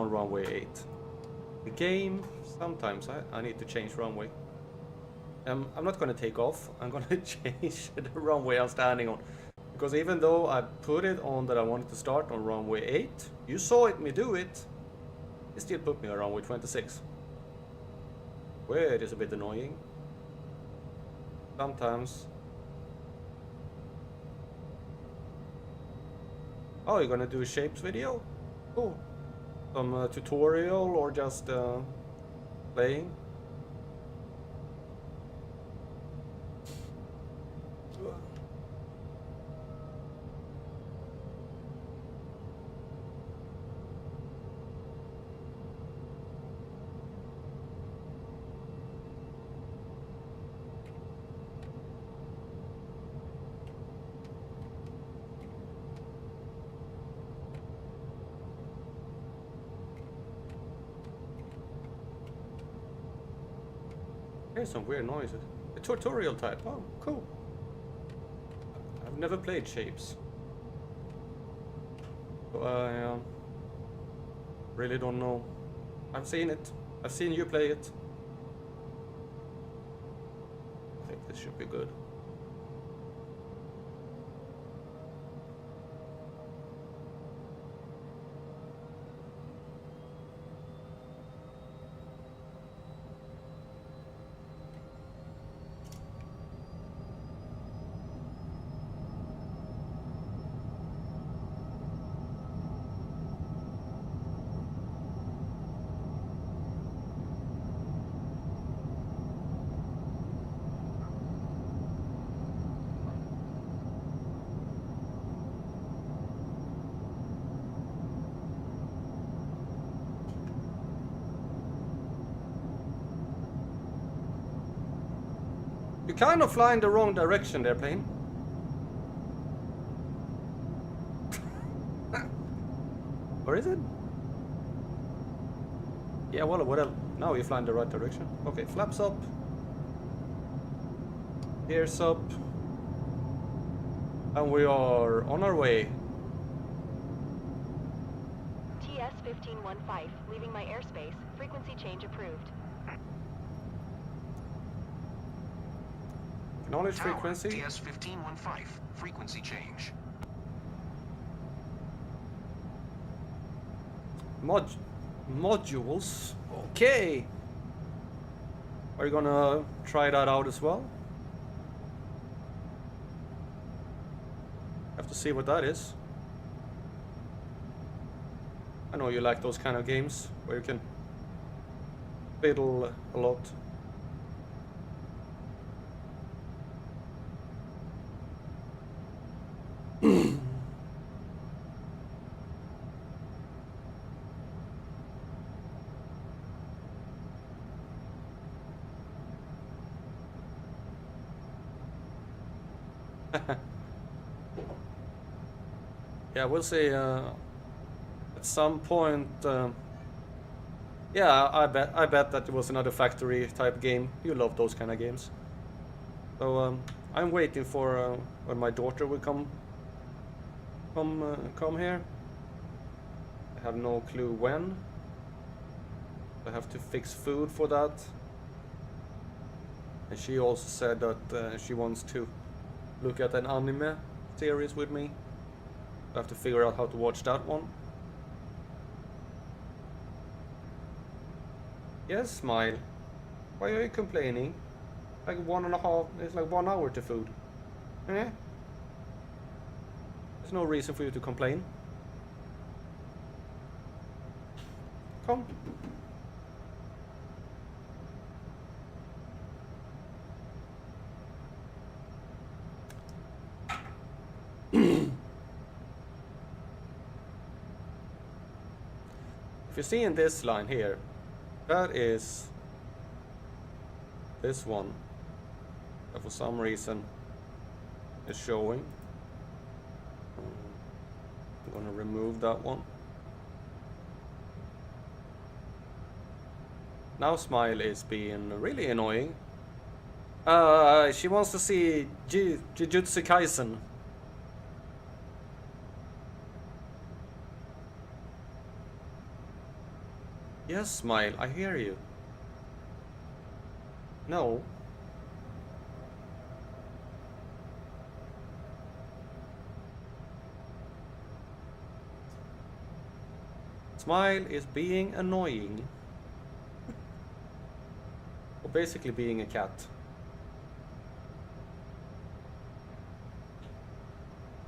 runway 8. The game, sometimes I need to change runway. I'm not gonna take off, I'm gonna change the runway I'm standing on. Because even though I put it on that I wanted to start on runway 8, you saw me do it, it still put me on runway 26. Where it is a bit annoying. Sometimes. Oh, you're gonna do a shapes video? Cool. Some tutorial or just playing? Here's some weird noises. A tutorial type. Oh, cool. I've never played shapes. So I really don't know. I've seen it. I've seen you play it. I think this should be good. You're kind of flying the wrong direction there, plane. Or is it? Yeah, well, whatever. Now you're flying the right direction. Okay, flaps up. Gears up. And we are on our way. TS 1515, leaving my airspace. Frequency change approved. Acknowledge Tower, frequency. TS 1515, frequency change. Modules. Okay. Are you gonna try that out as well? Have to see what that is. I know you like those kind of games where you can fiddle a lot. Yeah, we'll see. At some point, yeah, I bet that it was another factory type game. You love those kind of games. So I'm waiting for when my daughter will come here. I have no clue when. I have to fix food for that. And she also said that she wants to look at an anime series with me. I have to figure out how to watch that one. Yes, Smile. Why are you complaining? Like 1.5, it's like 1 hour to food. Eh? There's no reason for you to complain. Come. If you see in this line here, that is this one that for some reason is showing. I'm gonna remove that one. Now Smile is being really annoying. She wants to see Jujutsu Kaisen. Yes, Smile, I hear you. No. Smile is being annoying. Or basically being a cat.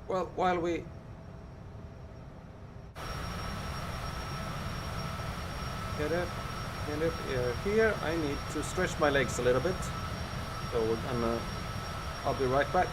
Well, while we... Get it here. I need to stretch my legs a little bit. So I'll be right back.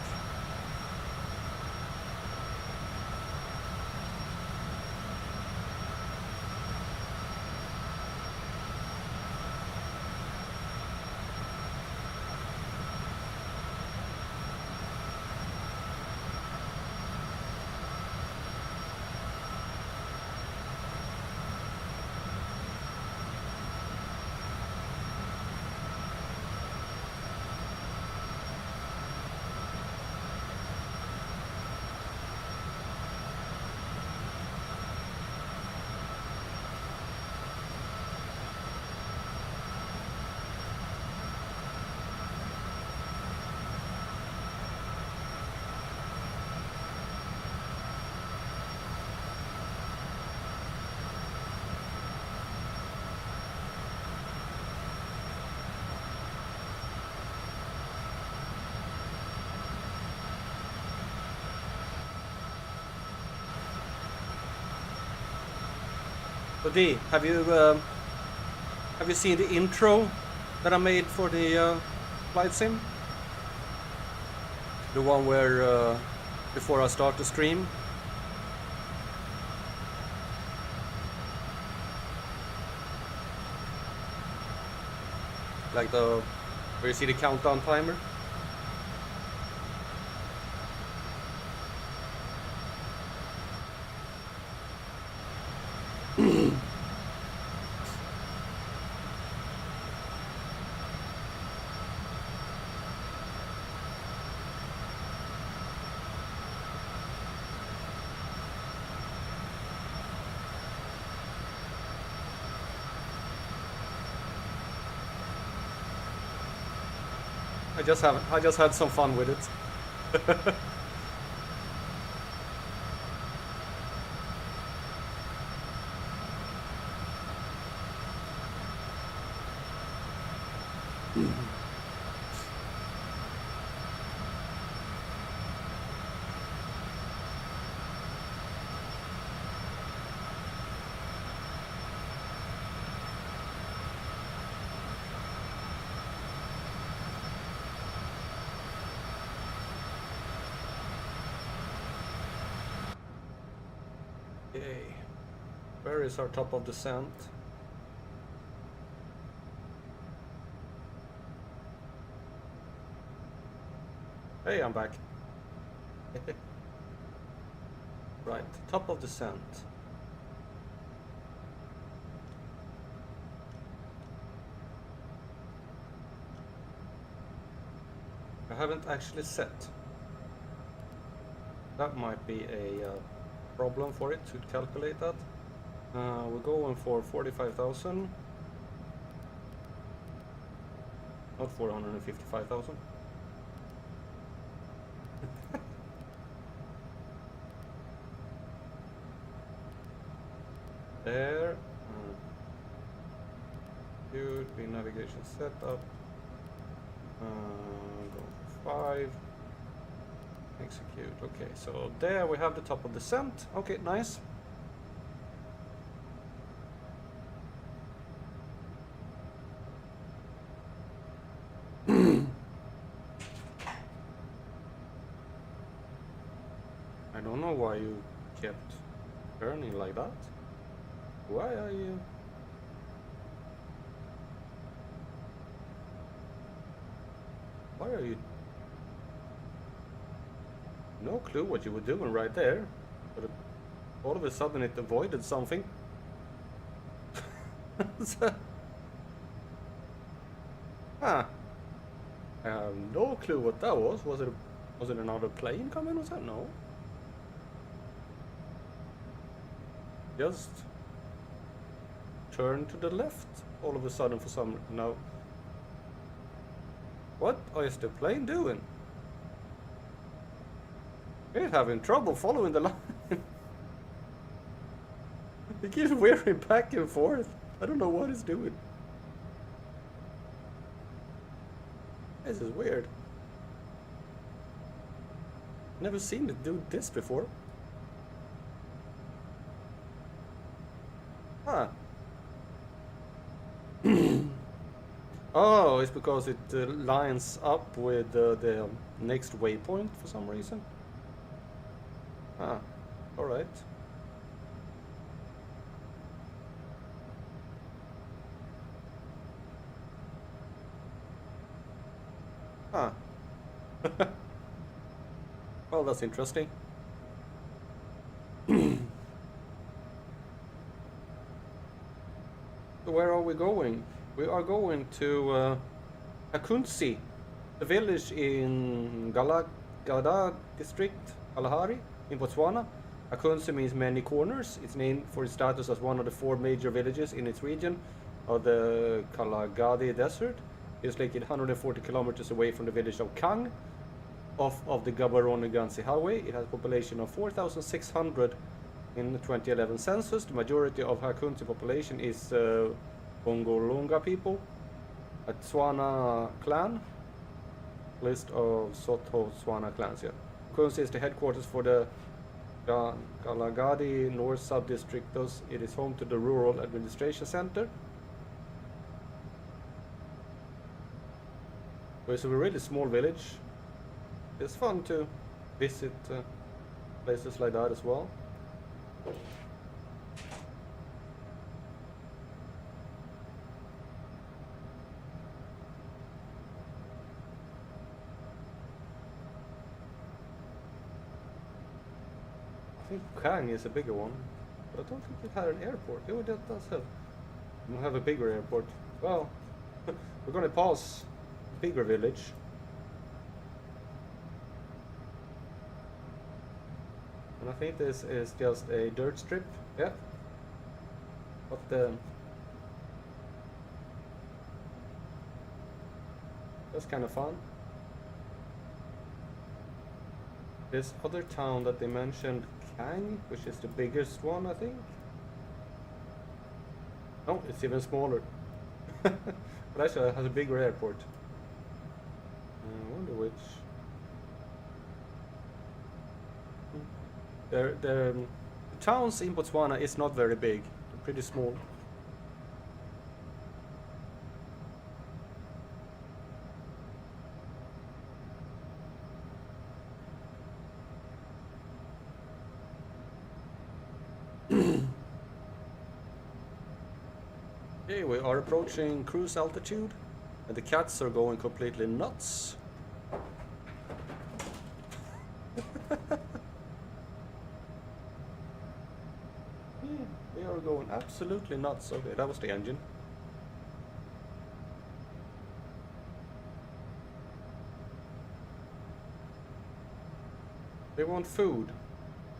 So D, have you seen the intro that I made for the flight sim? The one where before I start the stream. Like where you see the countdown timer. I just had some fun with it. Okay, where is our top of descent? Hey, I'm back. Right, top of descent. I haven't actually set. That might be a problem for it to calculate that. We're going for 45,000. Not 455,000. There. Good. Be navigation setup. Go for 5. Execute. Okay, so there we have the top of descent. Okay, nice. I don't know why you kept turning like that. Why are you? Why are you? No clue what you were doing right there, but all of a sudden it avoided something. Huh. I have no clue what that was. Was it another plane coming? Was that? No. Just turn to the left all of a sudden for some. No. What is the plane doing? It's having trouble following the line. It keeps veering back and forth. I don't know what it's doing. This is weird. Never seen it do this before. Huh. Oh, it's because it lines up with the next waypoint for some reason. Ah, alright. Huh. Well, that's interesting. So where are we going? We are going to Akunsi, a village in Galagada district, Kalahari, in Botswana. Akunsi means many corners. It's named for its status as one of the 4 major villages in its region of the Kalagadi Desert. It's located 140 kilometers away from the village of Kang, off of the Gaborone-Ganzi highway. It has a population of 4,600 in the 2011 census. The majority of Akunsi population is Bongolonga people, a Tswana clan. List of Sotho Tswana clans here. Akunsi is the headquarters for the Kalagadi North Sub-District. Thus, it is home to the Rural Administration Center. It's a really small village. It's fun to visit places like that as well. I think Kang is a bigger one, but I don't think it had an airport. Oh, that does have a bigger airport. Well, we're gonna pause a bigger village. And I think this is just a dirt strip. Yeah. But that's kind of fun. This other town that they mentioned, Kang, which is the biggest one, I think. Oh, it's even smaller. But actually it has a bigger airport. I wonder which. The towns in Botswana is not very big. They're pretty small. Okay, we are approaching cruise altitude, and the cats are going completely nuts. absolutely not so good. That was the engine. They want food.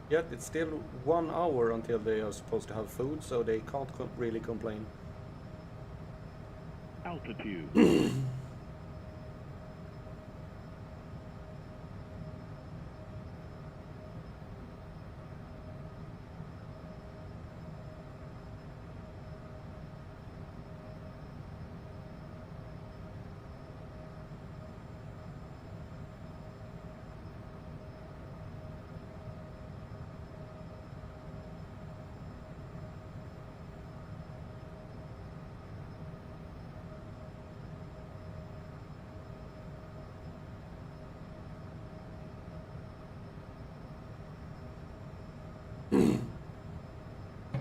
Yet it's still 1 hour until they are supposed to have food, so they can't really complain. Altitude.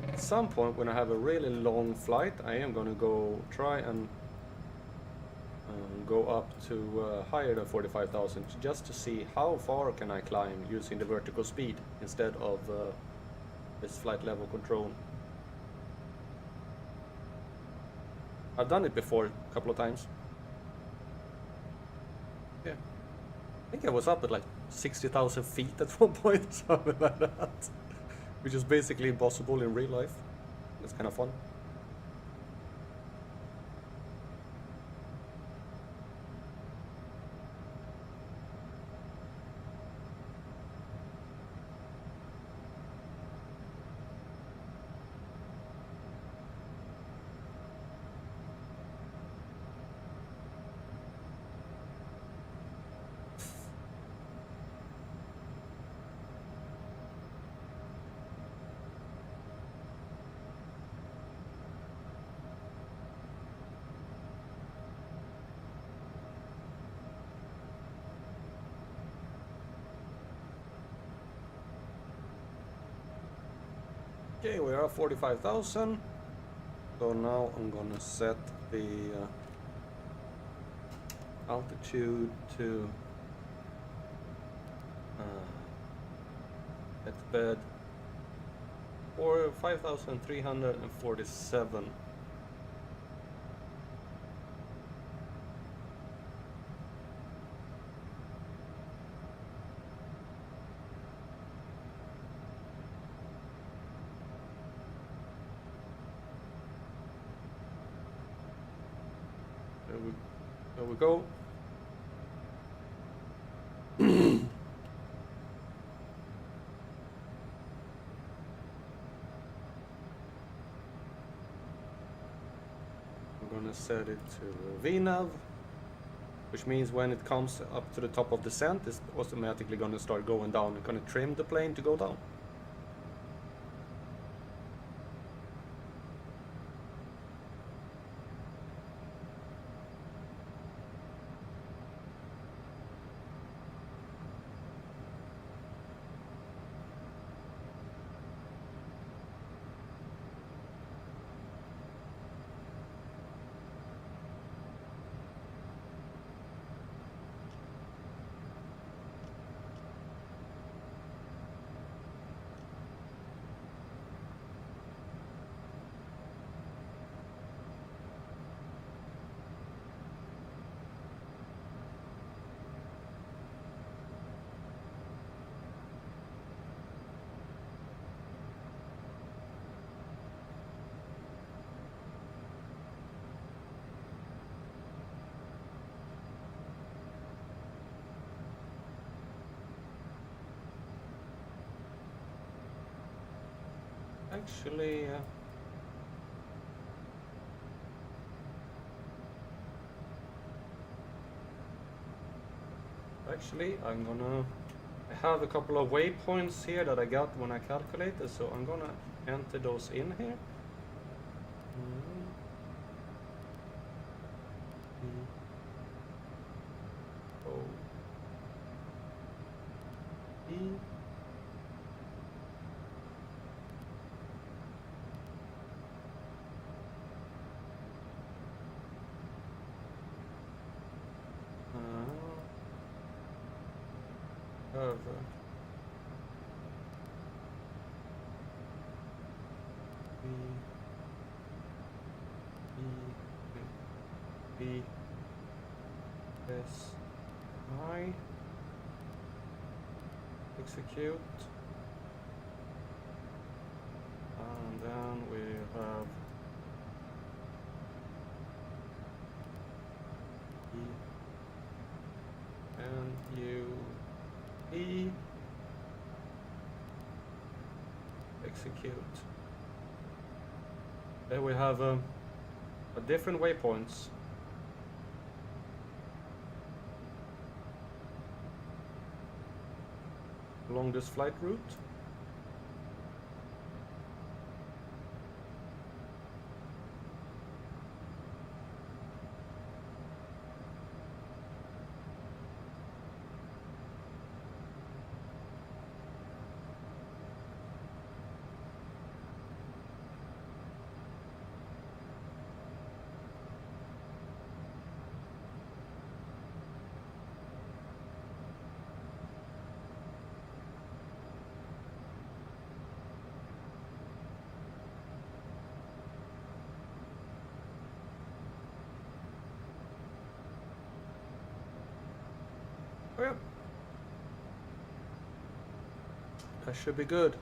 At some point when I have a really long flight, I am gonna go try and go up to higher than 45,000 just to see how far can I climb using the vertical speed instead of this flight level control. I've done it before a couple of times. Yeah, I think I was up at like 60,000 feet at one point, something like that. Which is basically impossible in real life. It's kind of fun. Okay, we are at 45,000. So now I'm gonna set the altitude to at bed for 5,347. There we go. I'm gonna set it to VNAV, which means when it comes up to the top of descent, it's automatically gonna start going down. I'm gonna trim the plane to go down. Actually, I have a couple of waypoints here that I got when I calculated, so I'm gonna enter those in here. B S I. Execute. And then we have E-N-U-E. Execute. There we have a different waypoints. Along this flight route. Oh yeah. That should be good.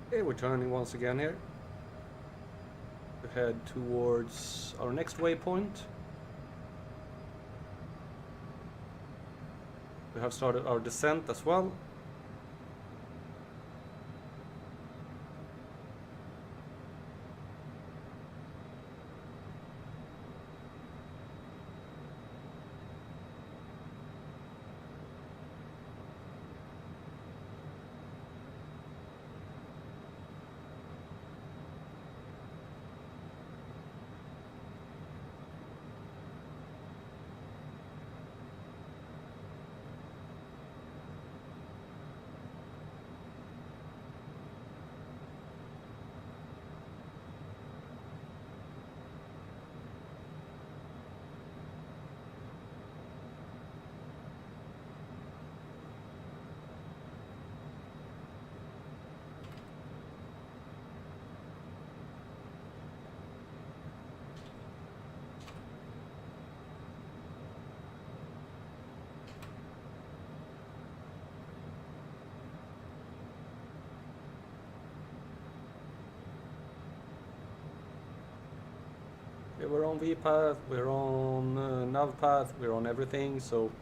Okay, we're turning once again here to head towards our next waypoint. We have started our descent as well. Okay, we're on VPath, we're on NavPath, we're on everything, so...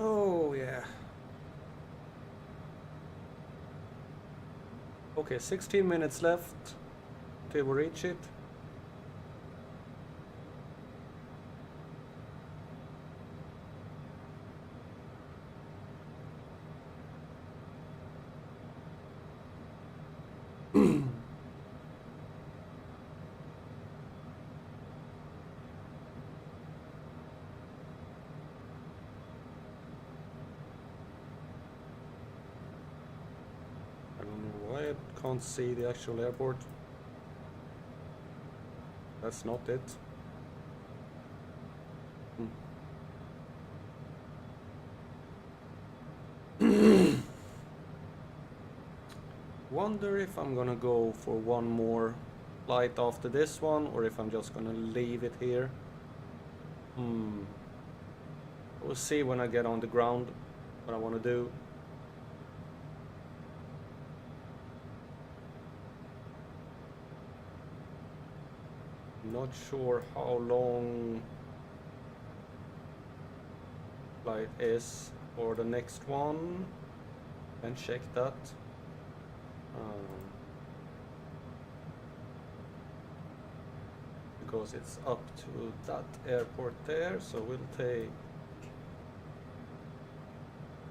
Oh, yeah. Okay, 16 minutes left till we reach it. I don't know why I can't see the actual airport. That's not it. Wonder if I'm gonna go for one more flight after this one, or if I'm just gonna leave it here. We'll see when I get on the ground what I want to do. Not sure how long flight is for the next one. Can check that. Because it's up to that airport there, so we'll take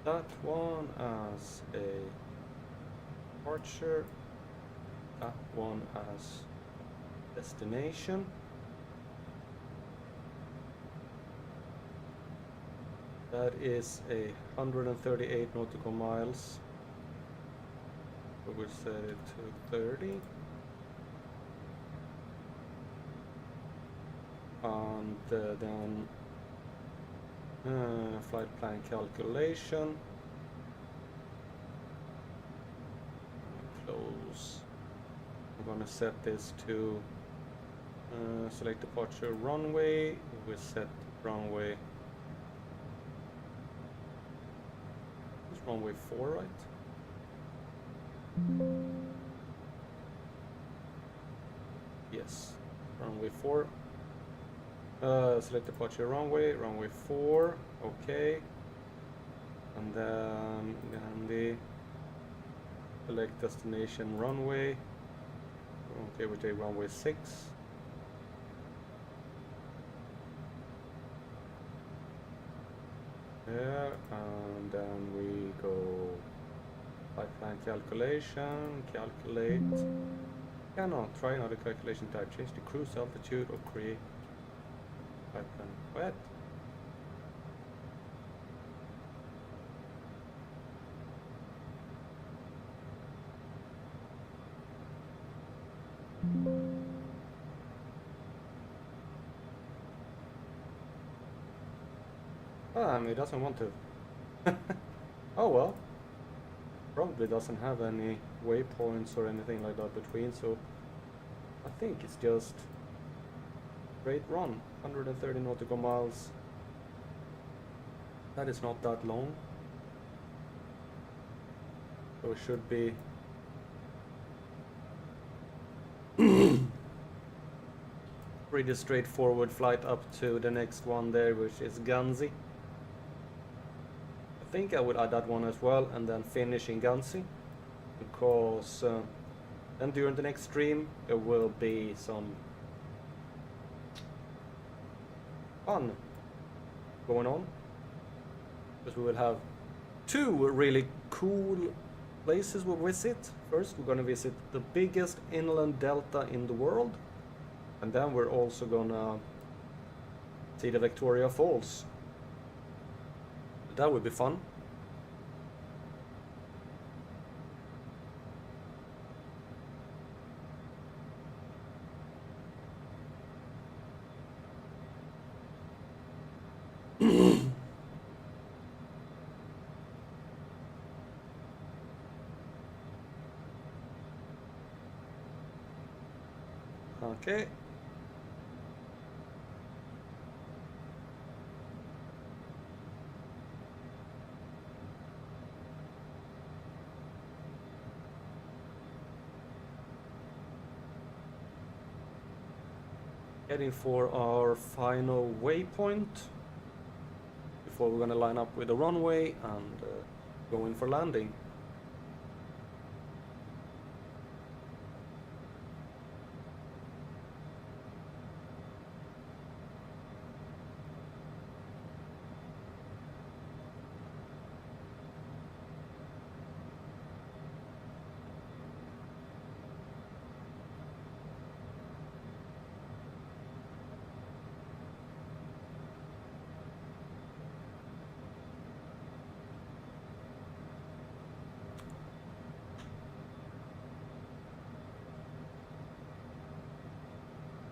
that one as a departure. that one as destination. That is 138 nautical miles. We will set it to 30. And then flight plan calculation. Close. I'm gonna set this to select departure runway. We set runway. It's runway 4, right? Yes, runway 4. Select departure runway 4, okay. And then the select destination runway. Okay, we take runway 6. There, and then we go flight plan calculation, calculate. Cannot try another calculation type, change the cruise altitude or create flight plan. What? He doesn't want to. Oh well. Probably doesn't have any waypoints or anything like that between, so I think it's just straight run. 130 nautical miles. That is not that long. So it should be pretty straightforward flight up to the next one there, which is Guernsey. I think I would add that one as well and then finish in Guernsey, because then during the next stream there will be some fun going on, because we will have 2 really cool places we'll visit. First we're going to visit the biggest inland delta in the world, and then we're also gonna see the Victoria Falls. That would be fun. Okay. Heading for our final waypoint before we're gonna line up with the runway and go in for landing.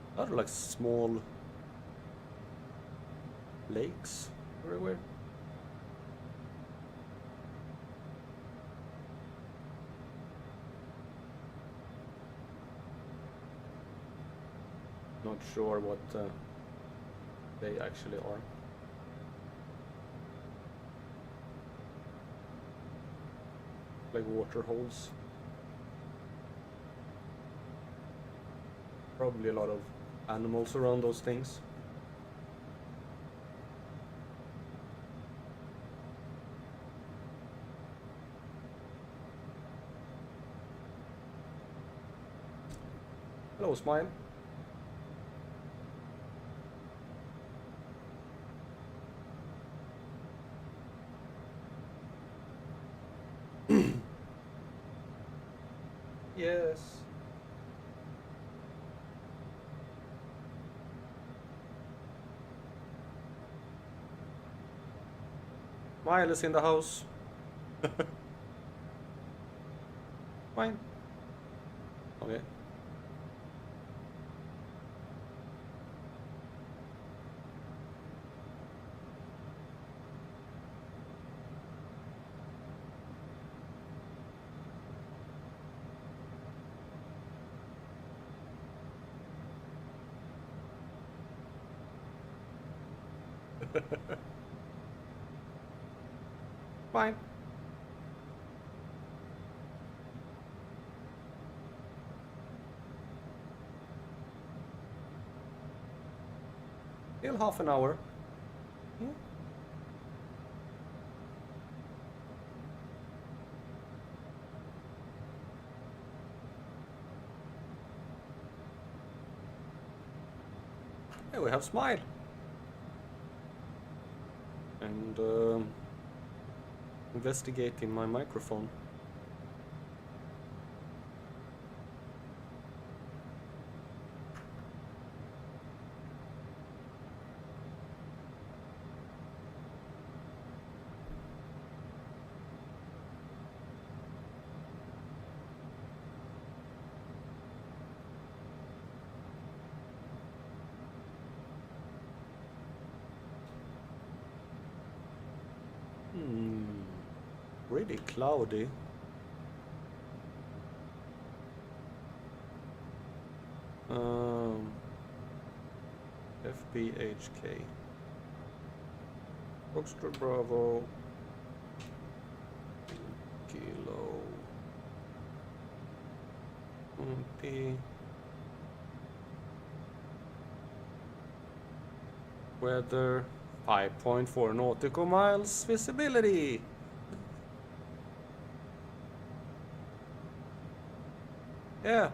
A lot of like small lakes everywhere. Not sure what they actually are. Like water holes. Probably a lot of animals around those things. Hello, Smile. Yes. Smile is in the house. Fine. Okay. Fine. Still half an hour. Yeah. Here we have Smile. And investigating my microphone. Really cloudy. FBHK. Foxtrot Bravo. Kilo. P. Weather. 5.4 nautical miles visibility. Yeah,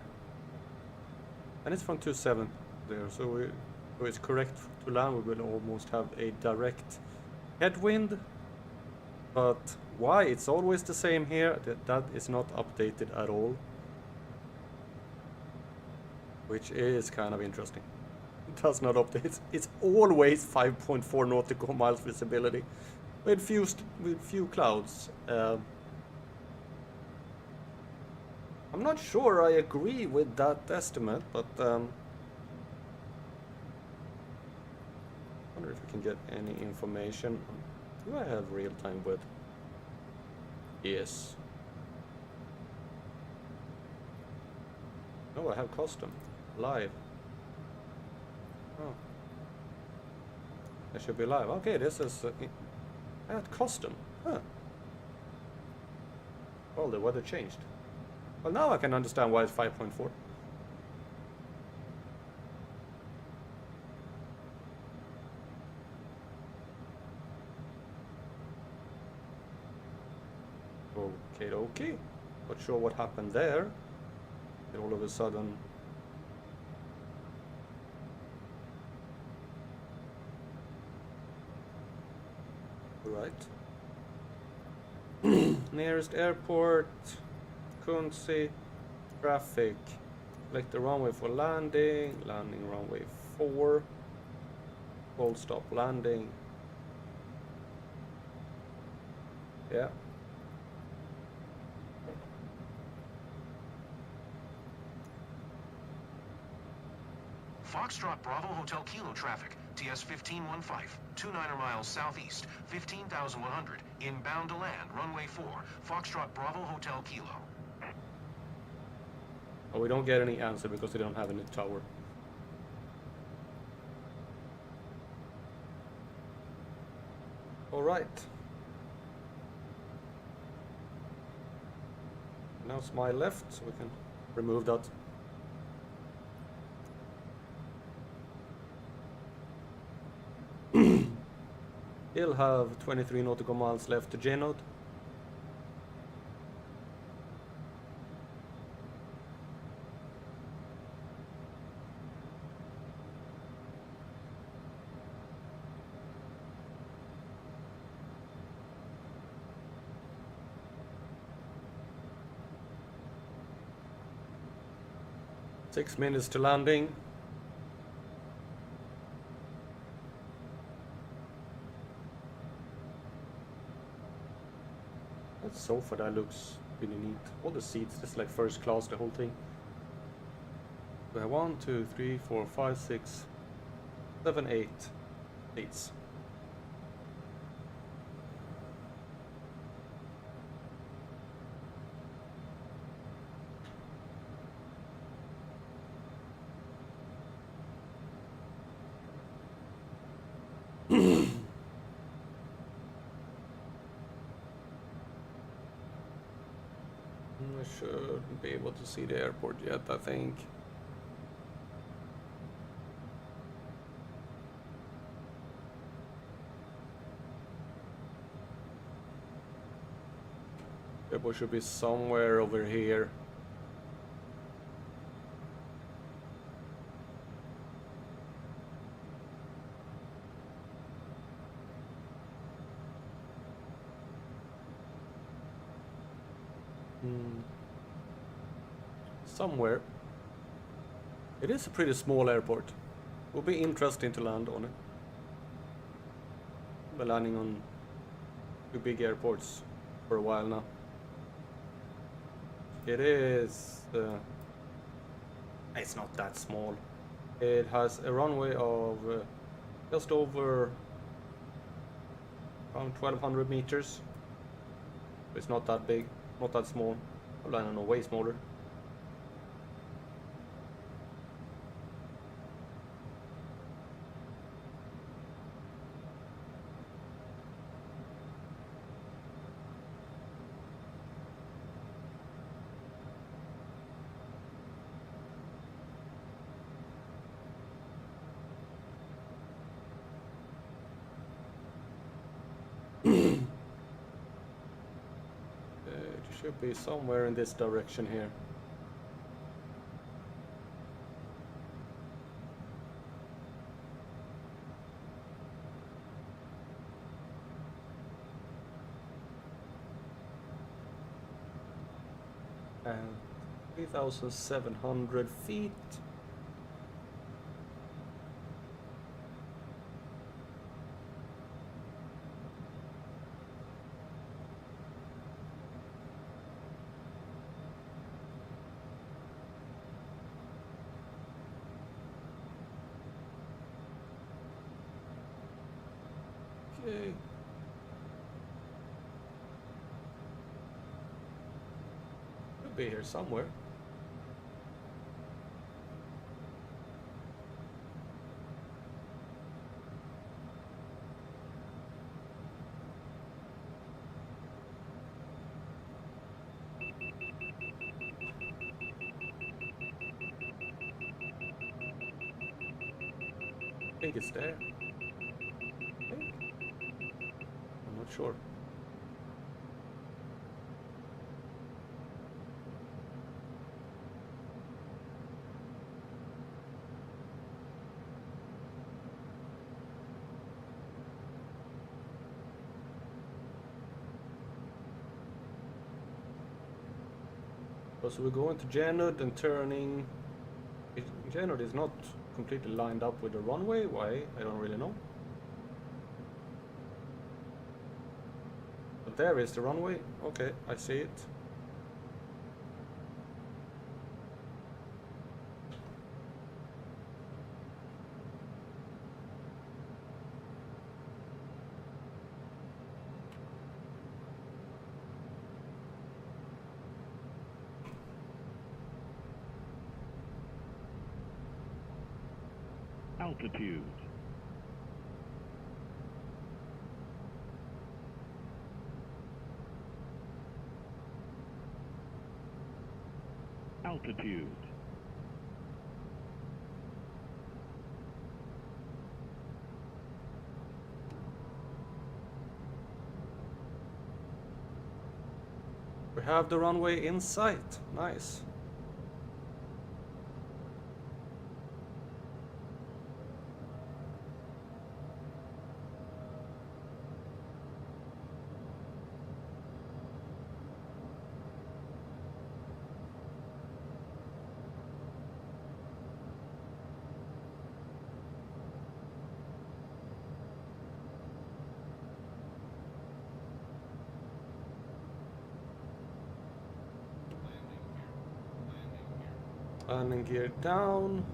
and it's from 27 there, so it's correct to land. We will almost have a direct headwind, but why it's always the same here, that is not updated at all, which is kind of interesting. It does not update. It's always 5.4 nautical miles visibility with few clouds. I'm not sure I agree with that estimate, but wonder if we can get any information. Do I have real time with? Yes. No, I have custom live. Oh, I should be live. Okay, this is I had custom. Huh. Well, the weather changed. Well, now I can understand why it's 5.4. Okay. Not sure what happened there. And all of a sudden... Right. Nearest airport... Kunzi, traffic, select the runway for landing, landing runway 4, full stop landing, yeah. Foxtrot Bravo Hotel Kilo traffic, TS 1515, 29er miles southeast, 15,100, inbound to land, runway 4, Foxtrot Bravo Hotel Kilo. Oh, we don't get any answer because they don't have any tower. All right. Now Smile left, so we can remove that. Still have 23 nautical miles left to J-node. Six minutes to landing. That sofa that looks really neat. All the seats, just like first class, the whole thing. We have 1, 2, 3, 4, 5, 6, 7, 8 seats. I shouldn't be able to see the airport yet, I think. Airport should be somewhere over here. Somewhere. It is a pretty small airport. Will be interesting to land on it. We're landing on 2 big airports for a while now. It is... it's not that small. It has a runway of just over around 1200 meters. It's not that big, not that small. Well, I don't know, way smaller. It should be somewhere in this direction here. And 3,700 feet. Okay. Could be here somewhere. I think it's there. I'm not sure. So we're going to Janud and turning. Janud is not completely lined up with the runway. Why? I don't really know. But there is the runway. Okay, I see it. Altitude. Altitude. We have the runway in sight. Nice. Landing gear down.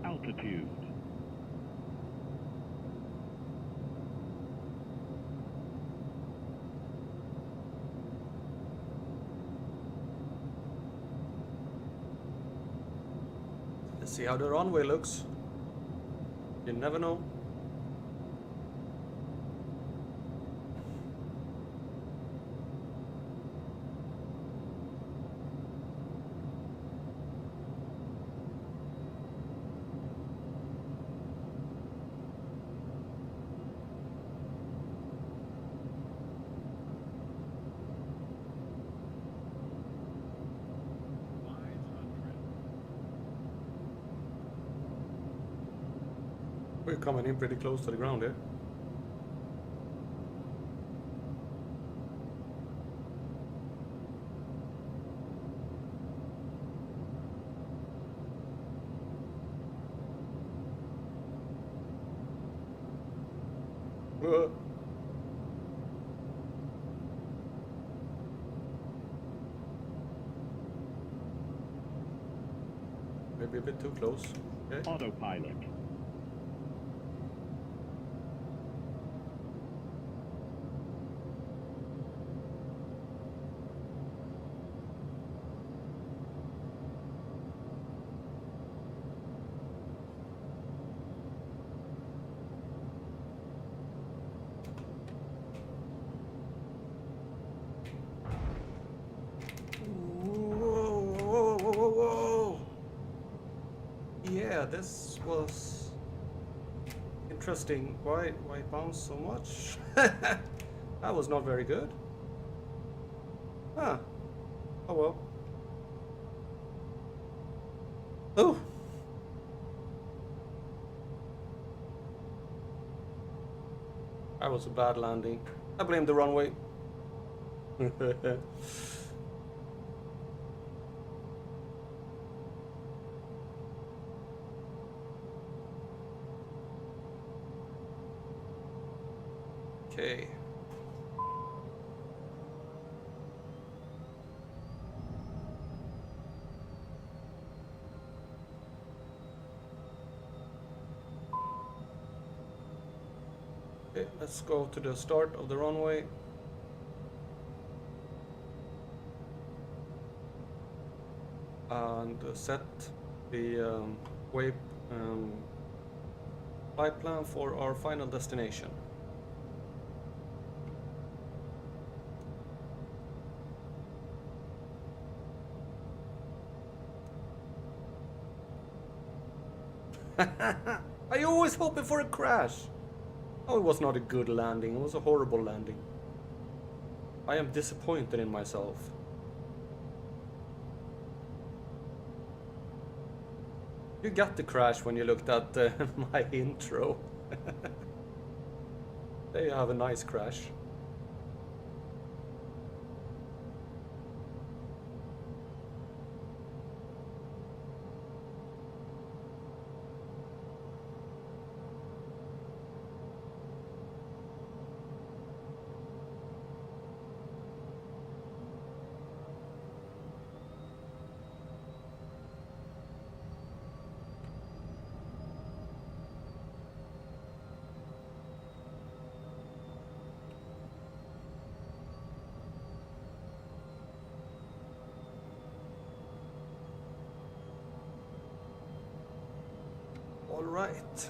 Altitude. Let's see how the runway looks. You never know. We're coming in pretty close to the ground here. Maybe a bit too close. Okay. Autopilot. Whoa. Yeah, this was interesting. Why bounce so much? That was not very good. Huh. Oh well. Oh. That was a bad landing. I blame the runway. Okay. Okay, let's go to the start of the runway. And set the waypoint flight plan for our final destination. Are you always hoping for a crash? Oh, it was not a good landing. It was a horrible landing. I am disappointed in myself. You got the crash when you looked at my intro. There you have a nice crash. All right.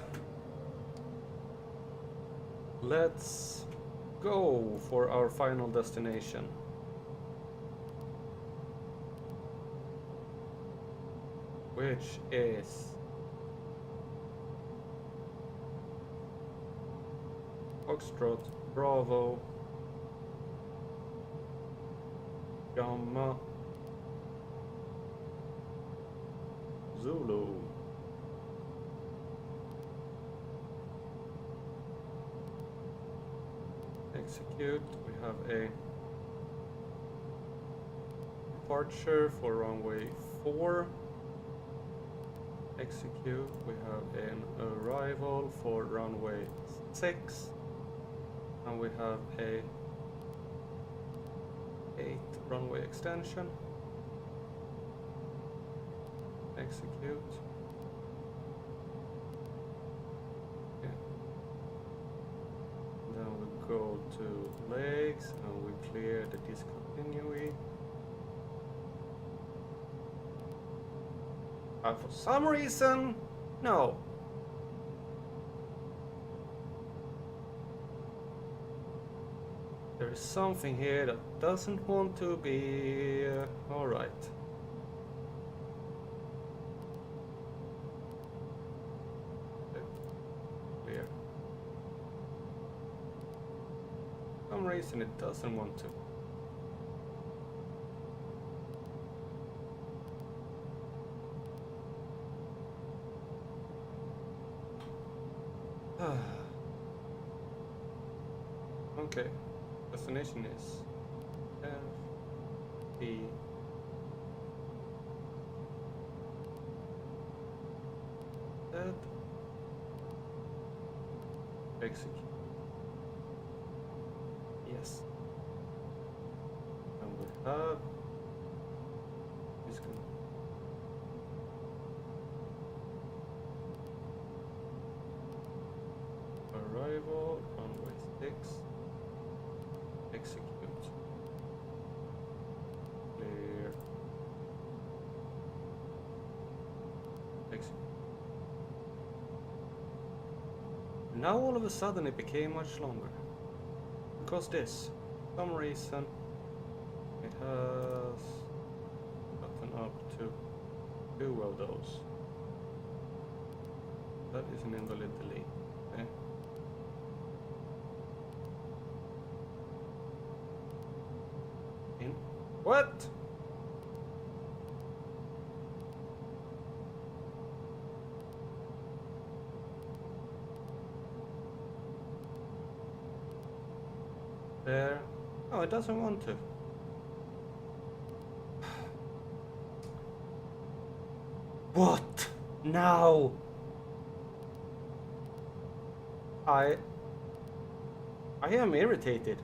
Let's go for our final destination. Which is Foxtrot, Bravo, Gamma, Zulu. Execute. We have a departure for runway 4. Execute. We have an arrival for runway 6. And we have a 8 runway extension. Execute. Okay. Then we go to legs and we clear the discontinuity. And for some reason, no. There is something here that doesn't want to be alright. Clear. For some reason it doesn't want to. Okay. Destination is F, B, Z, execute. Yes. And we have this can arrival runway 6. Execute. Clear. Execute. Now all of a sudden it became much longer. Because this, for some reason, it has gotten up to 2 of those. That is an invalid delete. Okay. What? There. Oh, it doesn't want to. What? Now? I am irritated.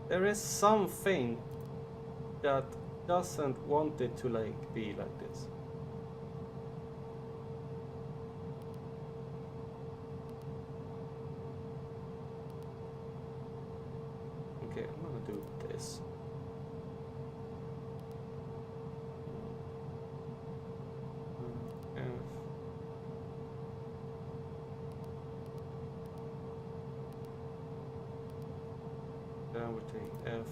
There is something that doesn't want it to be like this. Okay, I'm gonna do this. F. Then we take F.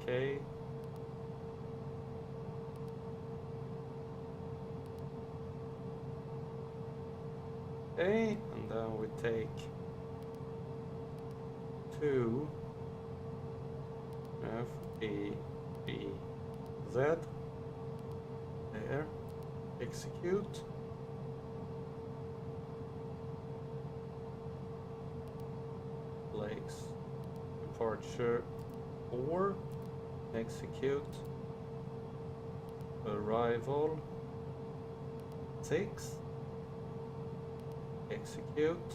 Okay. Okay, and then we take 2 F A B Z there. Execute. Legs. Departure 4. Execute. Arrival 6. Execute.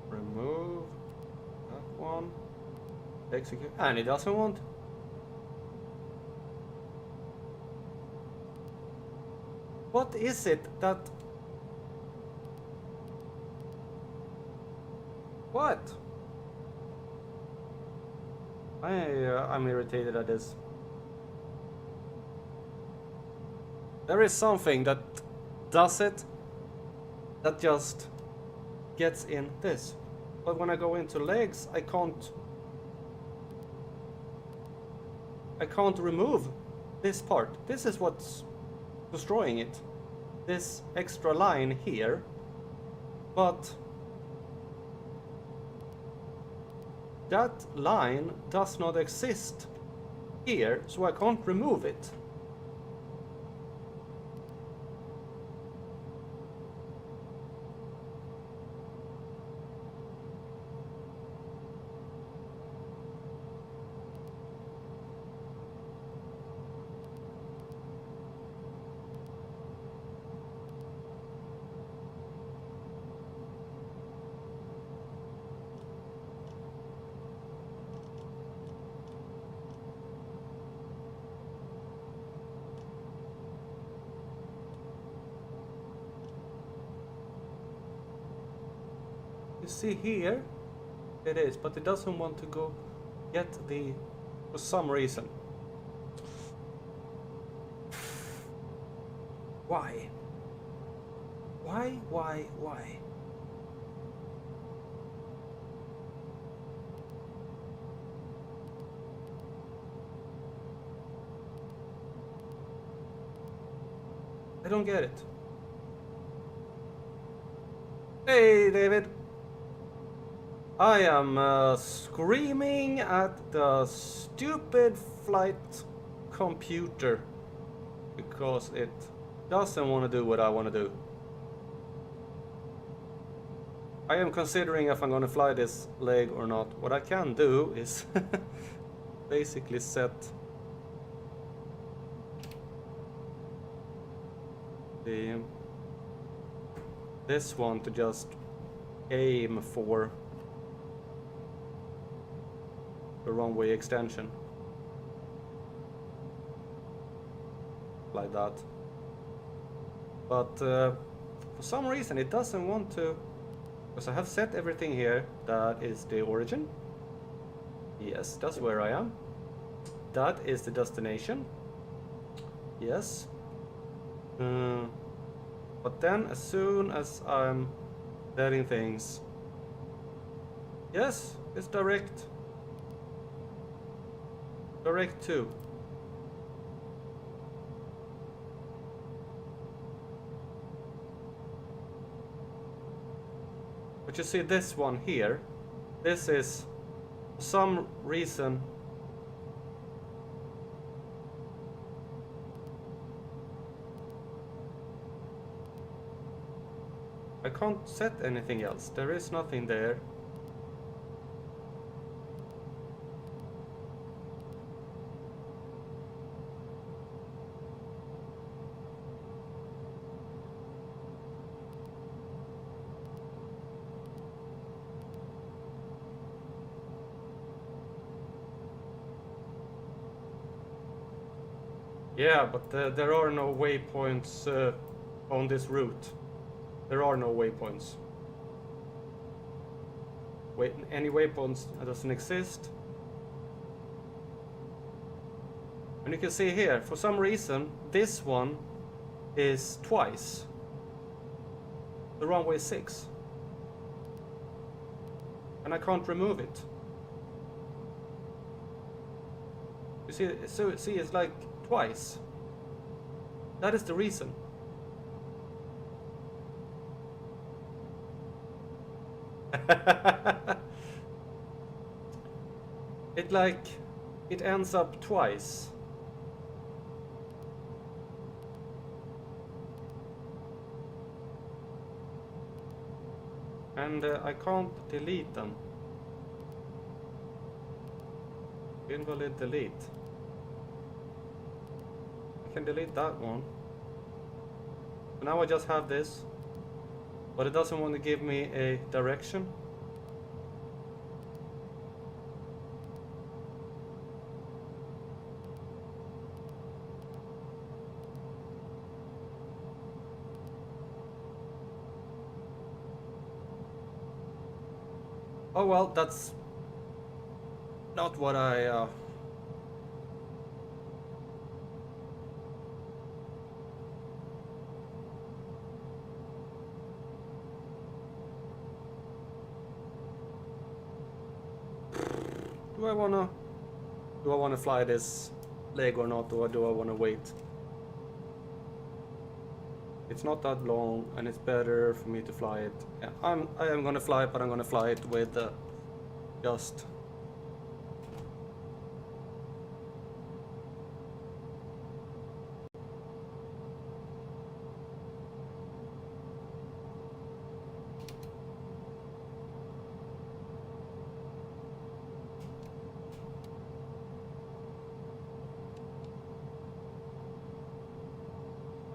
Remove that one. Execute. And it doesn't want. What is it that... What? I'm irritated at this. There is something that does it, that just gets in this. But when I go into legs, I can't remove this part. This is what's destroying it. This extra line here. But that line does not exist here, so I can't remove it. see here, it is, but it doesn't want to go get the, for some reason. Why? Why? I don't get it. Hey, David. I am screaming at the stupid flight computer because it doesn't want to do what I want to do. I am considering if I'm going to fly this leg or not. What I can do is basically set this one to just aim for the runway extension, like that. But for some reason it doesn't want to, because I have set everything here. That is the origin. Yes, that's where I am. That is the destination. Yes. But then as soon as I'm letting things, yes, it's direct to. But you see this one here, this is for some reason I can't set anything else. There is nothing there. Yeah, but there are no waypoints on this route. There are no waypoints. Wait, any waypoints doesn't exist. And you can see here, for some reason, this one is twice the runway 6. And I can't remove it. You see, it's like twice. That is the reason. It ends up twice. And I can't delete them. Invalid delete. I can delete that one. So now I just have this, but it doesn't want to give me a direction. Oh well, that's not what I do I wanna fly this leg or not, or do I wanna wait? It's not that long, and it's better for me to fly it. Yeah, I am gonna fly it, but I'm gonna fly it with just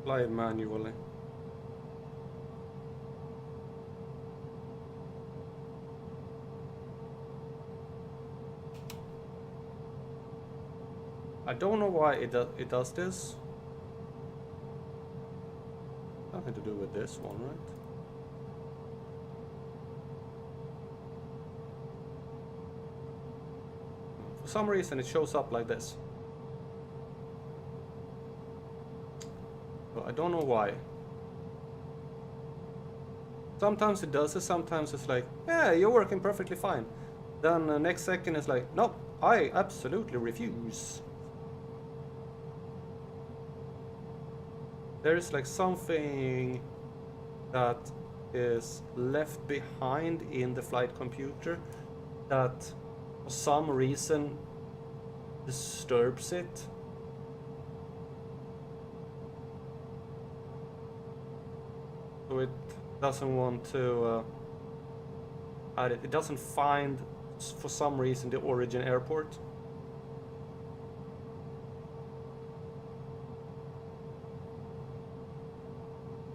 fly it manually. I don't know why it does this. Nothing to do with this one, right? For some reason it shows up like this. So I don't know why. Sometimes it does it, sometimes it's like, yeah, you're working perfectly fine. Then the next second it's like, no, I absolutely refuse. There is like something that is left behind in the flight computer that for some reason disturbs it. So it doesn't want to add it. It doesn't find, for some reason, the origin airport.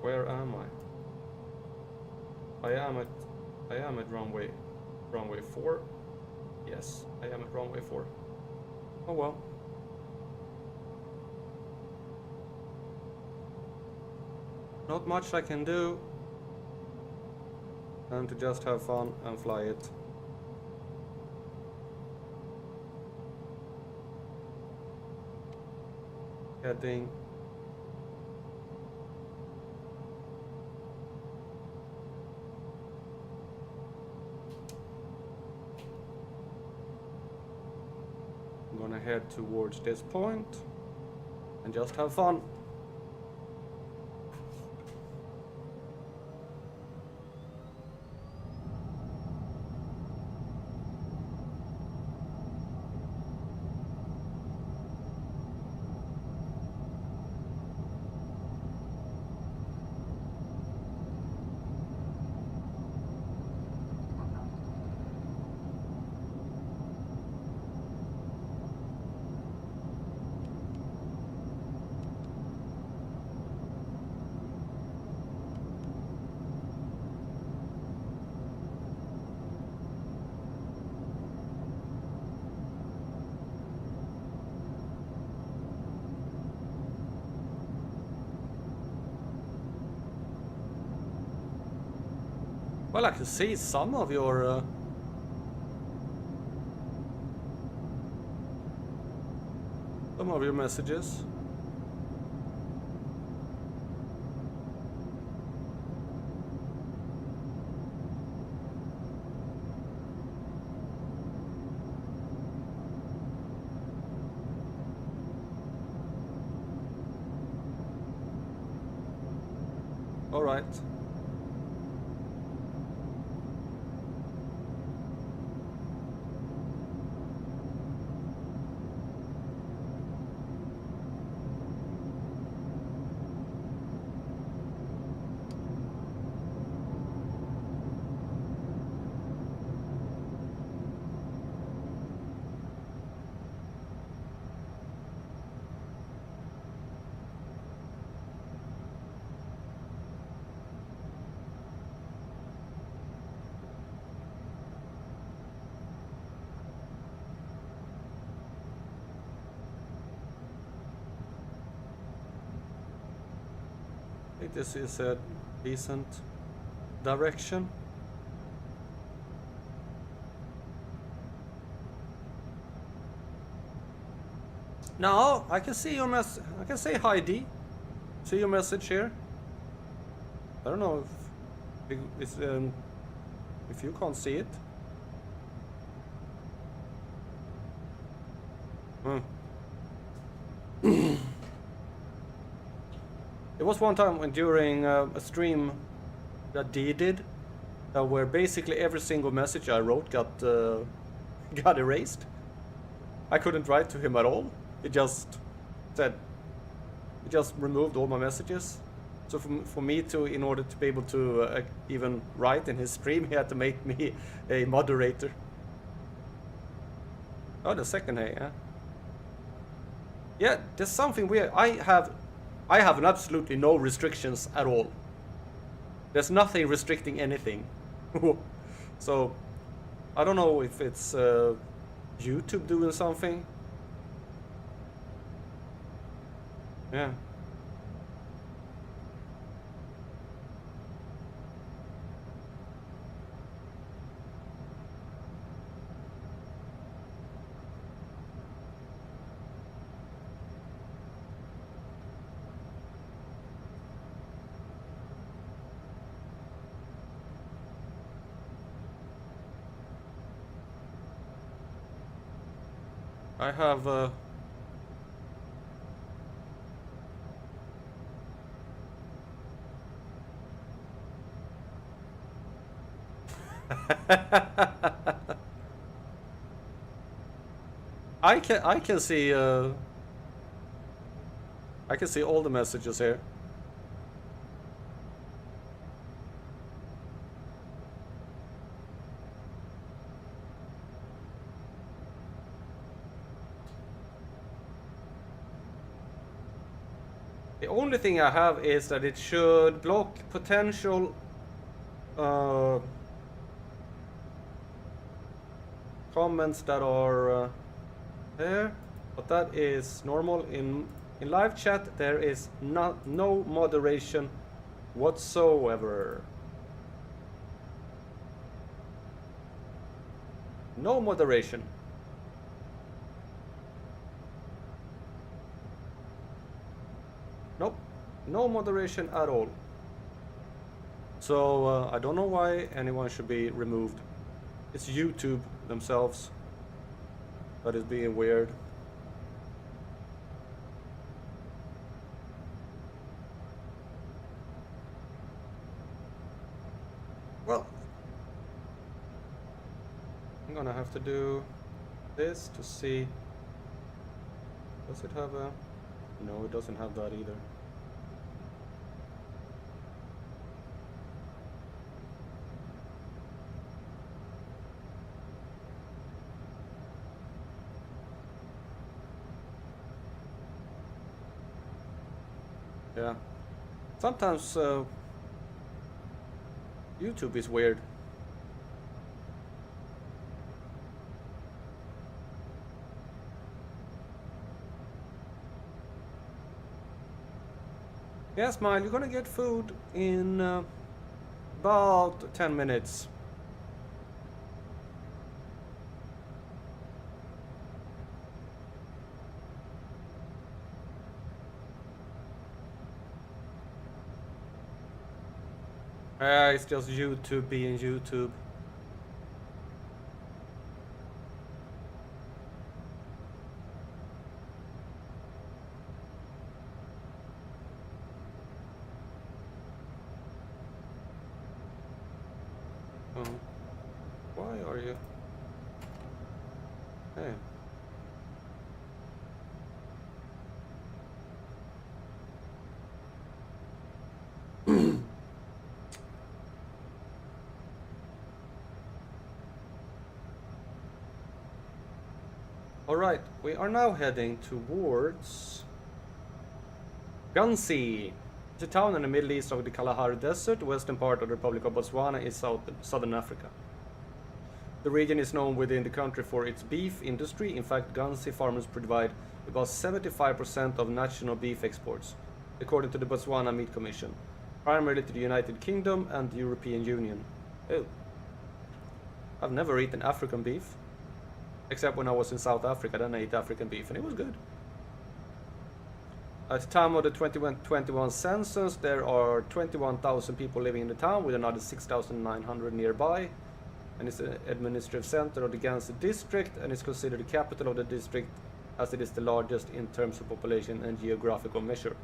Where am I? I am at runway 4. Yes, I am at runway 4. Oh well. Not much I can do than to just have fun and fly it. Heading I'm gonna head towards this point and just have fun. Well, I can see some of your messages. All right. I think this is a decent direction. Now I can see your message. I can say hi, D. See your message here. I don't know if you can't see it. There was one time when during a stream that D did, where basically every single message I wrote got erased. I couldn't write to him at all. It just removed all my messages. So for me to, in order to be able to even write in his stream, he had to make me a moderator. Oh, the second hay, yeah. Yeah, there's something weird. I have absolutely no restrictions at all. There's nothing restricting anything. So I don't know if it's YouTube doing something. Yeah. I have I can see I can see all the messages here. The only thing I have is that it should block potential comments that are there, but that is normal. In live chat there is no moderation whatsoever. No moderation. Nope, no moderation at all. So I don't know why anyone should be removed. It's YouTube themselves that is being weird. Well, I'm gonna have to do this to see. Does it have a... No, it doesn't have that either. Yeah. Sometimes YouTube is weird. Yeah, Smile, you're gonna get food in about 10 minutes. It's just YouTube being YouTube. Why are you? Hey. Alright, we are now heading towards Gansi. It's a town in the middle east of the Kalahari Desert. The western part of the Republic of Botswana is southern Africa. The region is known within the country for its beef industry. In fact, Gansi farmers provide about 75% of national beef exports, according to the Botswana Meat Commission, primarily to the United Kingdom and the European Union. Oh. I've never eaten African beef. Except when I was in South Africa, then I ate African beef, and it was good. At the time of the 2021 census, there are 21,000 people living in the town, with another 6,900 nearby. And it's an administrative center of the Gansi district, and is considered the capital of the district, as it is the largest in terms of population and geographical measure.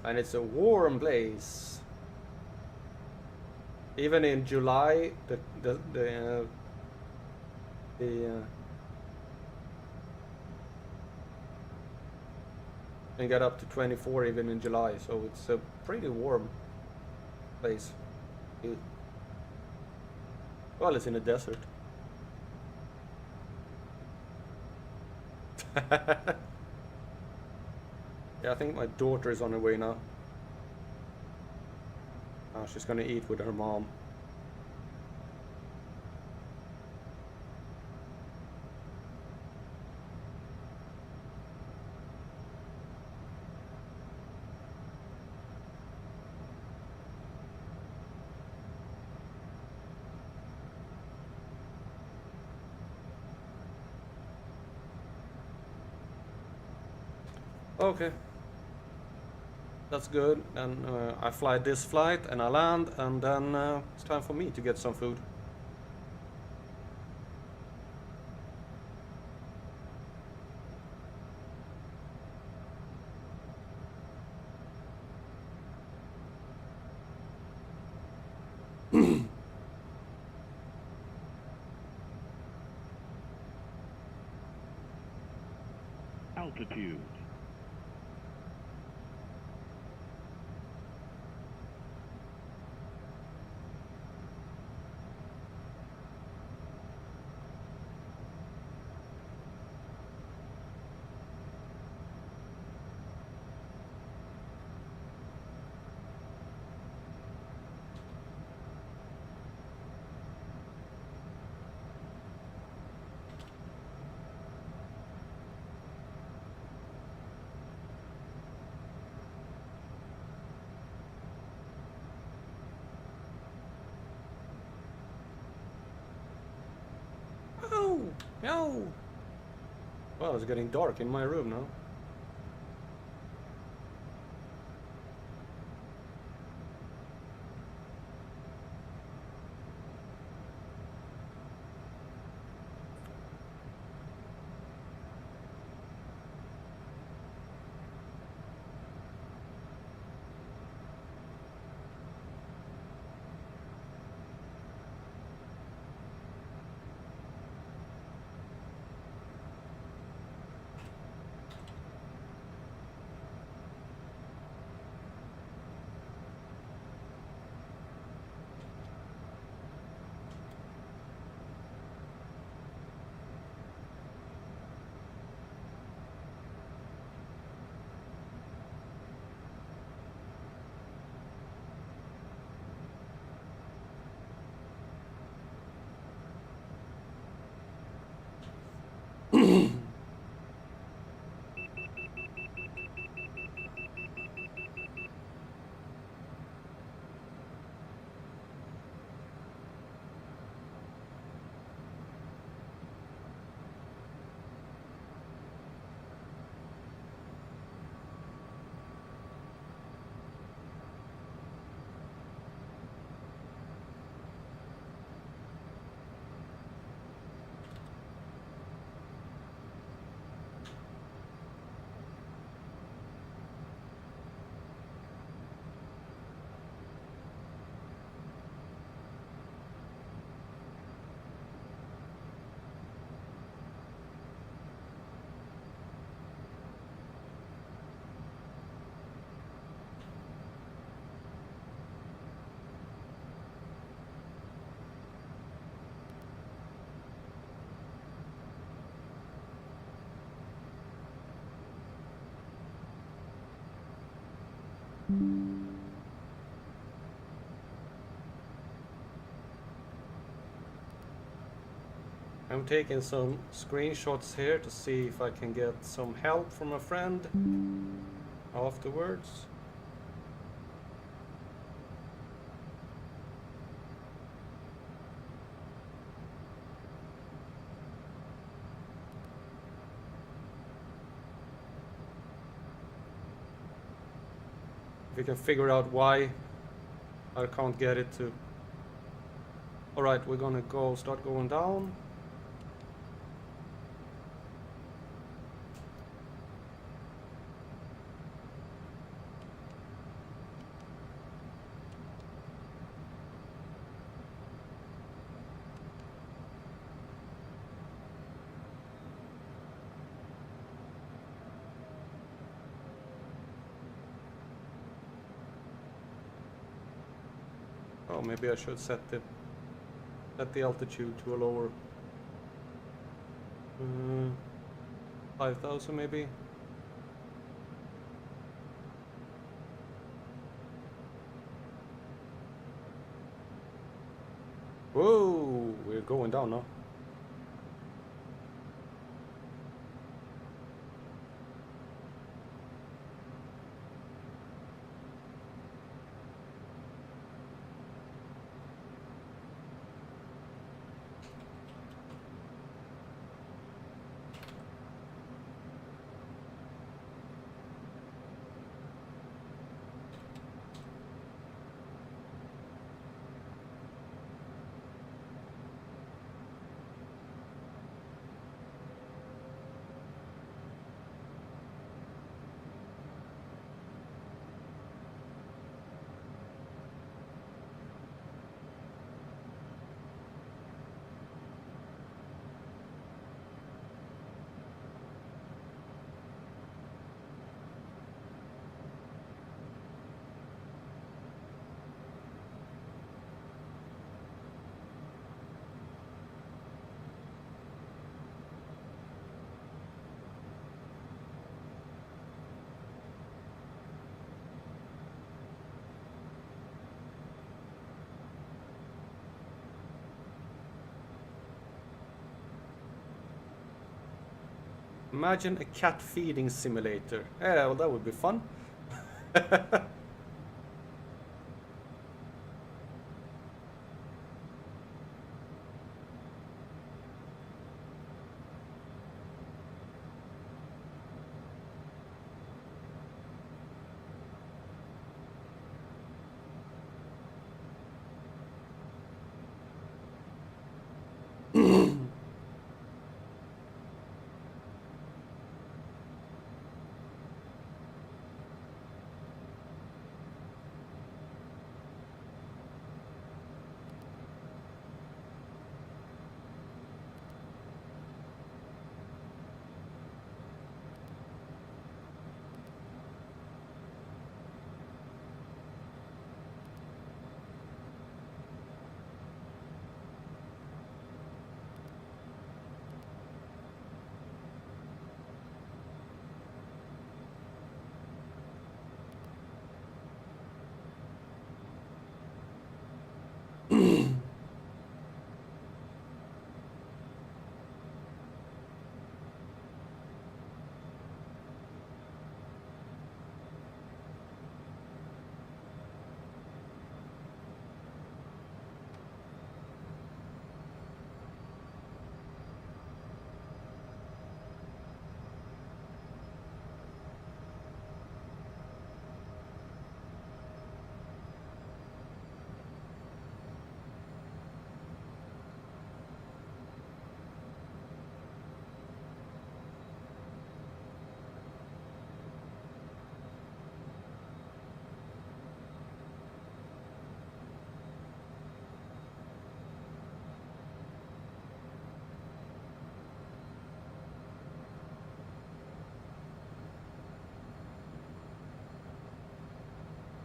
And it's a warm place. Even in July, and got up to 24 even in July, so it's a pretty warm place. Well, it's in the desert. Yeah, I think my daughter is on her way now. She's gonna eat with her mom. Okay. That's good. And I fly this flight and I land, and then it's time for me to get some food. Altitude. Oh, no. Well, it's getting dark in my room now. I'm taking some screenshots here to see if I can get some help from a friend afterwards. If we can figure out why I can't get it to. Alright, we're gonna start going down. Oh, maybe I should set the altitude to a lower 5,000 maybe. Whoa, we're going down now. Imagine a cat feeding simulator. Yeah, well, that would be fun.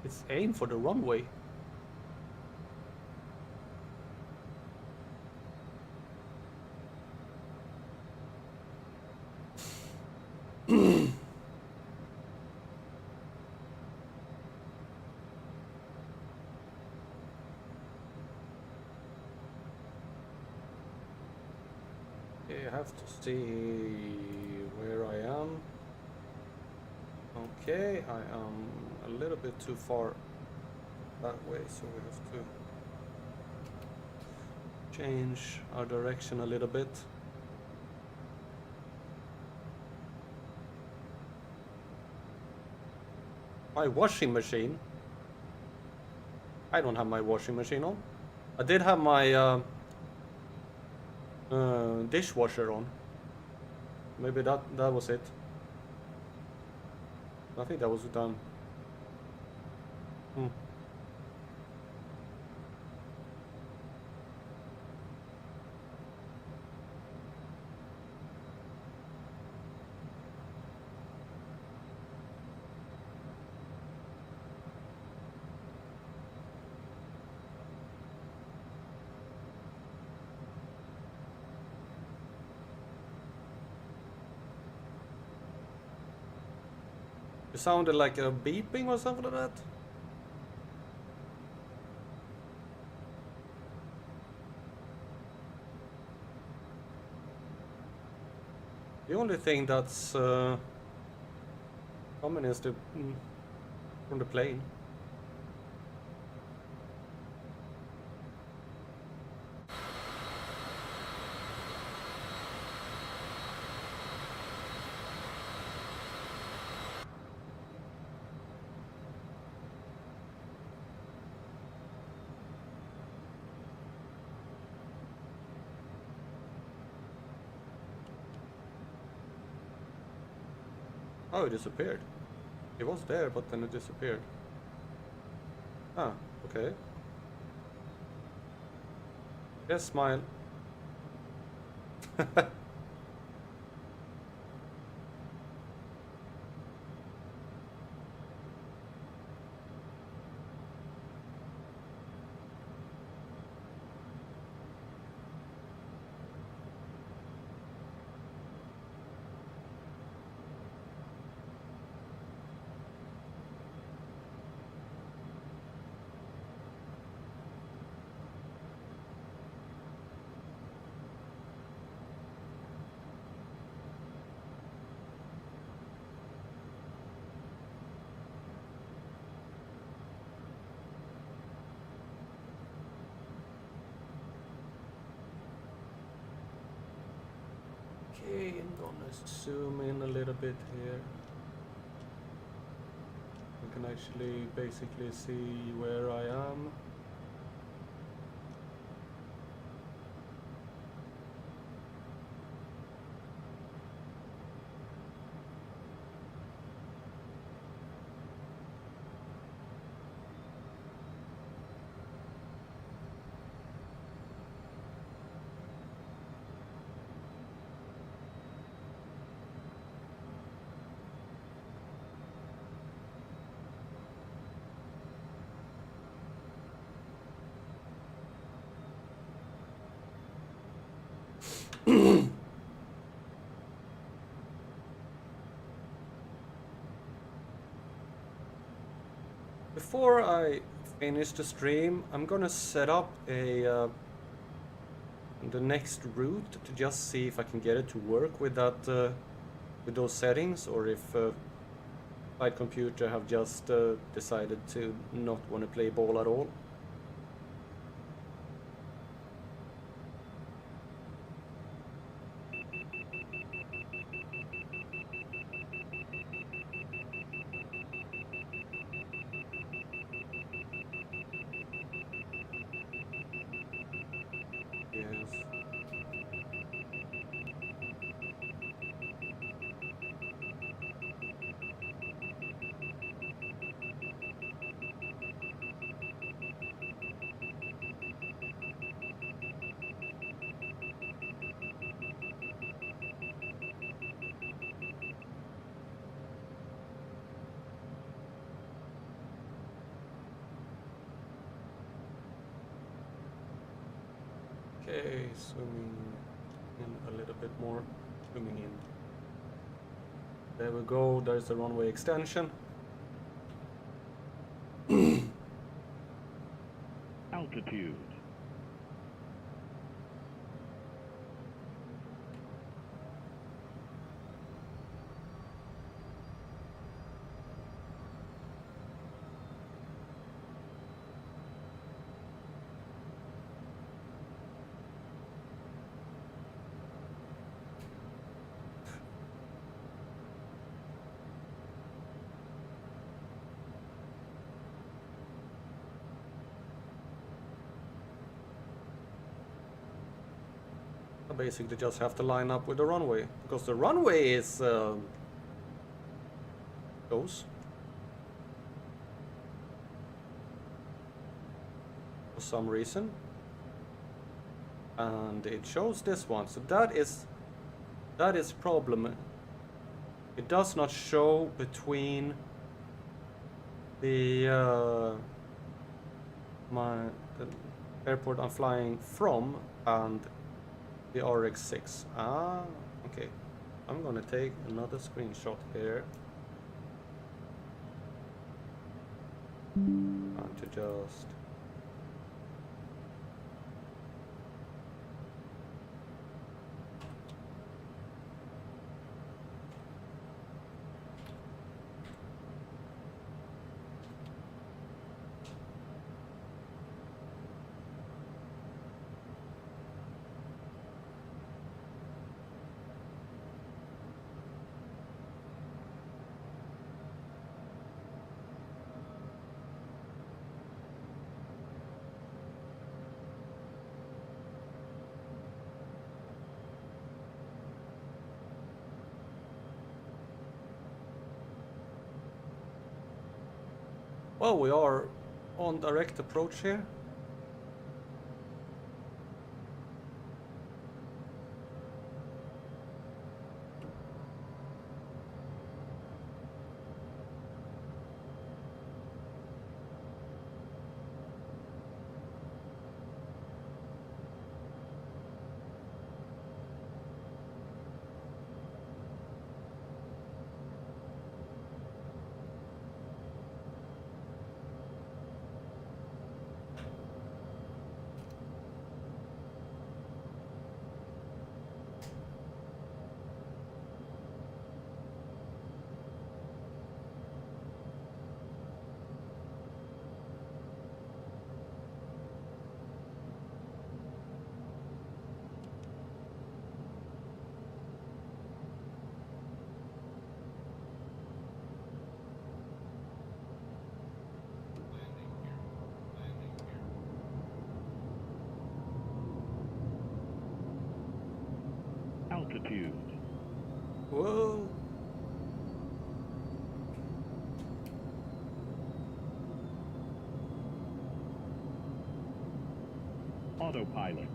It's aim for the runway. I have to see where I am. Okay, I am a little bit too far that way, so we have to change our direction a little bit. My washing machine? I don't have my washing machine on. I did have my dishwasher on. Maybe that was it. I think that was done. It sounded like a beeping or something like that. The only thing that's coming is the from the plane. Oh, it disappeared. It was there, but then it disappeared. Ah, okay. Yes, smile. Okay, I'm gonna zoom in a little bit here. I can actually basically see where I am. Before I finish the stream, I'm gonna set up a the next route to just see if I can get it to work with that with those settings, or if Flight Computer have just decided to not want to play ball at all. Yes. Okay, zooming in a little bit more. Zooming in. There we go, there's the runway extension. Altitude. I basically just have to line up with the runway, because the runway is goes for some reason, and it shows this one, so that is problem. It does not show between the the airport I'm flying from and the RX-6. Ah, okay. I'm gonna take another screenshot here. To just well, we are on direct approach here. Altitude. Whoa. Autopilot.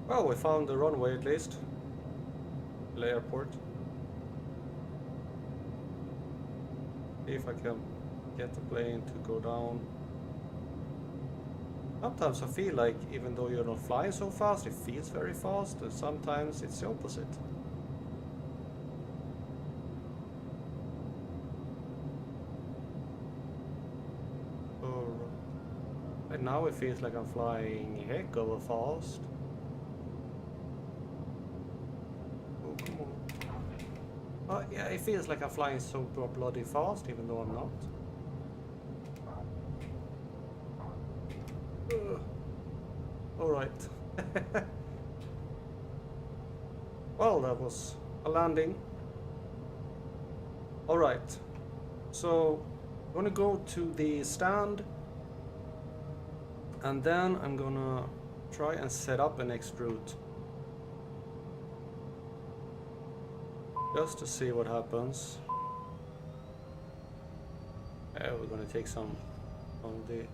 Well, we found the runway at least. The airport. See if I can get the plane to go down. Sometimes I feel like even though you're not flying so fast, it feels very fast, and sometimes it's the opposite. And now it feels like I'm flying heck of a fast. Oh, come on. Yeah, it feels like I'm flying so bloody fast, even though I'm not. Alright. Well, that was a landing. Alright. So, I'm gonna go to the stand. And then I'm gonna try and set up a next route. Just to see what happens. We're gonna take some of the...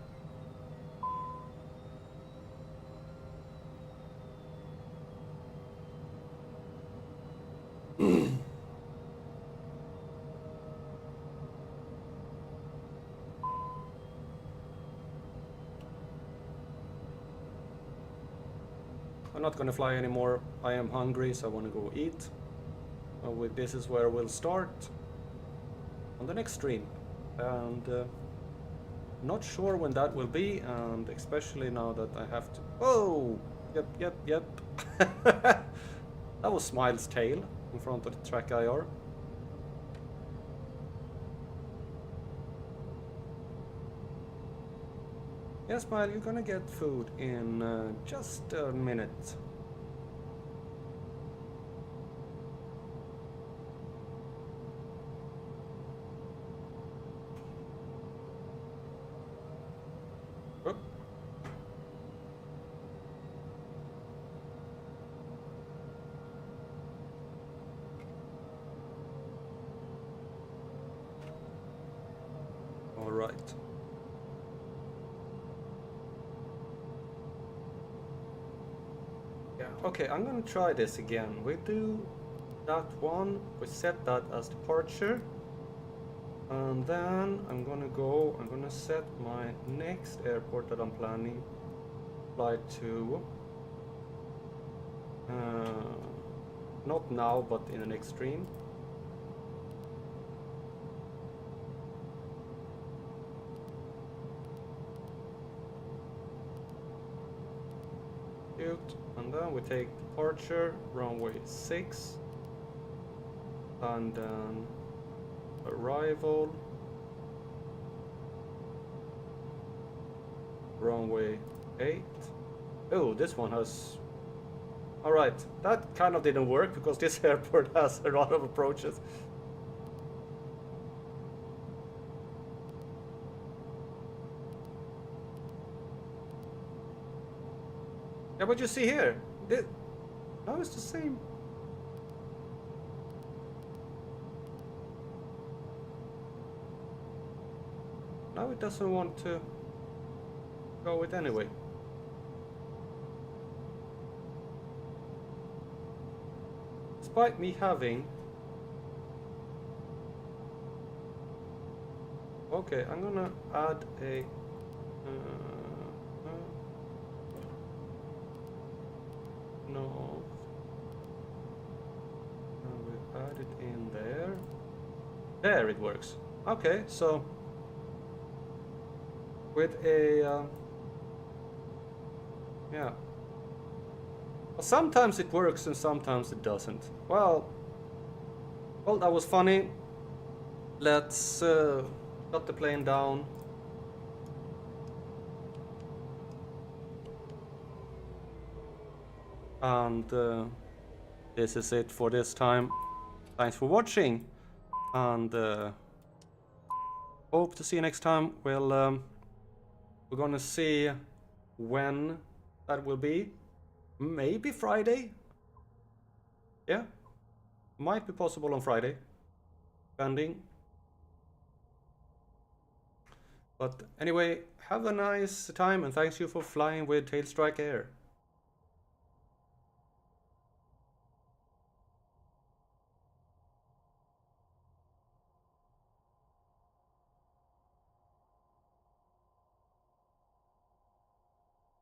I'm not gonna fly anymore. I am hungry, so I wanna go eat. This is where we'll start on the next stream. And not sure when that will be, and especially now that I have to... Oh! Yep. That was Smile's tail in front of the track IR. Yeah, Smile, you're gonna get food in just a minute. Whoop. All right. Yeah, okay, I'm gonna try this again. We do that one, we set that as departure. And then I'm gonna set my next airport that I'm planning fly to. Not now, but in the next stream. And then we take departure, runway 6, and then arrival, runway 8. Oh, this one has... Alright, that kind of didn't work because this airport has a lot of approaches. Yeah, but you see here, now it's the same. Now it doesn't want to go it anyway. Despite me having... Okay, I'm gonna add a... No. We'll add it in there. There it works. Okay, so with a yeah, Sometimes it works and sometimes it doesn't. Well, that was funny. Let's shut the plane down. And this is it for this time. Thanks for watching, and hope to see you next time. We're gonna see when that will be. Maybe Friday. Yeah, might be possible on Friday, depending. But anyway, have a nice time, and thanks you for flying with Tailstrike Air.